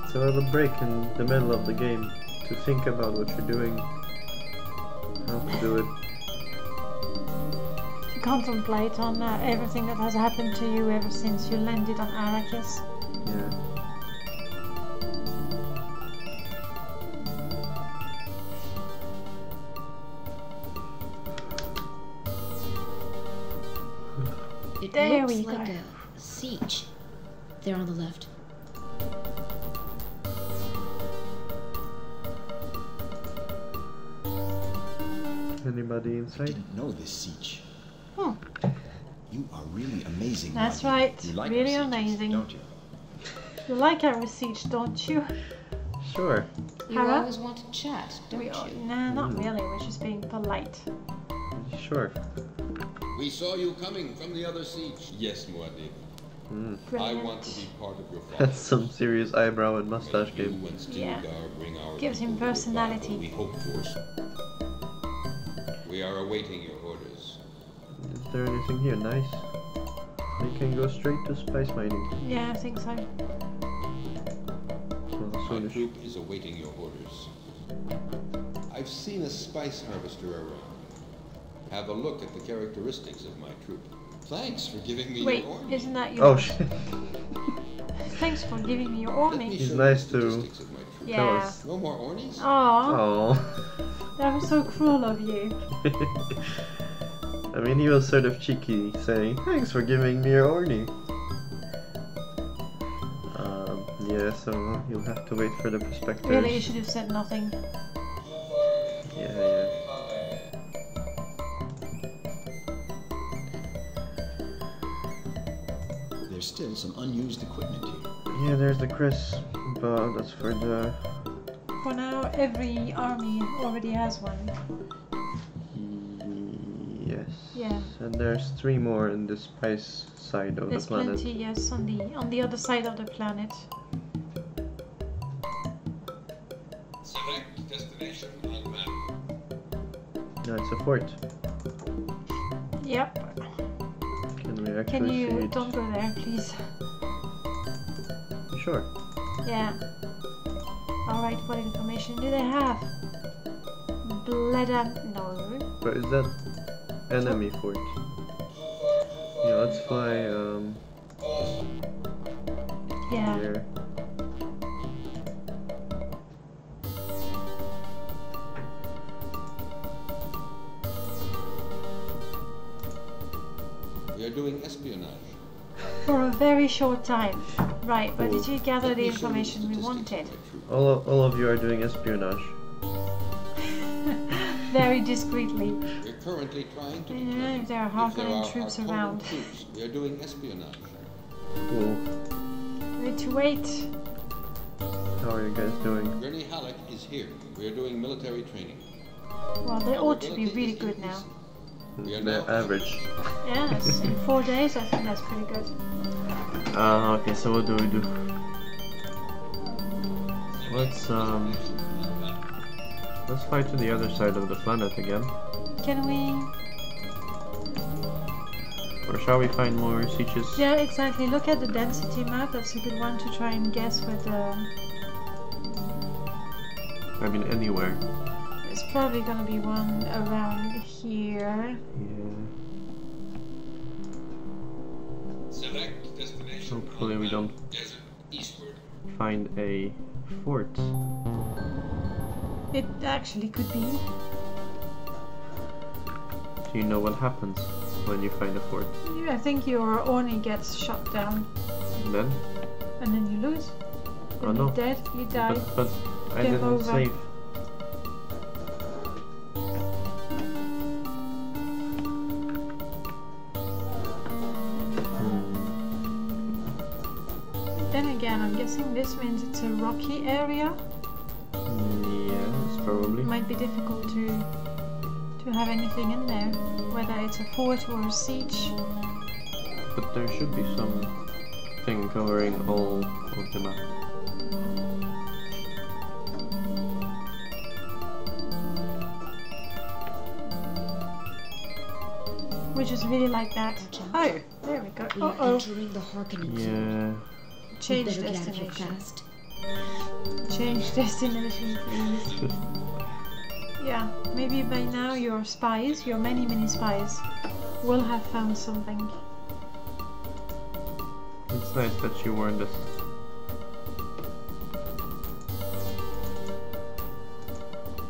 It's a little break in the middle of the game to think about what you're doing, how to do it. To contemplate on everything that has happened to you ever since you landed on Arrakis. Yeah. It There looks we like go. a siege. There on the left. Anybody I inside? didn't know this siege. Hmm. You are really amazing. That's Rodney. right. You like Really our sieges, amazing. don't you? You like our siege, don't you? Sure. You Hera? always want to chat, don't you? Nah, not really. We're just being polite. Sure. We saw you coming from the other siege. Yes, Muad'Dib. I Brilliant. want to be part of your family. That's some serious eyebrow and mustache You game. and Yeah. Stilgar bring our Gives him people the personality. revival we hope for. We are awaiting your orders. Is there anything here nice? We can go straight to spice mining. Yeah, I think so. Well, My troop is awaiting your orders. I've seen a spice harvester around. Have a look at the characteristics of my troop. Thanks for giving me Wait, your order. isn't that Oh yours? shit. Thanks for giving me your Orny. He's nice to tell Yeah. us. No more Ornies? Aww. Oh. That was so cruel of you. I mean, he was sort of cheeky, saying, "Thanks for giving me your Orny." Yeah, so you'll have to wait for the prospectors. Really, you should have said nothing. Yeah. There's still some unused equipment here. Yeah, there's the Chris, but that's for the... For now, every army already has one. Yes. Yeah. And there's 3 more in the spice side of There's the planet. plenty, yes, on the other side of the planet. Select destination on map. No, it's a fort. Yep. Can we actually Can see you it? don't go there, please? Sure. Yeah. Alright, what information do they have? No. But is that enemy fort? Yeah, let's fly Yeah. here. We are doing espionage. For a very short time. Right, but Cool. did you gather the information we wanted? All of you are doing espionage. Very discreetly. We're currently trying to Yeah, if there are if there Harkonnen are troops Harkonnen around. troops. We are doing espionage. Cool. We need to wait. How are you guys doing? Gurney Halleck is here. We are doing military training. Well, they ought to be really good now. We are The now average. Yes, in 4 days I think that's pretty good. Okay, so what do we do? Let's fly to the other side of the planet again. Can we... Or shall we find more sieges? Yeah, exactly. Look at the density map. That's a good one to try and guess where the... I mean, anywhere. There's probably gonna be one around here. Yeah. select destination. Hopefully we don't Desert eastward. find a fort. It actually could be. Do you know what happens when you find a fort? I think your Orny gets shot down. And then? And then you lose. Oh Then no. you're dead, you die. But I Game didn't over. save. Then again, I'm guessing this means it's a rocky area. Yes, probably. It might be difficult to have anything in there, whether it's a fort or a siege. But there should be some thing covering all of the map. We just really like that. Oh, there we go. We are Uh-oh. entering the Harkonnen zone. Yeah. Change Better get out of here destination. fast. Change destination, please. Yeah, maybe by now your spies, your many spies, will have found something. It's nice that you warned us.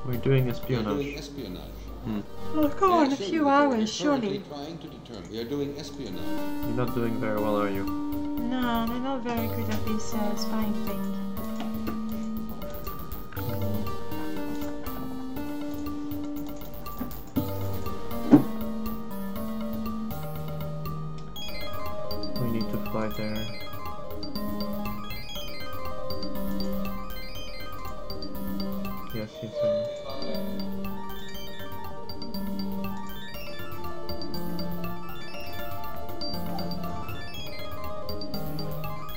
We're doing We are espionage. doing espionage. Oh, come on, a Yes, few we are hours, currently surely. trying to determine. We are doing espionage. You're not doing very well, are you? No, they're not very good at this spying thing. We need to fly there. Yes, yes, I know.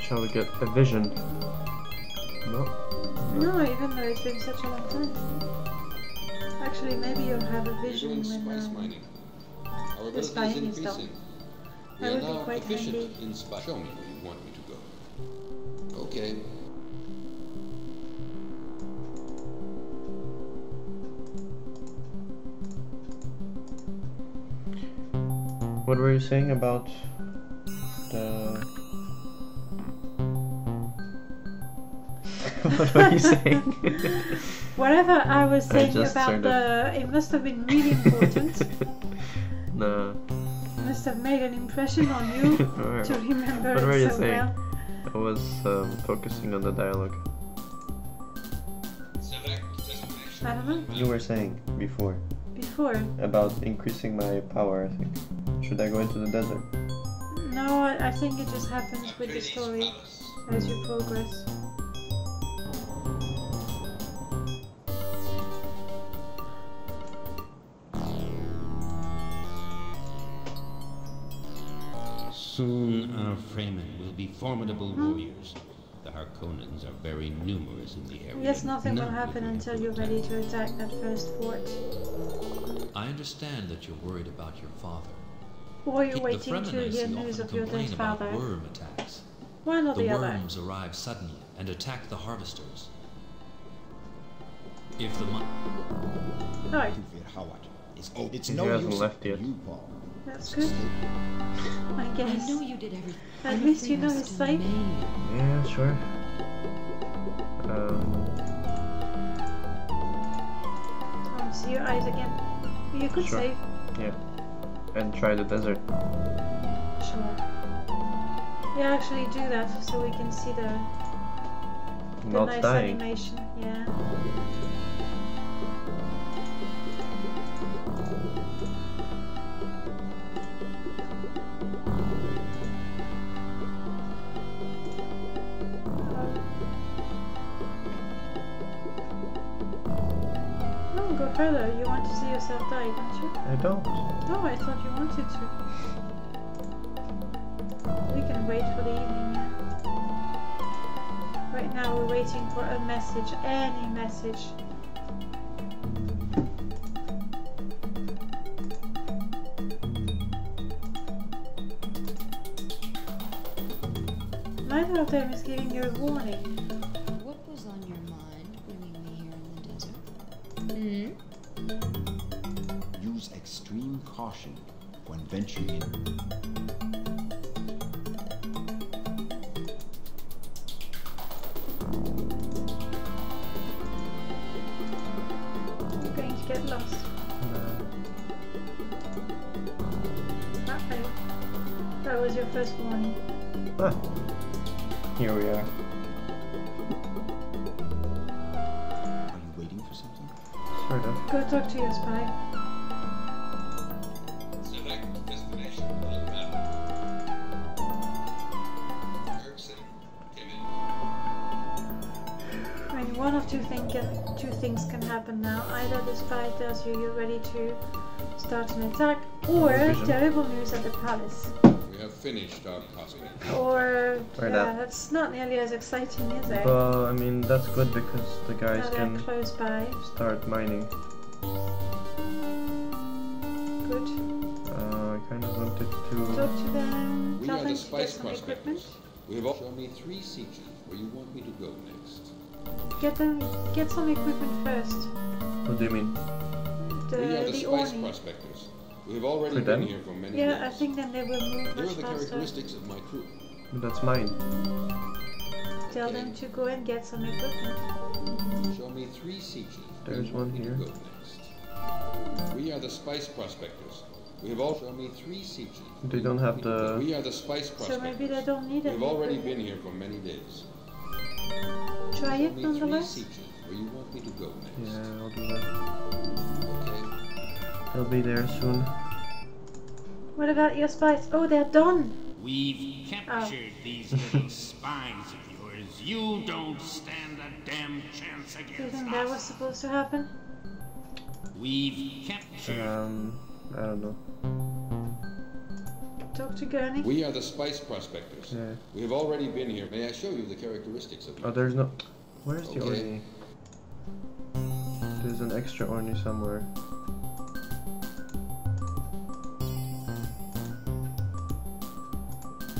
Shall we get a vision? No. No, even though it's been such a long time. Actually, maybe you'll have a We are vision doing spice when mining. Our the ability is spying is done. increasing. We That are would be now quite efficient handy. in spice. Show me where you want me to go. Okay. What were you saying about the... What were you saying? Whatever I was saying just about sort of- the... It must have been really important. No. Must have made an impression on you Alright. to remember What were it you so saying? well. I was focusing on the dialogue. I don't know. You were saying before Before? about increasing my power, I think. Should I go into the desert? No, I think it just happens with the story as you progress. Soon our Fremen will be formidable warriors. The Harkonnens are very numerous in the area. Yes, nothing will None happen until you're ready to attack that first fort. I understand that you're worried about your father. Or you're The waiting Fremen to I hear see news often of your complain dead about father. worm attacks. One or The the other. worms arrive suddenly and attack the harvesters. If the mon- Right. It's He no hasn't use left yet. you, Paul. That's good. I guess. I know you did everything. At least you know it's safe. Yeah, sure. Oh, see your eyes again. You could Sure. save. Yeah. And try the desert. Sure. Yeah, actually do that so we can see the Not nice dying. animation. Yeah. No, go further. You want to see yourself die, don't you? I don't. No, I thought you wanted to. We can wait for the evening, yeah. Right now we're waiting for a message, any message. Neither of them is giving you a warning. What was on your mind bringing me here in the desert? Use extreme caution when venturing in. You're going to get lost. Uh-oh. That was your first warning. Ah. Here we are. Are you waiting for something? Sort of. Go talk to your spy. Select destination on the map. Erickson, come in. I mean, one of two things can happen now. Either the spy tells you you're ready to start an attack, or Vision. terrible news at the palace. We have finished our prospect. Or Or yeah, that. that's not nearly as exciting, is it? Well, I mean, that's good because the guys Now they're can close by. start mining. Good. I kind of wanted Talk to... to them. We Tell are them the to get spice some equipment. prospectors. We have all show me 3 sieges where you want me to go next. Get some equipment first. What do you mean? We are the The spice Orni. prospectors. We have already For been them? here for many Yeah, I days. think then they will move Here are much the faster. characteristics of my crew. That's mine. Tell them to go and get some equipment. Show me 3 sieges where There's you want one me here. to go next. We are the spice prospectors. We have all show me 3 sieges. They don't have the... We are the spice So prospectors. maybe they don't need We any have already equipment. been here for many days. Try Show it me 3 nonetheless. sieges where you want me to go next. Yeah, I'll do that. Okay. They'll be there soon. What about your spies? Oh, they're done. We've captured these little spies of yours. You don't stand a damn chance Do you against think that was us. supposed to happen? We've captured. I don't know. Talk to Gurney. We are the spice prospectors. Yeah. We have already been here. May I show you the characteristics of Oh, there's no... Where's the Okay. Orni? There's an extra Orni somewhere.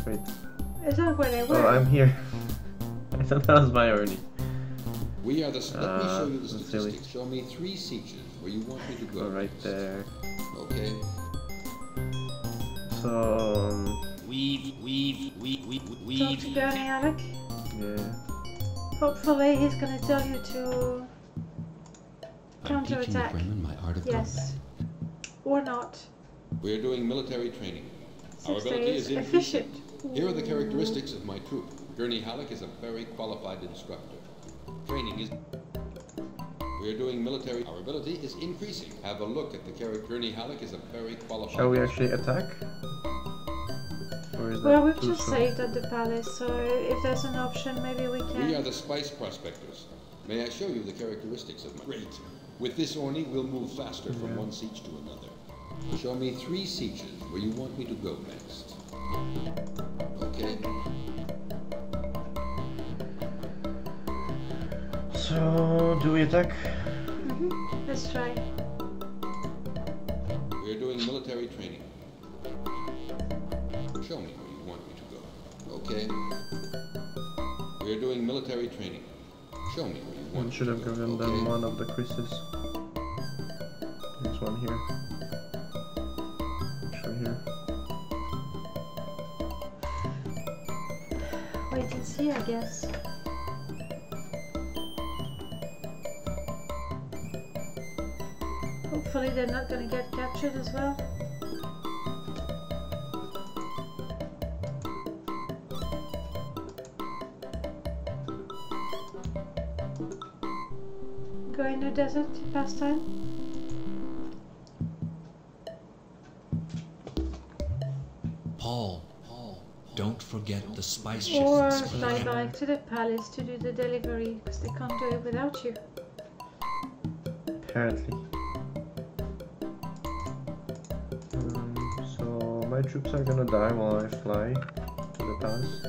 Wait. Is that where they were? Oh, I'm here. I thought that was my Orni. We are the. Let me show you the that's silly. statistics. Show me 3 sieges where you want me to go. Go right next. there. Okay. So Talk to Gurney, Alec. yeah. Hopefully he's gonna tell you to I'm teaching counterattack. Fremen my art of Yes. combat. Or not. We're doing military training. Our 6 ability days is increasing. efficient. Here are the characteristics of my troop. Gurney Halleck is a very qualified instructor. Training is... We're doing military... Our ability is increasing. Have a look at the character. Gurney Halleck is a very qualified... Shall we actually attack? Or is Well, that we've too just slow? saved at the palace, so if there's an option, maybe we can... We are the spice prospectors. May I show you the characteristics of my... Great. With this Orny, we'll move faster from one siege to another. Show me 3 sieges where you want me to go next. Okay? So, do we attack? Let's try. We're doing military training. Show me where you want me to go. Okay? We're doing military training. Show me where you want One me should to have go. given them Okay? one of the creases. There's one here. Actually here. Wait and see, I guess. Hopefully they're not gonna get captured as well. Go in the desert to pass time. Paul, don't forget the spice Or shipments. for the fly Emperor. back to the palace to do the delivery, because they can't do it without you. Apparently. So my troops are gonna die while I fly to the palace.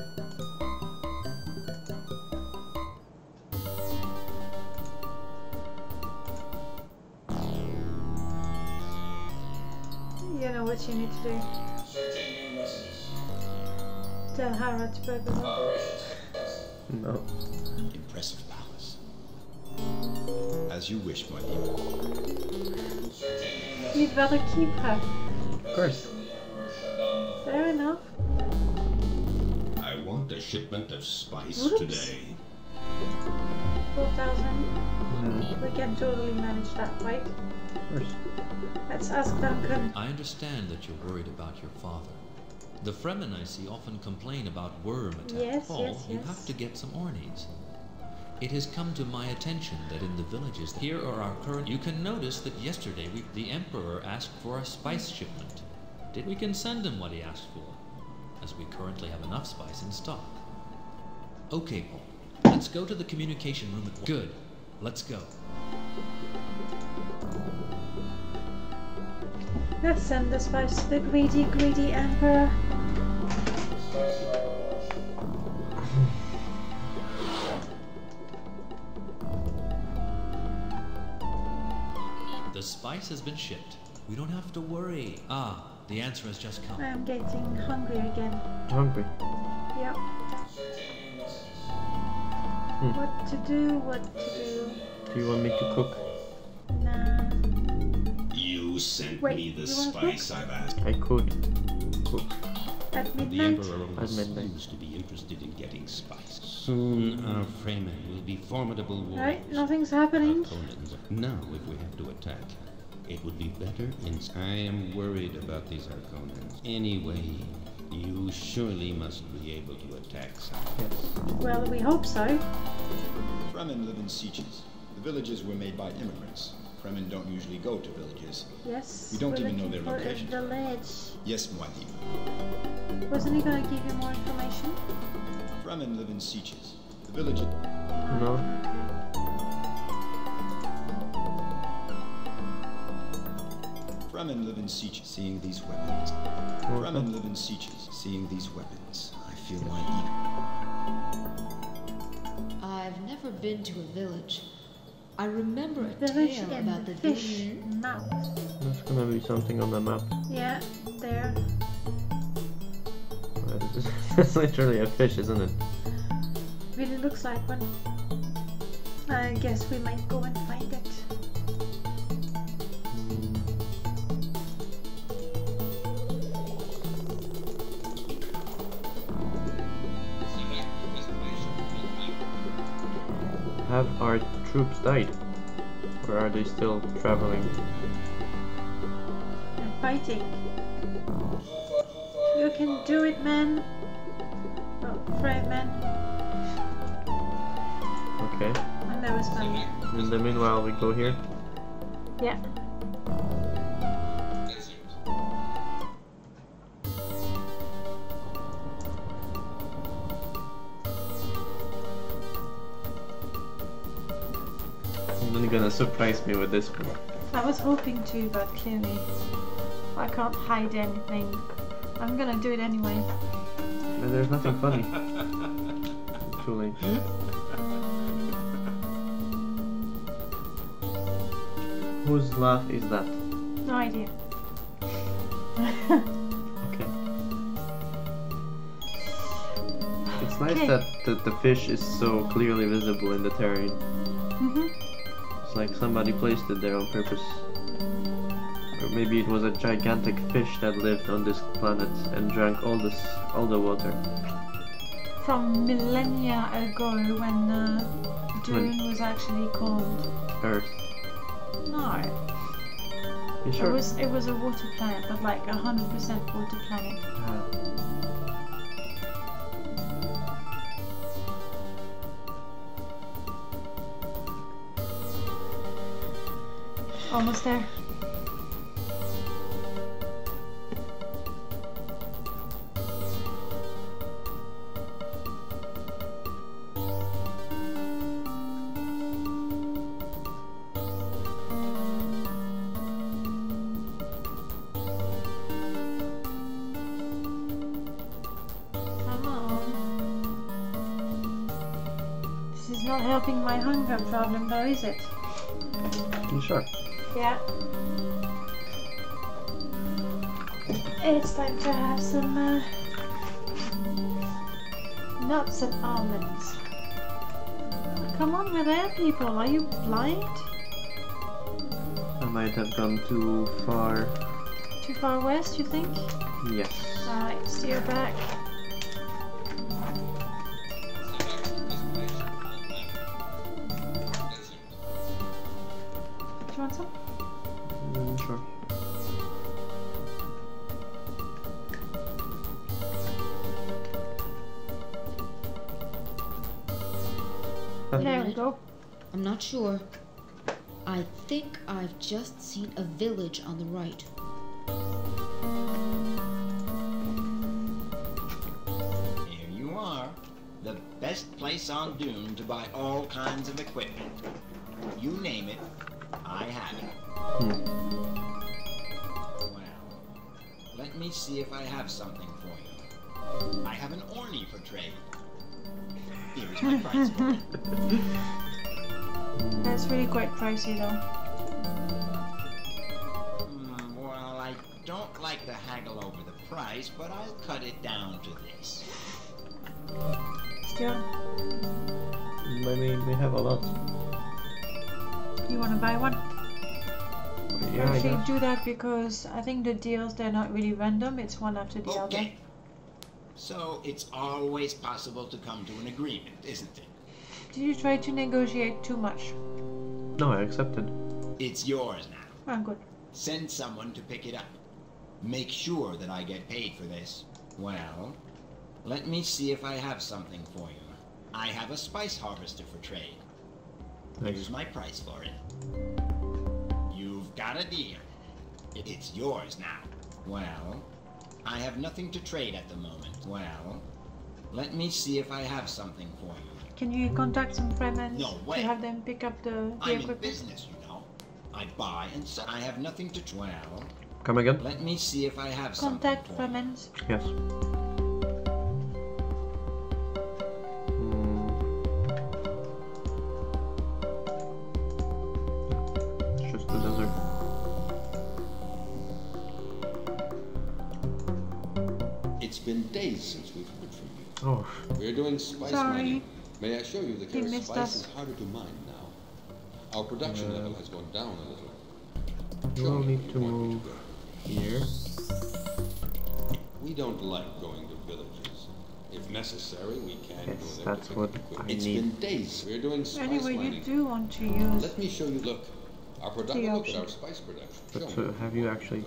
You know what you need to do. Tell Hara to break them up. No. Impressive palace. As you wish, my dear. You'd rather keep her. Of course. Fair enough. I want a shipment of spice Oops. today. 4,000. We can totally manage that, right? Of course. Let's ask Duncan. I understand that you're worried about your father. The Fremen I see often complain about worm attacks. Yes, Paul, yes, you yes. have to get some Ornies. It has come to my attention that in the villages here are our current... You can notice that yesterday the Emperor asked for a spice shipment. We can send him what he asked for, as we currently have enough spice in stock. Okay, Paul. Let's go to the communication room at... Good. Let's go. Let's send the spice to the greedy, greedy Emperor. The spice has been shipped. We don't have to worry. Ah, the answer has just come. I am getting hungry again. Hungry. Yep. What to do, what to do. Do you want me to cook? Nah. You sent Wait, me the you wanna spice I've asked. I could cook. At The midnight? Emperor At midnight. seems to be interested in getting spice. Soon our Fremen will be formidable warriors. Right, nothing's happening. Harkonnens. Now, if we have to attack, it would be better in... I am worried about these Harkonnens. Anyway, you surely must be able to attack some. Well, we hope so. Fremen live in sieges. The villages were made by immigrants. Fremen don't usually go to villages. Yes. We don't we're even know looking their for a location. village. Yes, Muad'Dib. Wasn't he gonna give you more information? Fremen live in sieges. The villages... No. Fremen live in sieges. Seeing these weapons. Fremen live in sieges. Seeing these weapons, I feel my ego. I've never been to a village. I remember a Village tale in about the fish Dune. map. There's gonna be something on the map. Yeah, there. That's literally a fish, isn't it? Really looks like one. I guess we might go and find it. Have our troops died? Or are they still traveling? And fighting. You can do it, man. Oh, afraid, man. Okay. And that was funny. In the meanwhile, we go here. Yeah. You're gonna surprise me with this one. I was hoping to, but clearly I can't hide anything. I'm gonna do it anyway. But there's nothing funny. Too late. Whose laugh is that? No idea. Okay. It's nice that the fish is so clearly visible in the terrain. It's like somebody placed it there on purpose. Or maybe it was a gigantic fish that lived on this planet and drank all the water. From millennia ago, when Dune was actually called Earth. No. You sure? It was a water planet, but like 100% water planet. Almost there. This is not helping my hunger problem though, is it? You sure? Yeah. It's time to have some nuts and almonds. Come on, we're there, people. Are you blind? I might have gone too far. Too far west, you think? Yes. Alright, steer back. Do you want some? Sure. There we go. I'm not sure. I think I've just seen a village on the right. Here you are. The best place on Dune to buy all kinds of equipment. You name it, I have it. Well, let me see if I have something for you. I have an orny for trade. Here's my price for it. That's really quite pricey though. Well, I don't like to haggle over the price, but I'll cut it down to this. Still, I mean, we have a lot. you want to buy one? Yeah, I Actually, guess. do that because I think the deals, they're not really random. It's one after the other. Okay. So it's always possible to come to an agreement, isn't it? Did you try to negotiate too much? No, I accepted. It's yours now. Oh, good. Send someone to pick it up. Make sure that I get paid for this. Well, let me see if I have something for you. I have a spice harvester for trade. Here's my price for it. You've got a deal. It's yours now. Well, I have nothing to trade at the moment. Well, let me see if I have something for you. Can you contact some Fremens No to way. have them pick up the I'm in equipment? business, you know. I buy and sell. I have nothing to well. Come again? Let me see if I have Contact something for you. Fremens. Yes. It's just the desert. It's been days since we've heard from you. Oh. We're doing spice Sorry. mining. May I show you the He kind of missed spice us. is harder to mine now. Our production level has gone down a little. You will need to move here. We don't like going to villages. If If necessary, we can Yes, go there that's to pick what up equipment. I It's need. been days. We're doing spice Anyway, you mining. do want to use. Let me show you. Look, our production. The Look at option. our spice production. But Show me. have you actually?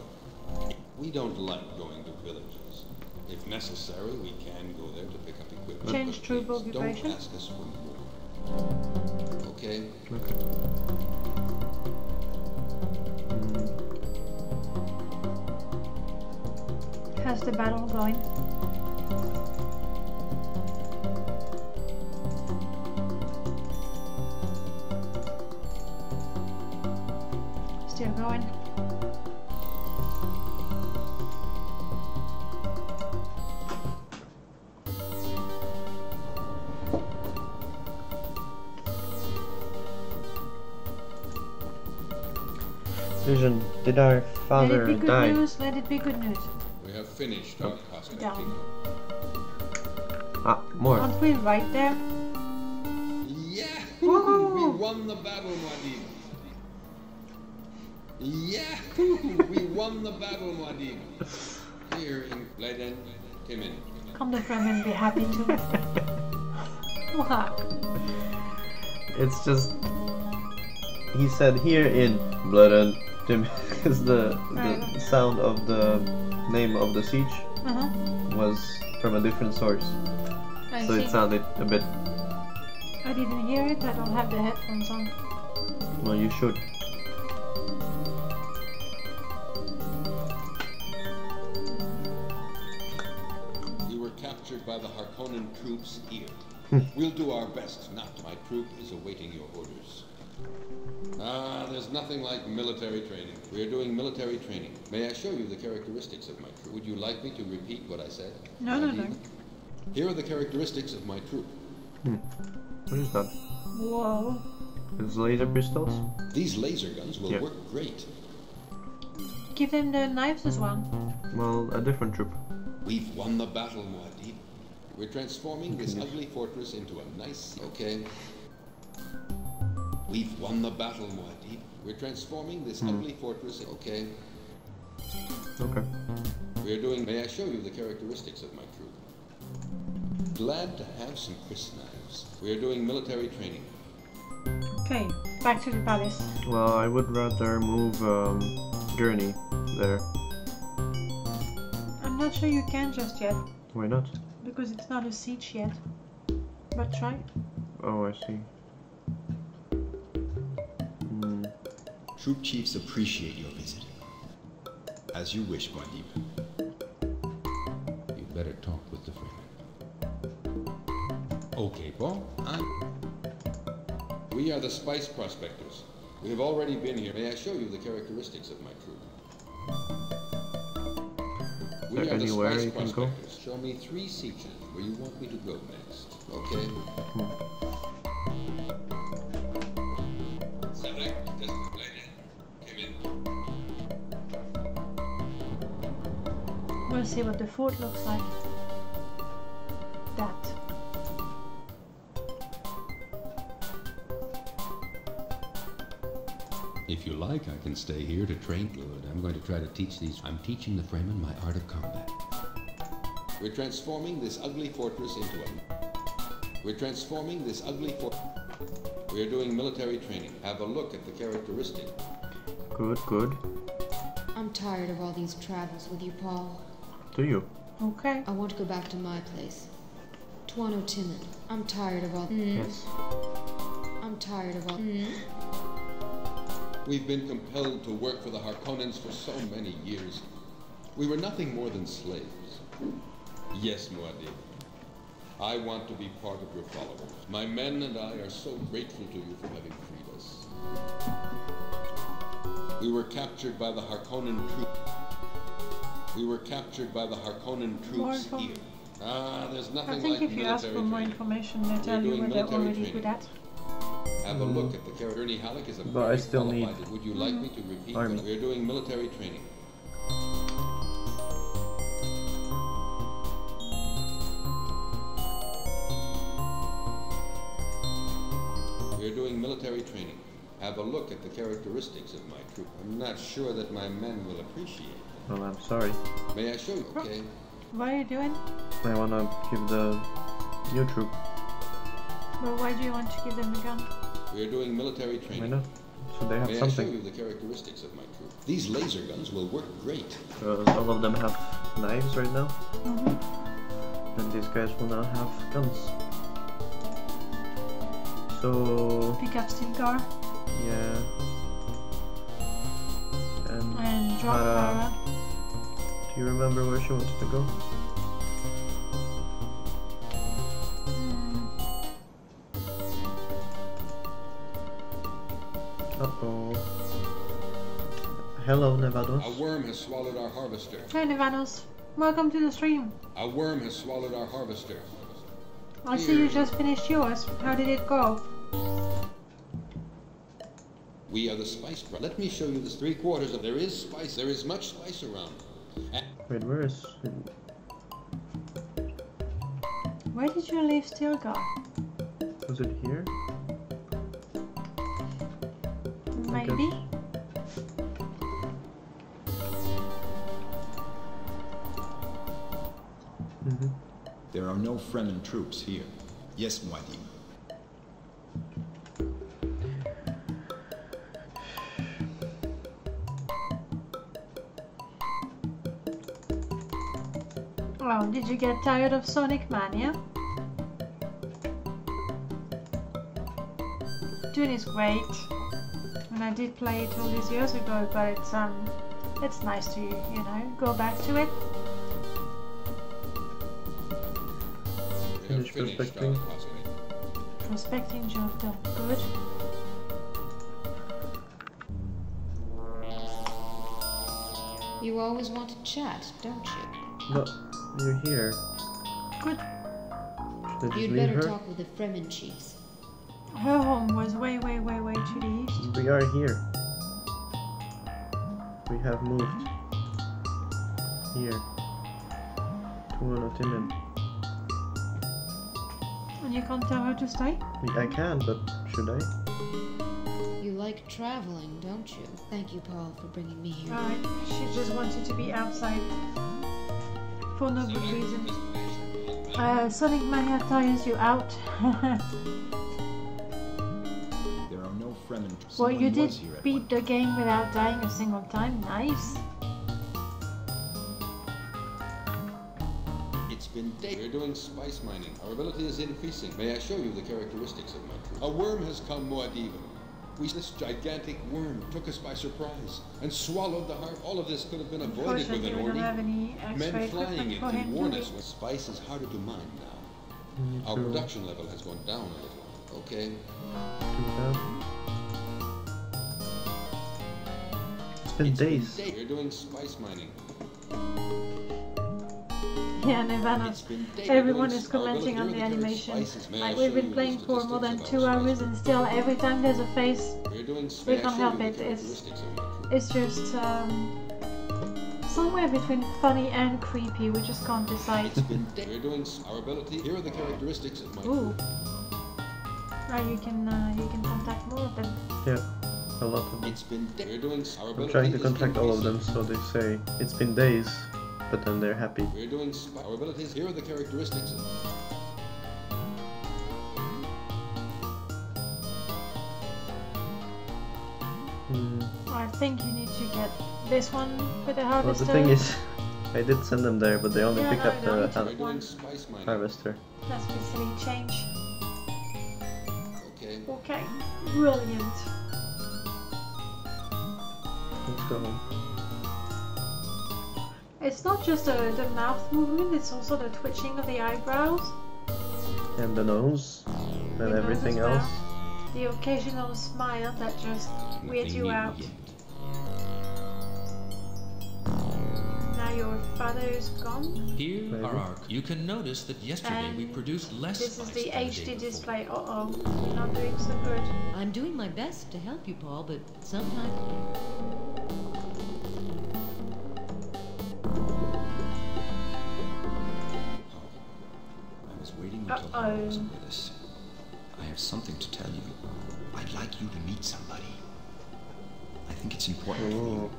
We don't like going to villages. If necessary, we can go there to pick up equipment. Change but troop please occupation. Don't ask us for more. Okay? How's the battle going? Still going. Vision, did our Let it father be good die? news, let it be good news. We have finished our prospecting. Down. Ah, more. Aren't we right there? Yahoo! We won the battle, Muad'Dib. Yahoo! We won the battle, Muad'Dib. Here in Leiden, come in. Come the friend and be happy too. What? It's just he said here in Blood and Dim is the sound of the name of the siege was from a different source. I So see. it sounded a bit. I didn't hear it, I don't have the headphones on. Well, you should. We were captured by the Harkonnen troops here. We'll do our best not to. My troop is awaiting your orders. There's nothing like military training. We are doing military training. May I show you the characteristics of my troop? Would you like me to repeat what I said? No, no, no. Here are the characteristics of my troop. What is that? Whoa. It's laser pistols? These laser guns will work great. Give them the knives as well. Well, a different troop. We've won the battle, Muad'Dib. We're transforming this ugly fortress into a nice... Okay. We've won the battle, Muad'Dib. We're transforming this ugly fortress... Okay. Okay. We're doing... May I show you the characteristics of my troop? Glad to have some Chris knives. We're doing military training. Okay, back to the palace. Well, I would rather move Gurney there. I'm not sure you can just yet, Why not? because it's not a siege yet. But try. Oh, I see. Troop chiefs appreciate your visit. As you wish, Muad'Dib. You'd better talk with the Freeman. Okay, Paul. We are the spice prospectors. We have already been here. May I show you the characteristics of my troop? Is We there are the anywhere spice you can go? prospectors. Show me 3 sieges where you want me to go next. Okay? We'll see what the fort looks like. That. If you like, I can stay here to train. Good. I'm going to try to teach these. I'm teaching the Fremen my art of combat. We're transforming this ugly fortress into a... We're transforming this ugly fortress... We're doing military training. Have a look at the characteristics. Good, good. I'm tired of all these travels with you, Paul. Do you? Okay. I want to go back to my place. Tuano Timon. I'm tired of all... Yes. I'm tired of all... We've been compelled to work for the Harkonnens for so many years. We were nothing more than slaves. Yes, Muad'Dib. I want to be part of your followers. My men and I are so grateful to you for having freed us. We were captured by the Harkonnen troops. We were captured by the Harkonnen troops here. There's nothing I think like if you ask for more information, they tell you what they're already good at. Have a look at the character. Ernie Halleck is a But I very still qualified. need Would you like me to repeat army. what we're doing military training? We're doing military training. Have a look at the characteristics of my troop. I'm not sure that my men will appreciate it. Well, I'm sorry. May I show you? Okay. What are you doing? I wanna give the new troop. But why do you want to give them a gun? We are doing military training. Why not? So they have May something. I show you the characteristics of my troop? These laser guns will work great. All of them have knives right now. Mm-hmm. And these guys will now have guns. So... Pick up steel car. Yeah. And drop Hara. Do you remember where she wanted to go? Uh-oh. Hello, Nevados. A worm has swallowed our harvester. Hey, Nevados. Welcome to the stream. A worm has swallowed our harvester. I see you just finished yours. How did it go? We are the spice pro. Let me show you this 3/4 of. There is spice. There is much spice around. Wait, where is... Where did you leave Stilgar? Was it here? Maybe? There are no Fremen troops here. Yes, Muad'Dib. Oh, did you get tired of Sonic Mania? Dune is great. And I did play it all these years ago, but it's nice to, you know, go back to it. Finish prospecting. Prospecting job done. Good. You always want to chat, don't you? No, you're here. Good. Should I just You'd leave better her? talk with the Fremen chiefs. Her home was way to the east. We are here. We have moved. Here. To Onotimin. And you can't tell her to stay? I can, but should I? You like traveling, don't you? Thank you, Paul, for bringing me here. Alright, she just wanted to be outside. For no good reason. Sonic Mania tires you out. There are no Fremen. Well, you Someone did was here at beat the game without dying a single time. Nice. It's been days. We're doing spice mining. Our ability is increasing. May I show you the characteristics of my troop? A worm has come, Muad'Dib. This gigantic worm took us by surprise and swallowed the heart. All of this could have been avoided with Unfortunately, an we don't order. have any extra Men flying equipment it for can him, warn do we? us when spice is harder to mine now. Our production level has gone down a little. Okay? It's been days. We're doing spice mining. Yeah, Nirvana. Everyone is commenting on the animation. Like, we've been playing for more than 2 hours and still every time there's a face, we can't help it. It's just somewhere between funny and creepy. We just can't decide. We're doing our ability. Here are the characteristics of my Ooh. Right, you can contact more of them. Yeah, a lot of them. It's been we're doing our ability. I'm trying to contact all of them, so they say it's been days, but then they're happy. We're doing our abilities. Here are the characteristics. I think you need to get this one with the Well, harvester. the thing is, I did send them there, but they only pick up no, the harvester. That's basically change. Okay. Okay, brilliant. Let's go home. It's not just the mouth movement, it's also the twitching of the eyebrows. And the nose, and The nose everything as well. else. The occasional smile that just weirds you out. Now your father is gone. Here are our... You can notice that yesterday we produced less This is spice the than day HD before. display. Uh-oh, you're not doing so good. I'm doing my best to help you, Paul, but sometimes... I was waiting until Paul wasn't with us. I have something to tell you. I'd like you to meet somebody. I think it's important for you.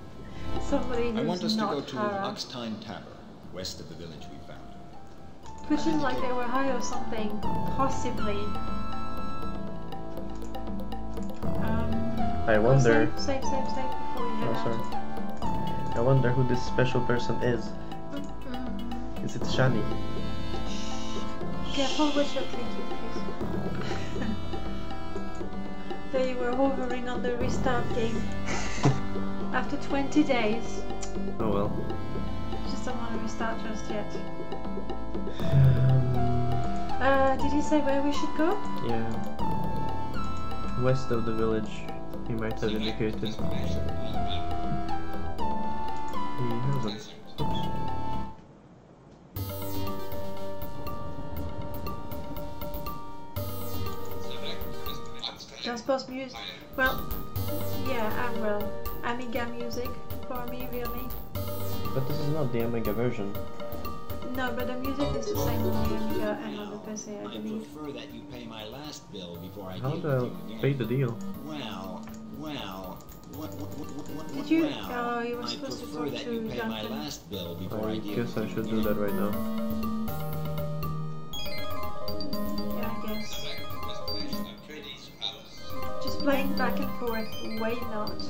Somebody I want who's us to not go to her. Oxtine Tavern, west of the village we Switches like they were high or something, possibly. I wonder. Save before you head out. Sorry. I wonder who this special person is. Is it Shani? Careful with your clicking, please. They were hovering on the restart game after 20 days. Oh well. Just don't want to restart just yet. Did he say where we should go? Yeah. West of the village, he might have indicated. He hasn't. Just post music. Well, yeah, I will. Amiga music for me, really. But this is not the Amiga version. No, but the music is the same on the Amiga and on the PC, I I believe. prefer that you pay my last bill before I How deal do with I you again. pay the deal? Well, what, Did you? well, Oh, you were I supposed to prefer talk that to you pay my Duncan. last bill before I I deal guess with I you should again. do that right now. Yeah, I guess. Just playing back and forth. Why not?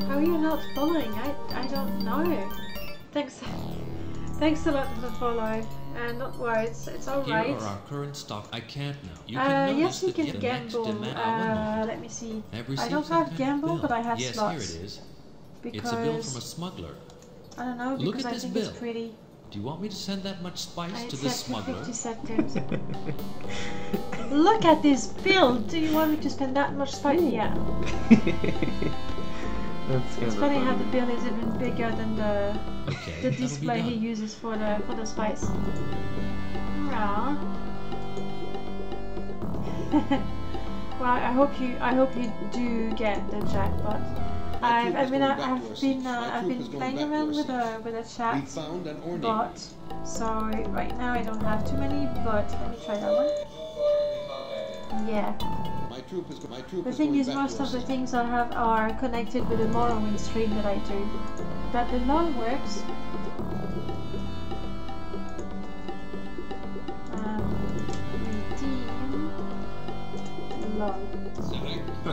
How are you not following? I don't know. Thanks a lot for the follow. Don't worry, it's alright. Here are our current stock. I can't now. You can Yes, you notice can that the next gamble. demand Let me see. Every I don't season have kind of gamble, bill. but I have yes, slots. here it is. Because It's a bill from a smuggler. I don't know, Look because at I this think bill. it's pretty. Do you want me to send that much spice I to this accept smuggler? 50 seconds. Look at this bill! Do you want me to spend that much spice? Yeah. That's It's funny how the bill is even bigger than the Okay, display he uses for the spice. Aww. Well, I hope you do get the jackpot. I've been playing around with a chat bot, so right now I don't have too many, but let me try that one. Yeah. The thing is, most of the things I have are connected with the Morrowind stream that I do, but the LOL works. Redeem LOL.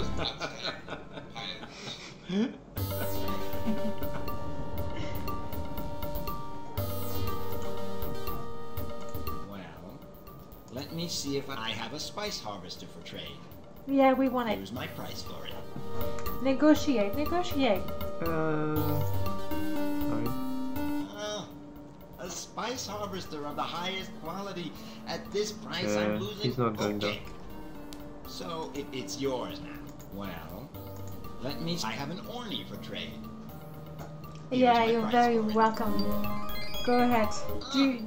Well, let me see if I have a spice harvester for trade. Yeah, we want it. Here's my price for it. Negotiate. Sorry. Ah, a spice harvester of the highest quality. At this price, I'm losing. He's not going okay. So it's yours now. Well, let me. I have an orny for trade. Yeah, you're very welcome. Go ahead.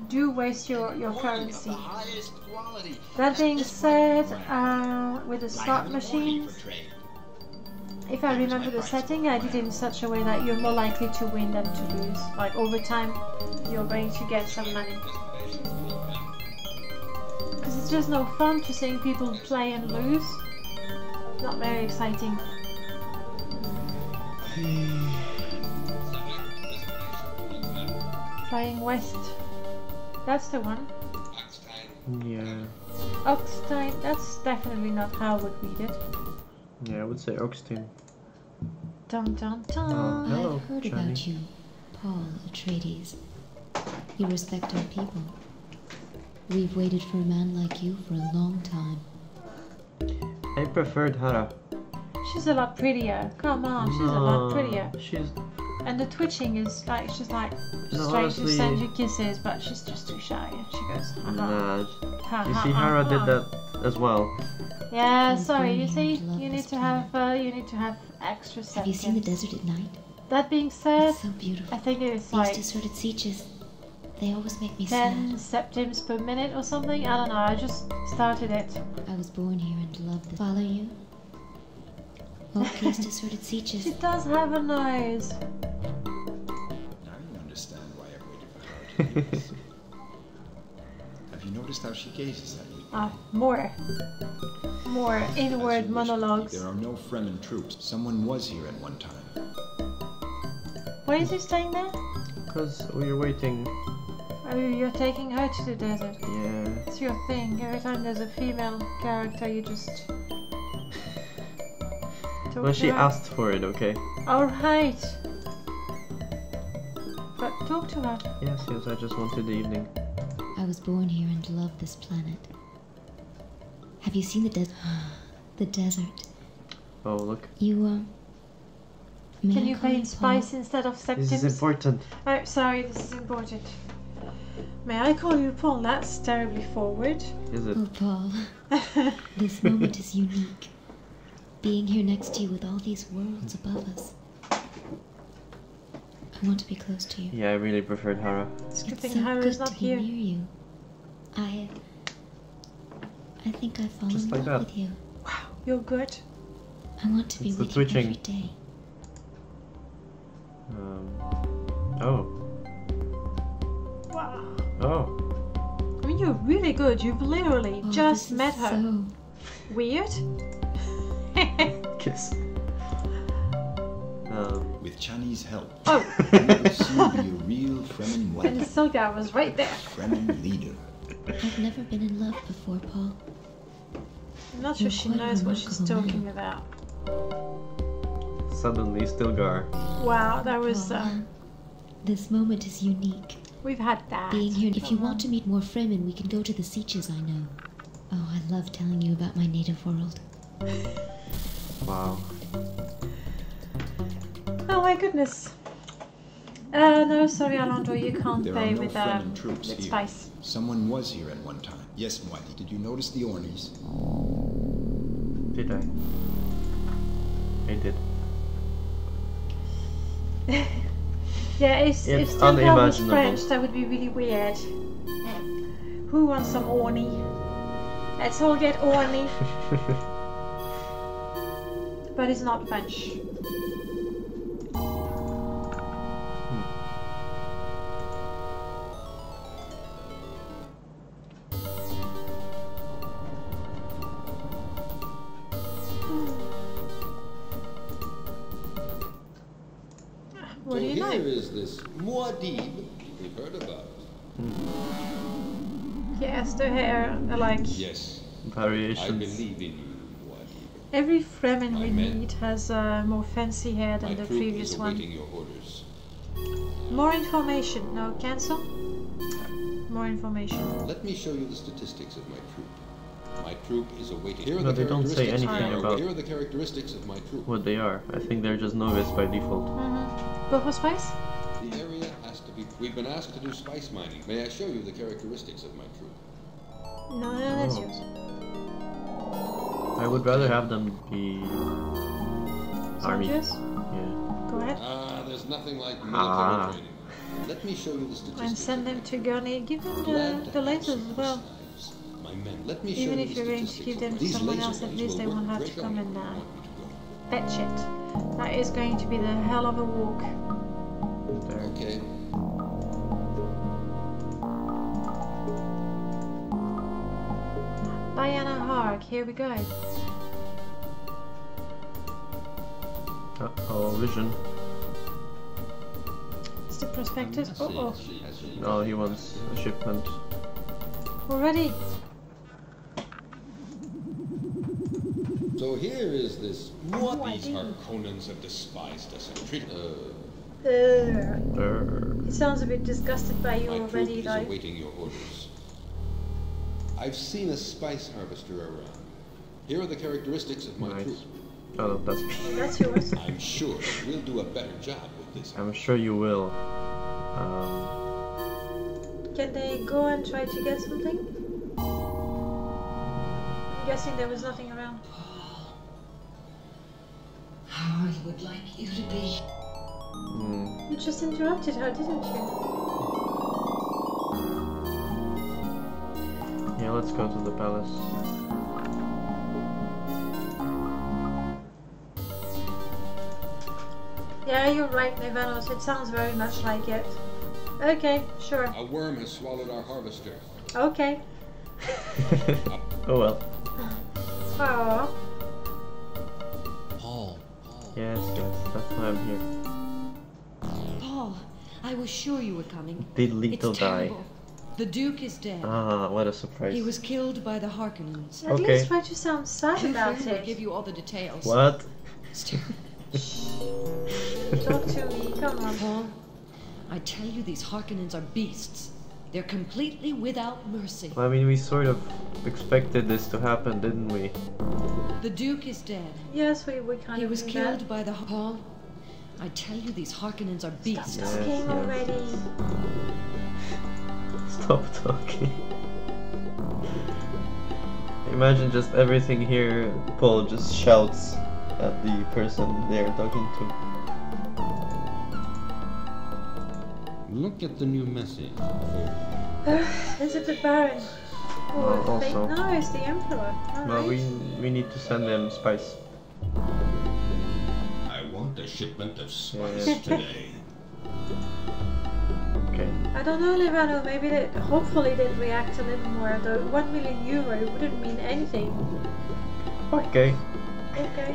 Do waste your currency. That being said, with the slot machines, if I remember the setting, I did it in such a way that you're more likely to win than to lose. Like over time, you're going to get some money. Because it's just no fun to seeing people play and lose. Not very exciting. Flying west. That's the one. Yeah. Oxtine. That's definitely not how I would read it. Yeah, I would say Oxtine. Dun dun dun. Oh, hello, I've heard Johnny. about you, Paul Atreides. You respect our people. We've waited for a man like you for a long time. I preferred Hera. She's a lot prettier. Come on, she's a lot prettier. She's. And the twitching is like, she's like No, straight honestly- to send you kisses, but she's just too shy. And she goes, Nah. ha, You ha, see, ha, Hera did ha. that as well. Yeah, sorry. You see, you need to have extra seconds. Have you seen the desert at night? That being said, It's so beautiful. I think it's These like deserted sietches, they always make me 10 sad. septims per minute or something. I don't know. I just started it. I was born here and loved this. Follow you? Walk these deserted She sietches. does have a nose. Now you understand why I waited for her to use. Have you noticed how she gazes at you? More inward monologues. There are no Fremen troops. Someone was here at one time. Why is he staying there? Because we were waiting Oh, you're taking her to the desert. Yeah. It's your thing. Every time there's a female character, you just... Well, she asked for it, okay? Alright. But talk to her. Yes, I just wanted the evening. I was born here and love this planet. Have you seen the desert? The desert. Oh, look. You, Can you play in spice instead of septims? This is important. Oh, sorry, this is important. May I call you Paul? That's terribly forward. Is it? Oh, Paul. This moment is unique. Being here next to you with all these worlds above us. I want to be close to you. Yeah, I really preferred Hara. It's a good It's thing so Hara's good not to be here. near you. I think I fall Just in like love that. with you. Wow, you're good. I want to be It's the with you twitching. every day. Oh. Wow. Oh. I mean, you're really good. You've literally Oh, just this is met her. So... Weird? Kiss. With Chinese help, Oh. you will soon be a real Fremen And wife. Silga was right there. Fremen leader. I've never been in love before, Paul. I'm not sure You're she quite a knows what she's remarkable talking man. about. Suddenly, Stilgar. Wow, that was... This moment is unique. we've had that. Being here, if you want to meet more Fremen, we can go to the Sietches I know. Oh, I love telling you about my native world. Wow. Oh my goodness. No, sorry, Alondra, you can't There play are no with Fremen troops here. spice. Someone was here at one time. Yes, Mwadi. Did you notice the Ornies? Did I? I did. Yeah, if It's Stilgar was unimaginable. French, that would be really weird. Who wants some Orny? Let's all get Orny. But it's not French. What do you know? Here is this Muad'Dib we've heard about. Yes, the hair, like Yes, I Variations. believe in you, Muad'Dib. every Fremen we men. meet has a more fancy hair than My the troop previous is one. awaiting your orders. More information. No, cancel. More information. Let me show you the statistics of my troop. My troop is awaiting. Here are No, the they don't say characteristics. anything about Here are the characteristics of my troop. what they are. I think they're just novice by default. Go for spice? The area has to be. We've been asked to do spice mining. May I show you the characteristics of my troop? No, that's Oh. yours. I would rather have them be army. Soldiers? Yeah. Go ahead. There's nothing like military Ah. training. Let me show you the statistics. And send them to Gurney. Give them Glad the to have lasers some as well. knives. My men, let me show Even you if the you're going to statistics give of them my- to These someone laser else, at guns least will they work won't have great to come on and where you want me to go. fetch it. That is going to be the hell of a walk. There. Okay. Diana Hark, here we go. Oh, vision. It's the prospectus. Oh, No, he wants a shipment. already. So here is this. What these Harkonnens have despised us and treated. He sounds a bit disgusted by you My troop already, is though. awaiting your orders. I've seen a spice harvester around. Here are the characteristics of my Nice. troop. Oh, no, that's me. That's yours. I'm sure we'll do a better job with this. I'm sure you will. Can they go and try to get something? I'm guessing there was nothing around. How I would like you to be. You just interrupted her, didn't you? Yeah, let's go to the palace. Yeah, you're right, Nevelos. It sounds very much like it. Okay, sure. A worm has swallowed our harvester. Okay. Oh well. Aww. Paul. Yes, that's why I'm here. Paul, I was sure you were coming. Did little It's die. terrible. The Duke is dead. Ah, what a surprise. He was killed by the Harkonnens. At least try to sound sad about I'll it. give you all the details. What? Talk to me, come on. Paul, I tell you, these Harkonnens are beasts. They're completely without mercy. I mean, we sort of expected this to happen, didn't we? The Duke is dead. Yes, we kind He of was knew killed that. by the Paul. I tell you, these Harkonnens are beasts. Stop talking already. Stop talking. Imagine just everything here. Paul just shouts at the person they're talking to. Look at the new message. Is it the Baron? Or also. no, it's the Emperor. Well, we need to send them spice. I want a shipment of spice Yes. today. Okay. I don't know, Levano, maybe they, hopefully they'd react a little more. The 1 million euro wouldn't mean anything. Okay. Okay.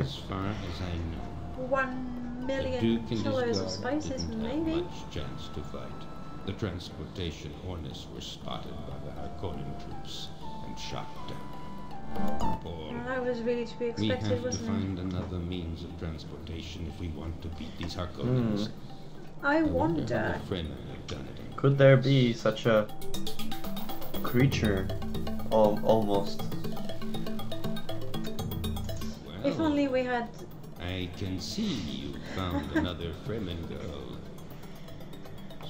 As far as I know, 1 the million Duke and his kilos of guard spices, didn't have maybe. much chance to fight. The transportation Hornets were spotted by the Harkonnen troops and shot down. Paul, Well, that was really to be we expected, have to wasn't find another means of transportation if we want to beat these Harkonnens. it? I wonder wonder. how the Fremen have done it. Could there be such a creature? Almost. If Well, only we had. I can see you found another Fremen girl.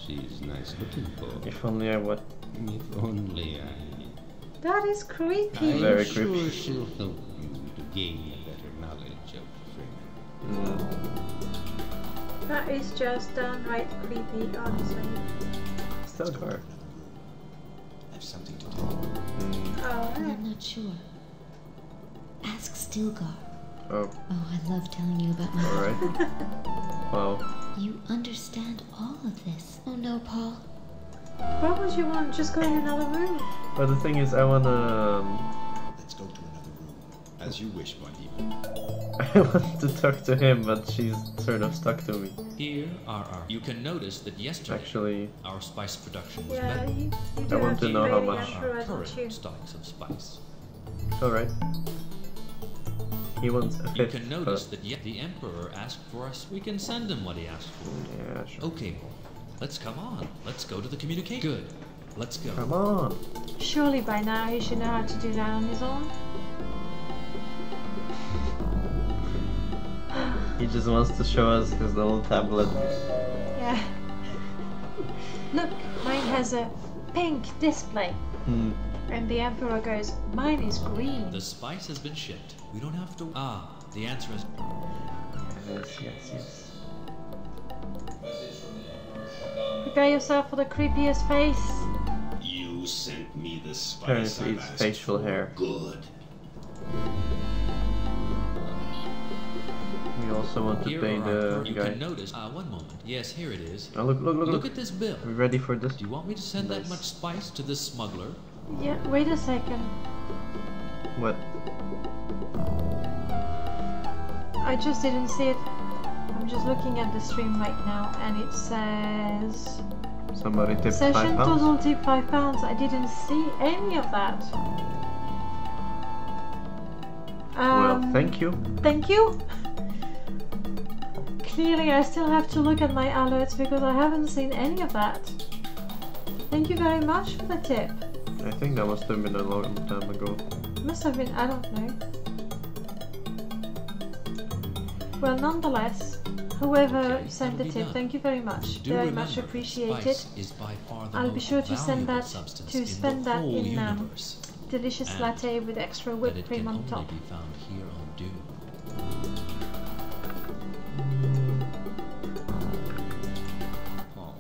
She's nice looking, Paul. If only I would. If only I... That is creepy. I'm Very sure creepy. she'll help you to gain a better knowledge of Fremen. That is just downright creepy, honestly. Stilgar. I have something to tell you. Oh, I'm not sure. Ask Stilgar. Oh, Oh, I love telling you about my alright. Wow. You understand all of this. Oh no, Paul. what would you want? Just go in another room. But the thing is, I wanna. Let's go to another room. As you wish, Bondi. I want to talk to him, but she's sort of stuck to me. Here are our... You can notice that yesterday Actually, our spice production was Yeah, met. you I do want have to to know how pay the much. Emperor, Our don't you? current stocks of spice. alright. He wants a You fifth. can notice that yet the Emperor asked for us. We can send him what he asked for. Yeah, sure. Okay, let's come on. Let's go to the communication. Good. Let's go. Come on. Surely by now he should know how to do that on his own. He just wants to show us his little tablet. Yeah. Look, mine has a pink display. And the Emperor goes, mine is green. The spice has been shipped. We don't have to... Ah, the answer is... Yes. Prepare yourself for the creepiest face. You sent me the spice Apparently I've it's asked facial for. hair. Good. We also want to Here pay are the our... You guy. can notice... one moment. Yes, here it is. Oh, look. Look at this bill. Are we ready for this? Do you want me to send that Nice. much spice to this smuggler? Yeah, wait a second. What? I just didn't see it. I'm just looking at the stream right now and it says... Somebody tipped Session £5? total tip £5. I didn't see any of that. Well, thank you. Thank you. Clearly I still have to look at my alerts because I haven't seen any of that. Thank you very much for the tip. I think that must have been a long time ago. Must have been, I don't know. Well, nonetheless, whoever sent the that'll be tip, done. thank you very much. Do Very remember, much appreciated. spice is by far the I'll be most sure to send valuable that, substance to in spend the that whole in universe, delicious and latte with extra that whipped it cream can on only top. be found here on Dune. Paul.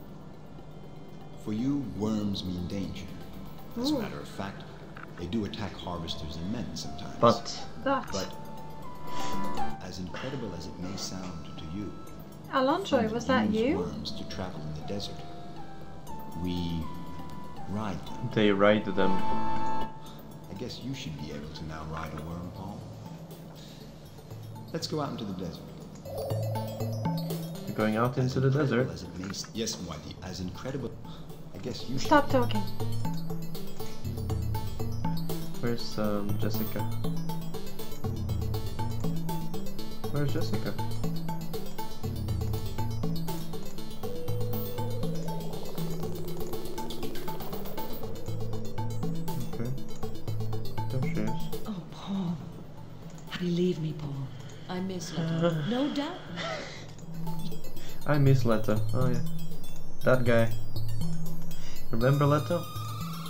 For you, worms mean danger. As a Ooh. matter of fact, they do attack harvesters and men sometimes. But But as incredible as it may sound to you, Alonso, was that use you? worms to travel in the desert. We ride them. they ride them. I guess you should be able to now ride a worm, Paul. Let's go out into the desert. We're going out into the desert. As it may, yes, Mwadi, as incredible. guess you Stop talking. Where's Jessica? Where's Jessica? Okay. There she is. Oh, Paul. Believe me, Paul. I miss Leto. No doubt. I miss Leto. Oh yeah. That guy. Remember Leto?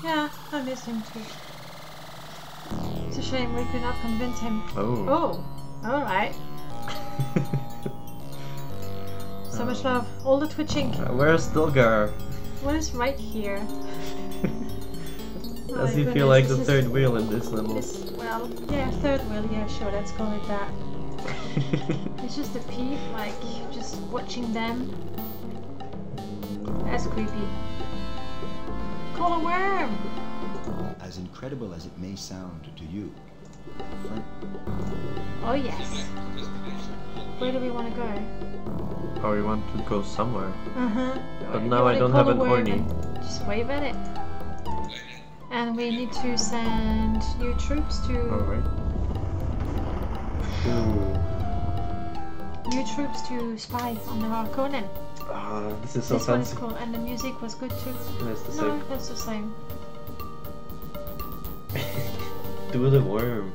Yeah, I miss him too. It's a shame we could not convince him. Oh. Oh, alright. So much love. All the twitching. Where's Stilgar? What is right here? Does he feel like the third wheel in this level? Well, yeah, third wheel, yeah, sure, let's call it that. It's just a peep, like, just watching them. That's creepy. Call a worm! As incredible as it may sound to you, oh yes. Where do we want to go? Oh, we want to go somewhere. But You now I wanna don't call have a an worm Orny. and just wave at it. And we need to send new troops to... Alright. Ooh. New troops to spy on the Harkonnen. Ah, this is so This one is fancy. cool, and the music was good too. It's the No, same. that's the same. Do the worm.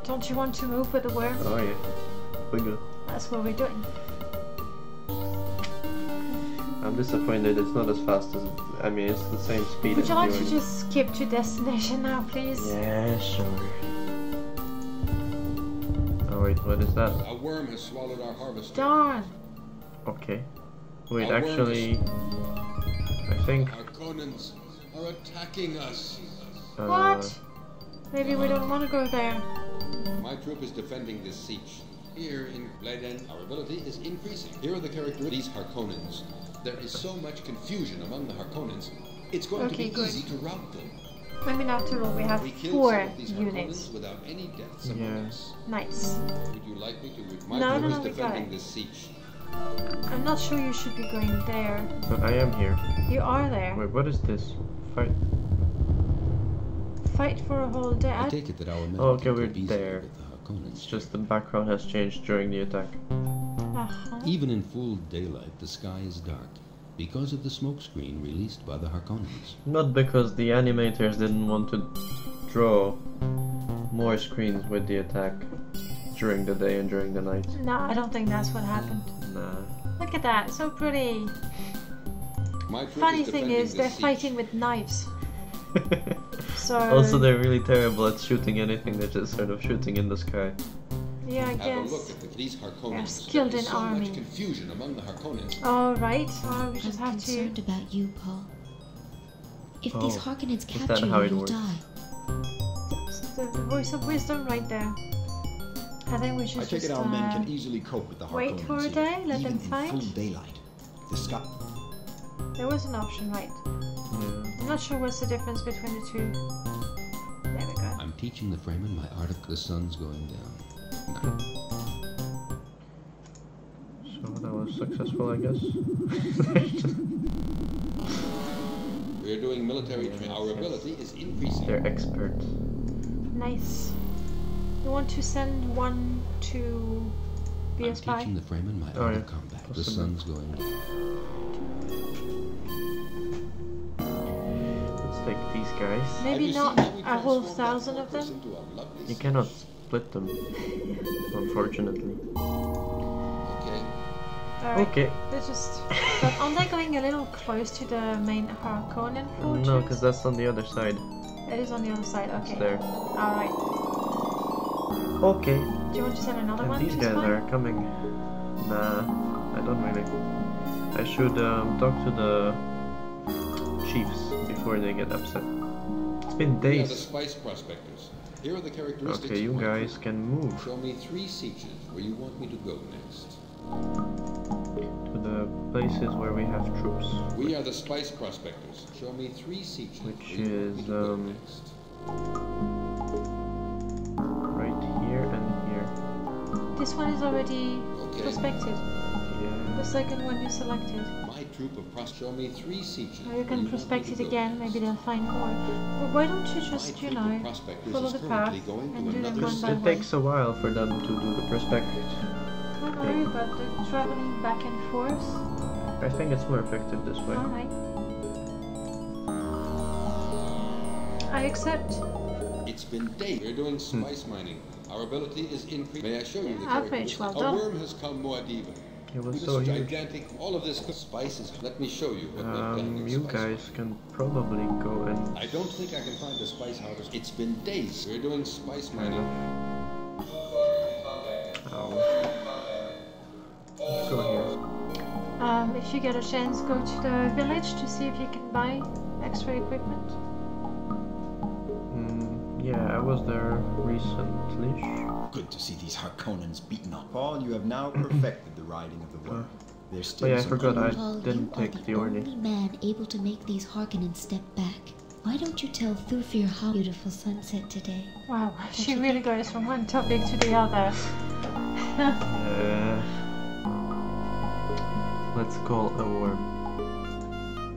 Don't you want to move with the worm? Oh yeah. We go. That's what we're doing. I'm disappointed it's not as fast as... I mean, it's the same speed Would as you like to doing. just skip to destination now, please? Yeah, sure. Oh wait, what is that? A worm has swallowed our harvester. Darn! Okay. Wait, Our worm actually... I think... Harkonnens are attacking us. What? Maybe we don't want to go there. My troop is defending this siege. Here in Leiden, our ability is increasing. Here are the characteristics of these Harkonnens. There is so much confusion among the Harkonnens. It's going to be easy to rout them. I mean, after all, we have We killed 4 some of these units. Harkonnens without any deaths among Yeah. us. Nice. Would you like me to? My No, troop no, is we got defending it. this siege. I'm not sure you should be going there. But I am here. You are there. Wait, what is this? Fight. Fight for a whole day. I take it that our men Oh, okay, can we're cope easily there. with the Harkonnens. It's just the background has changed during the attack. Even in full daylight, the sky is dark because of the smokescreen released by the Harkonnens. Not because the animators didn't want to draw more screens with the attack during the day and during the night. No, I don't think that's what happened. Nah. Look at that, so pretty. My troop Funny is thing defending is, they're this siege. fighting with knives. So Also, they're really terrible at shooting anything. They're just sort of shooting in the sky. yeah, I Have a look guess. at these Harkonnens. skilled There is in so army. much confusion among the Harkonnens. All right. We just I'm have concerned to. about you, Paul. If these Oh, Harkonnens is that capture how you, it you'll works? die. The voice of wisdom right there. I think we should I take just it our men can easily cope with the Harkonnens wait for a here, day, let even them in fight. full daylight. The sky. There was an option, right? Yeah. I'm not sure what's the difference between the two. There we go. I'm teaching the Fremen my art of the sun's going down. Night. So that was successful, I guess. We are doing military training. Our ability is increasing. They're expert. Nice. You want to send one to be a I'm spy? teaching the Fremen my Oh, art yeah. of combat. The Possibly. sun's going down. Let's take these guys. Maybe Have you not seen how we a whole transformed that 1,000 of fortress them. into a lovely You city? cannot split them, unfortunately. Okay. Alright. Okay. They're just. But aren't they going a little close to the main Harkonnen fortress? No, because that's on the other side. It is on the other side. Okay. It's there. Alright. Okay. Do you want to send another one? And these to guys spy? are coming. Nah, I don't really. I should talk to the chiefs before they get upset. It's been We are the days. spice prospectors. Here are the characteristics. Okay, you of my guys troop. can move Show me 3 sieges where you want me to go next. to the places where we have troops. We are the spice prospectors. Show me 3 sieges Which where you want me is, to go next. Right here and here. This one is already Okay. prospected. Yeah. the second one you selected. My troop of show me 3 sietches. Or you can prospect it again, maybe they'll find more. But why don't you just, you know, follow the path and do them one by It one? takes a while for them to do the prospect. I know, but they're traveling back and forth. I think it's more effective this way. Alright. I accept. It's been days. We're doing spice mining. Our ability is increased. May I show you the Average, characteristics? well A done. worm has come Muad'Diban. It was This so huge. gigantic, all of this spices. Let me show you what we've done in You spice guys can probably go and... I don't think I can find the spice harvest. It's been days. We're doing spice mining. Let's go here. If you get a chance, go to the village to see if you can buy extra equipment. Yeah, I was there recently. Good to see these Harkonnens beaten up. Paul, you have now perfected the riding of the worm. There's still Oh yeah, I some forgot I Paul, didn't you are take the the order. only man able to make these Harkonnen step back. Why don't you tell Thufir how beautiful sunset today? Wow, she really goes from one topic to the other. Let's call a worm.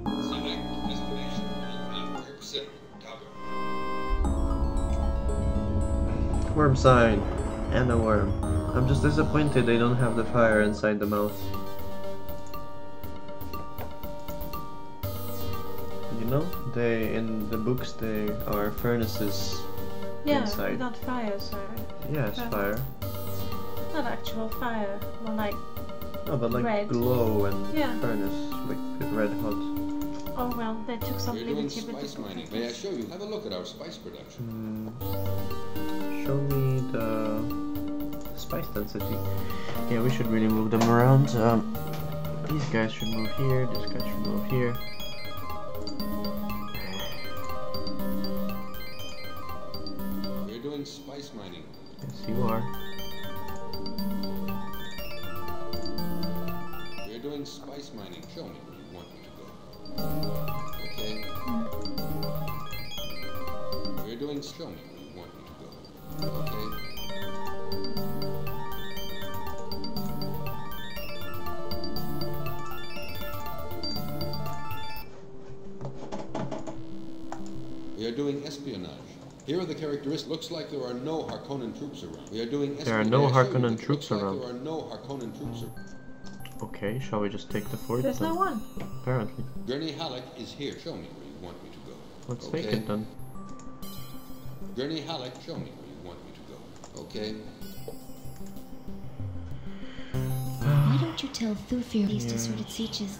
Select destination 100% cover. Worm sign and a worm. I'm just disappointed they don't have the fire inside the mouth. You know, in the books they are furnaces inside. Not fire, so... Yeah, it's fire. Not actual fire, more like... No, but like red. glow and Yeah. furnace, like red hot. Oh well, they took some We're doing liberty with spice the mining. May I show you? Have a look at our spice production. Show me the spice density. Yeah, we should really move them around. These guys should move here, this guy should move here. We're doing spice mining. Yes, you are. We're doing spice mining. Show me where you want me to go. Okay. We're doing. Show me where you want me to go. Okay. We are doing espionage. Here are the characteristics. Looks like there are no Harkonnen troops around. We are doing espionage. There are no May I show you? Harkonnen It troops looks around. Like there are no Harkonnen troops around. Okay, shall we just take the fort There's then? no one. Apparently. Gurney Halleck is here. Show me where you want me to go. Let's Okay. take it then. Gurney Halleck, show me where you want me to go. Okay. Why don't you tell Thufir these deserted sieges?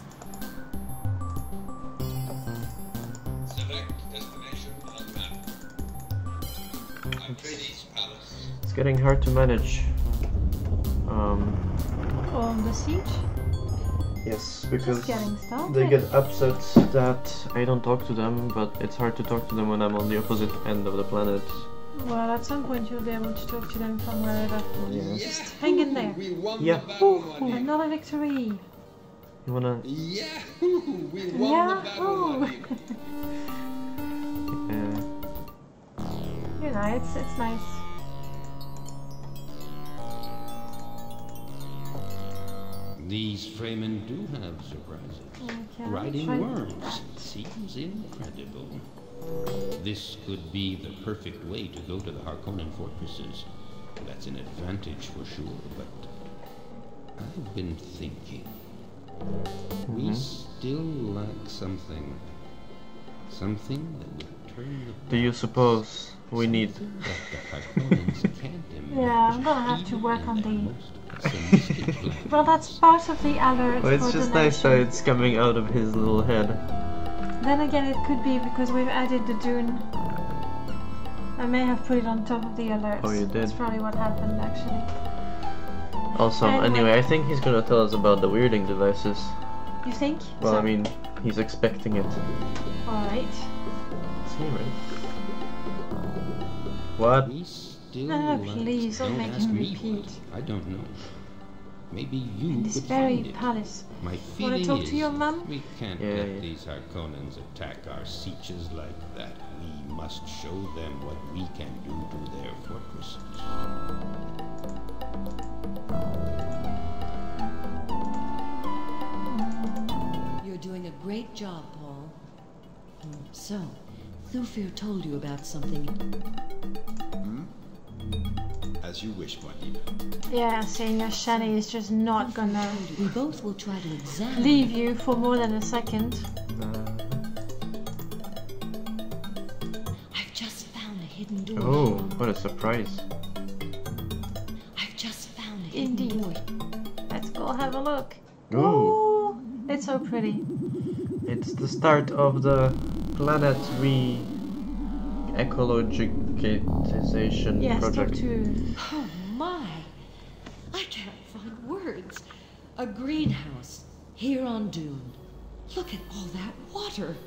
Select destination on map. Atreides Palace. It's getting hard to manage. On the siege? Yes, because Just getting started. they get upset that I don't talk to them, but it's hard to talk to them when I'm on the opposite end of the planet. Well, at some point you'll be able to talk to them from wherever. Yes. Just hang in there. We won Yeah. the battle, Muad'Dib. Another victory. You wanna... Yahoo! We won the battle, Muad'Dib. You know, it's nice. These Fremen do have surprises. Okay, Riding try- worms seems incredible. This could be the perfect way to go to the Harkonnen fortresses. That's an advantage for sure, but I've been thinking. We still lack something. Something that would turn the Do you suppose we need... that the Harkonnens can't imagine. Yeah, I'm gonna have to work on the... pessimistic plan. Well, that's part of the alert Well, it's for just the nice that nation. it's coming out of his little head. Then again, it could be because we've added the Dune. I may have put it on top of the alerts. Oh, you did? That's probably what happened, actually. Also, anyway, I think he's gonna tell us about the weirding devices. You think? Well, So- I mean, he's expecting it. Alright. See, right? What? We still No, lack- please, don't make ask him me repeat. what. I don't know. Maybe you In this could very find it. palace. My Wanna feeling talk is to your mum? we can't Yeah, let yeah. these Harkonnens attack our sieges like that. We must show them what we can do to their fortresses. Great job, Paul. So, Thufir told you about something. As you wish, Muad'Dib. Yeah, seeing as Shani is just not gonna We both will try to examine. leave you for more than a second. I've just found a hidden door. Oh, what a surprise. I've just found a hidden door. Let's go have a look. Ooh. Oh, it's so pretty. It's the start of the planet ecologization Yes, project. Oh my! I can't find words. A greenhouse here on Dune. Look at all that water.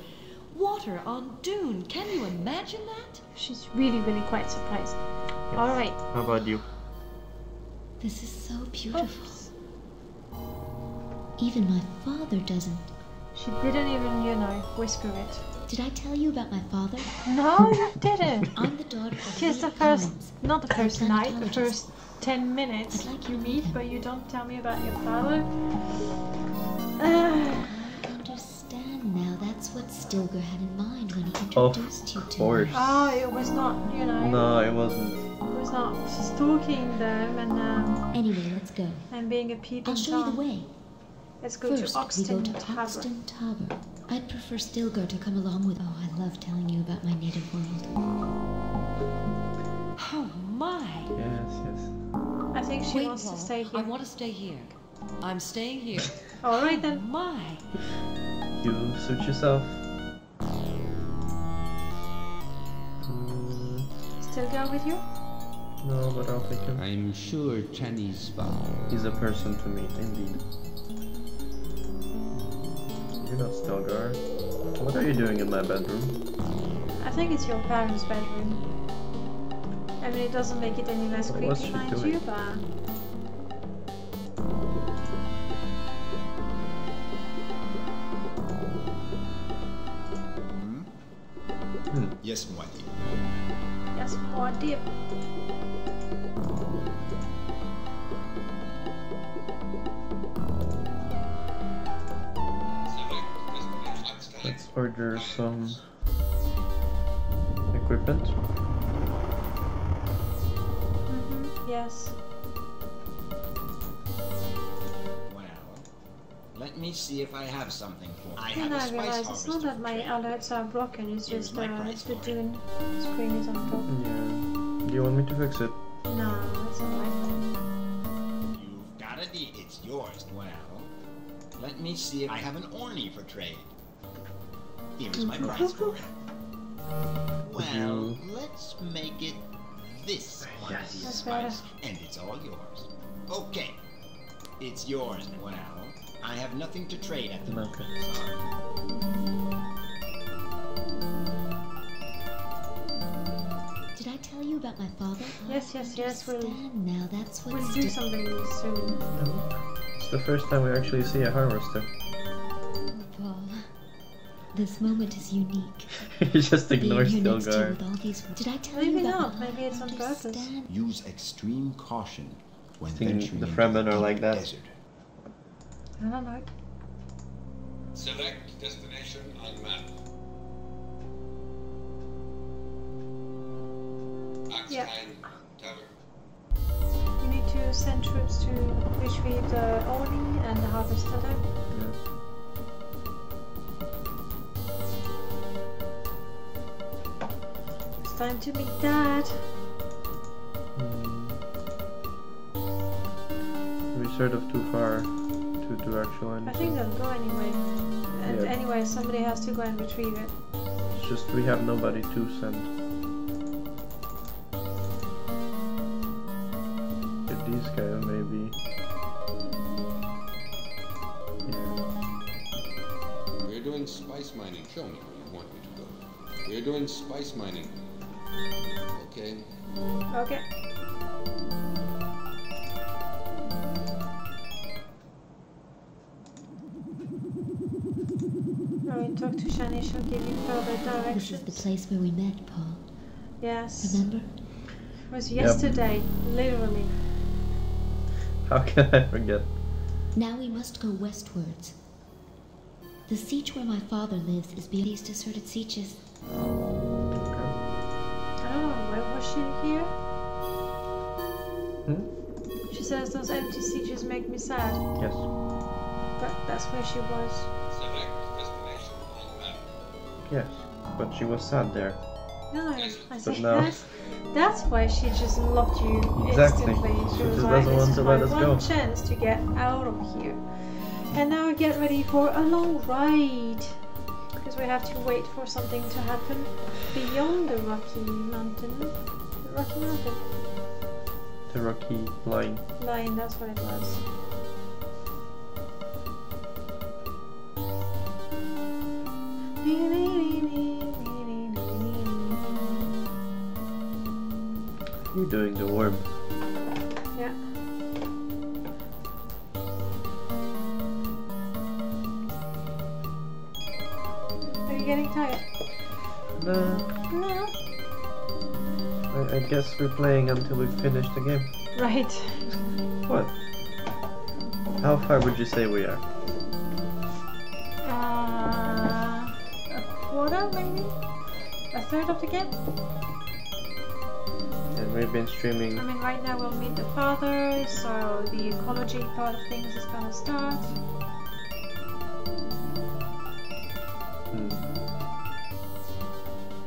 Water on Dune. Can you imagine that? She's really, really quite surprised. Yes. All right. How about you? This is so beautiful. Even my father doesn't. She didn't even, whisper it. Did I tell you about my father? No, you didn't. I'm the daughter of Just the first, not the first night, the first 10 minutes like you meet, but you don't tell me about your father. I understand now. That's what Stilgar had in mind when he introduced you to me. Oh, it was not, No, it wasn't. It was not stalking them and Anyway, let's go. and being a peeping I'll show you the way. Let's go First, to we Oxton go to Tower. Oxton Tower. I'd prefer Stilgar to come along with. Oh, I love telling you about my native world. Oh my! Yes, yes. I think she Wait, wants Paul. to stay I here. want to stay here. I'm staying here. All right then. My! You suit yourself. Still go with you? No, but I'll take him. I'm sure Chinese father. He's a person to meet, indeed. You're not Stilgar. What are you doing in my bedroom? I think it's your parents' bedroom. I mean, it doesn't make it any less What was creepy, she mind doing? you, but... Yes, Muad'Dib. Yes, more deep. Let's order some equipment. Yes. Well, let me see if I have something for you. I Then have a I spice realize it's harvester not that my alerts are broken, it's Here's just my price the for it. Dune screen is on top. Yeah. Do you want me to fix it? No, it's alright. You've got it. It's yours. Well, let me see if I have an orny for trade. Here's my price for it. Well, let's make it this quantity of That's better. spice, and it's all yours. Okay, it's yours. Well, I have nothing to trade at the moment. Sorry. Did I tell you about my father? Yes, we'll Understand now. That's what. do something soon. No. It's the first time we actually see a harvester. Paul, this moment is unique. He just ignores Being here next to you Stilgar. with all these. Did I tell Maybe you about not. Maybe it's on purpose. Use extreme caution when I think venturing the into Fremen the are deep like that. desert. I don't know. Select destination on map. Yeah. Oxton Tower. You need to send troops to retrieve the Oni and the harvester there. It's time to meet Dad. We're sort of too far to do actual I anything. think they'll go anyway. And Yeah. anyway, somebody has to go and retrieve it. It's just we have nobody to send. Get these guys maybe. We're doing spice mining. Show me where you want me to go. We're doing spice mining. Okay. Okay. Now we talk to Shani, she'll give you further This is directions. the place where we met, Paul. Yes. Remember? It was yesterday, literally. How can I forget? Now we must go westwards. The siege where my father lives is beyond these deserted sieges. I don't know, why was she here? She says those empty sieges make me sad. Yes. But that's where she was. Yes, but she was sad there. No, I said now- that's why she just loved you Exactly. instantly. She was just like, doesn't this want is to my let us one go." chance to get out of here. And now get ready for a long ride. Because we have to wait for something to happen beyond the Rocky Mountain. The Rocky Mountain. The Rocky line. Line, that's what it was. You're doing the worm. Yeah. Are you getting tired? No. No. I guess we're playing until we finish the game. Right. What? How far would you say we are? A quarter, maybe? A third of the game? And we've been streaming. I mean, right now we'll meet the father, so the ecology part of things is gonna start.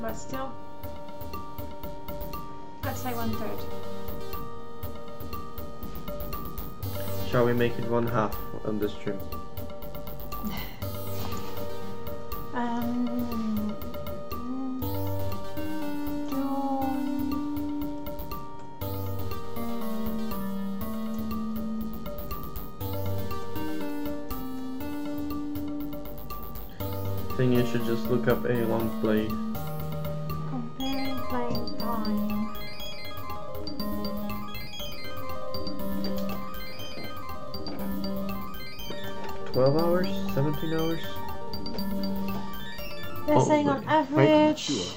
But still, I'd say 1/3. Shall we make it 1/2 on the stream? I think you should just look up a long play. Comparing playing time. 12 hours? 17 hours? They're saying on average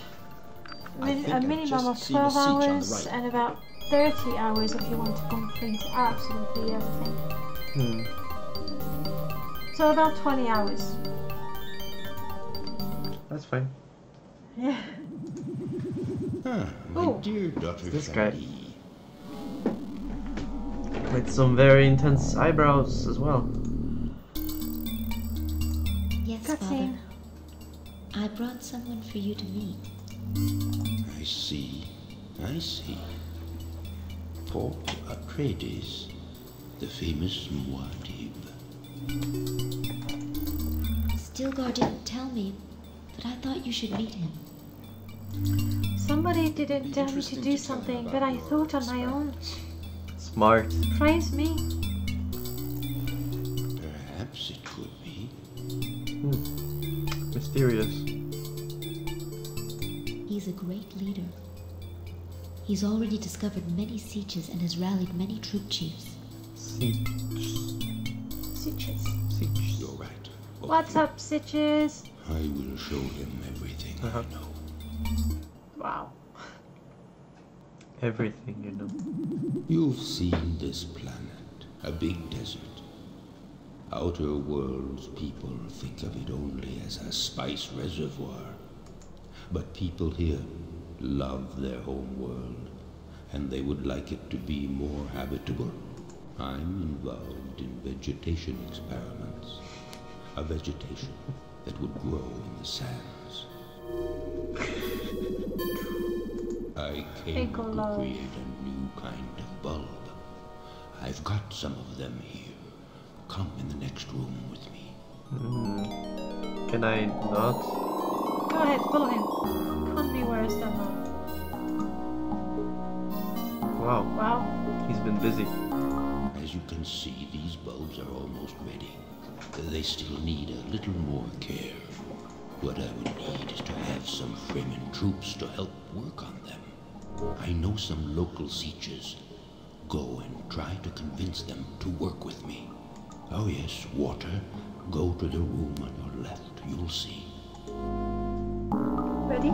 a minimum of 12 the siege on the hours right. and about 30 hours if you want to complete absolutely everything. So about 20 hours. That's fine. Yeah. Ah, my Oh. dear daughter This guy. Shadi. With some very intense eyebrows as well. Yes, Cutscene. Father. I brought someone for you to meet. I see. I see. Paul Atreides, the famous Muad'Dib. Stilgar didn't tell me, but I thought you should meet him. Somebody didn't tell me to do something, but I thought on my own. Smart. Praise me. Perhaps it could be. Mysterious. He's a great leader. He's already discovered many sieges and has rallied many troop chiefs. Sitches. Siege. You're right. What's up, Sitches? I will show him everything I know. Wow. Everything, you know. You've seen this planet, a big desert. Outer worlds people think of it only as a spice reservoir. But people here love their home world, and they would like it to be more habitable. I'm involved in vegetation experiments. A vegetation that would grow in the sands. I came to create a new kind of bulb. I've got some of them here. Come in the next room with me. Can I not? Go ahead, follow him. Can't be worse than that. Wow. Wow. He's been busy. As you can see, these bulbs are almost ready. They still need a little more care. What I would need is to have some Fremen troops to help work on them. I know some local sieges. Go and try to convince them to work with me. Oh yes, Water. Go to the room on your left. You'll see. Ready?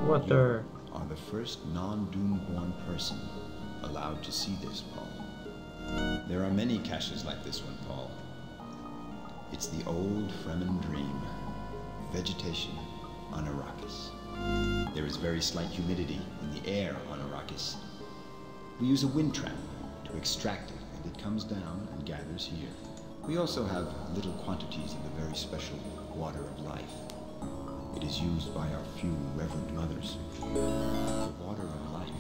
Water. You are the first non-Dune-born person allowed to see this, Paul. There are many caches like this one, Paul. It's the old Fremen dream. Vegetation on Arrakis. There is very slight humidity in the air on Arrakis. We use a wind trap to extract it, and it comes down and gathers here. We also have little quantities of the very special water of life. It is used by our few reverend mothers. The water of life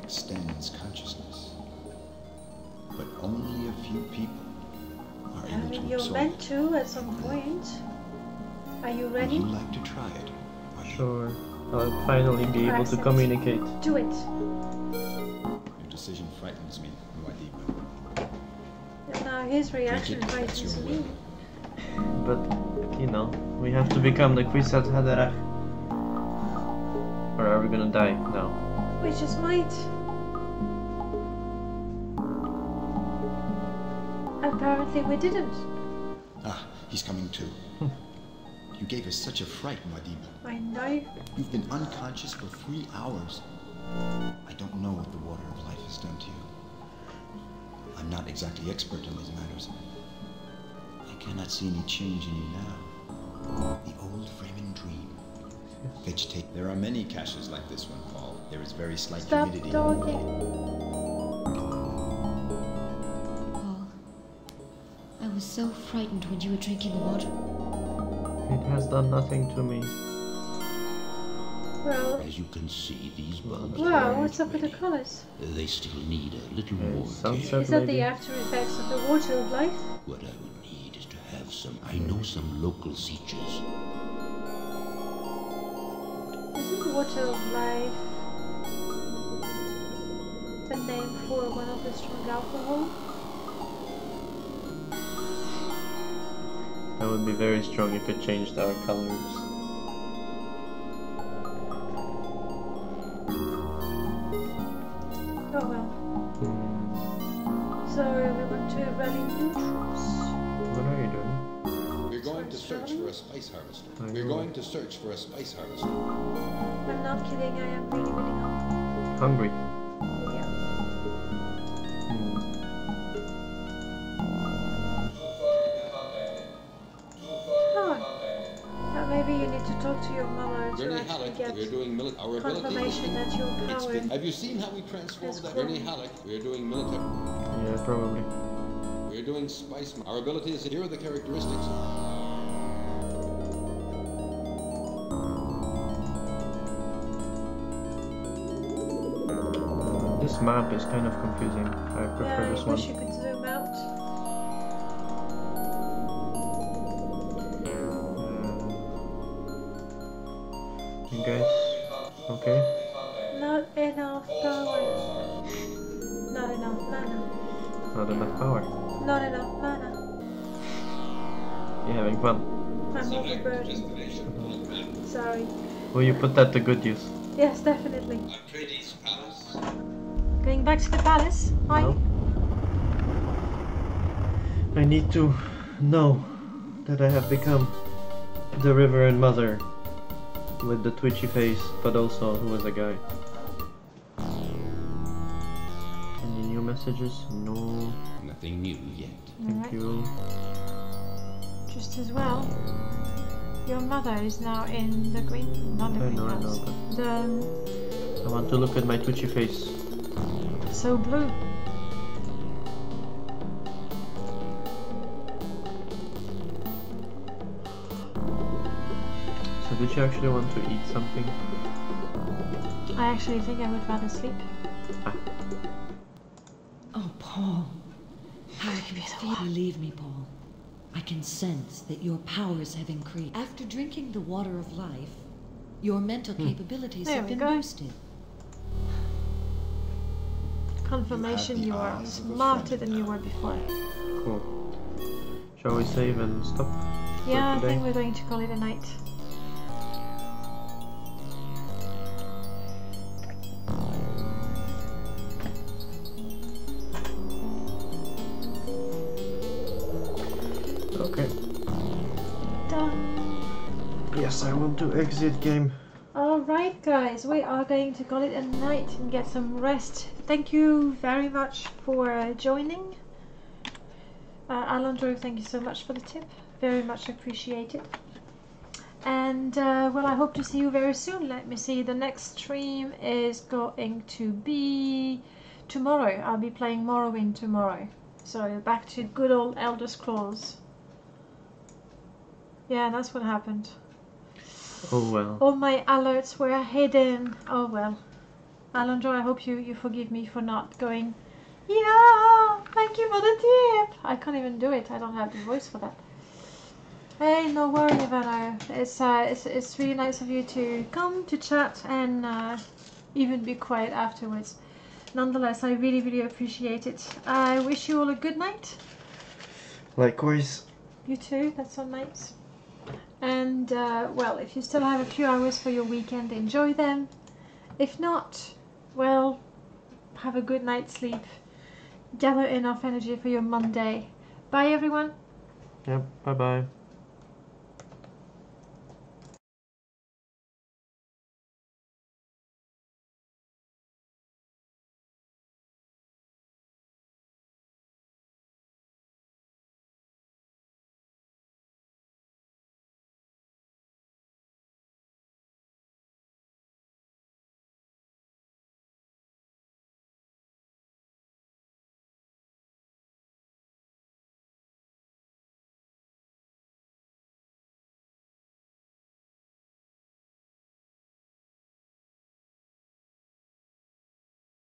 extends consciousness, but only a few people are able to You're absorb meant it. to at some point. Are you Would ready? you like to try it? Sure. I'll finally be able to Accent. communicate. Do it. Your decision frightens me, Muad'Dib. And now his reaction Drink it, that's frightens your me. will. But, you know, we have to become the Kwisatz Haderach. Or are we gonna die now? We just might. Apparently we didn't. Ah, he's coming too. You gave us such a fright, Muad'Dib. I know. You've been unconscious for 3 hours. I don't know what the water of life has done to you. I'm not exactly expert in these matters. I cannot see any change in you now. The old Fremen dream. Vegetate. There are many caches like this one, Paul. There is very slight Stop humidity. talking. Paul, I was so frightened when you were drinking the water. It has done nothing to me. Well, As you can see, these bulbs wow, aren't what's up with the ready. colors? They still need a little more sunset care. Is that maybe? the after effects of the water of life? What I would need is to have some... I know some local seachers. Isn't water of life the name for one of the strong alcohol? That would be very strong if it changed our colors. Oh well. So we want to rally neutrals. What are you doing? We're going to search for a spice harvester. We're going to search for a spice harvester. I'm not kidding, I am really, really hungry. Hungry. Yeah. Come on. Maybe you need to talk to your mama to Gurney actually Halleck, get we're doing our ability. confirmation that your It's power been- Have you seen how we transformed is that? growing. Gurney Halleck, we're doing military. Yeah, probably. We're doing spice. Our ability is here are the characteristics. This map is kind of confusing. I prefer Yeah, this I one. wish you could zoom out. You guys okay? Not enough power. Not enough mana. Not enough power. Not enough mana. You having fun? I'm overburdened. Sorry. Will you put that to good use? Yes, definitely. Atreides Palace. Going back to the palace. Hi. No. I need to know that I have become the Reverend Mother with the twitchy face, but also who was a guy. Any new messages? No. Nothing new yet. Thank you. Just as well. Your mother is now in the green, not the I greenhouse. know, but The I want to look at my twitchy face. so blue. So did you actually want to eat something? I actually think I would rather sleep. Oh, Paul. How I can feel. Believe me, Paul. I can sense that your powers have increased. After drinking the water of life, your mental capabilities There have we been go. boosted. Confirmation you are eyes of a smarter friend than you were before. Cool. Shall we save and stop? for Yeah, I today? think we're going to call it a night. Okay. Done. Yes, I want to exit game. Alright guys, we are going to call it a night and get some rest. Thank you very much for joining. Alondro, thank you so much for the tip. Very much appreciated. And well, I hope to see you very soon. Let me see, the next stream is going to be tomorrow. I'll be playing Morrowind tomorrow. So back to good old Elder Scrolls. Yeah, that's what happened. Oh well. All my alerts were hidden. Oh well. Alondra, I hope you forgive me for not going, yeah, thank you for the tip. I can't even do it. I don't have the voice for that. Hey, no worry, Ivano. It's really nice of you to come to chat and even be quiet afterwards. Nonetheless, I really, really appreciate it. I wish you all a good night. Likewise. You too. That's so nice. And well, if you still have a few hours for your weekend, enjoy them. If not, well, have a good night's sleep. Gather enough energy for your Monday. Bye, everyone. Yep. Bye bye.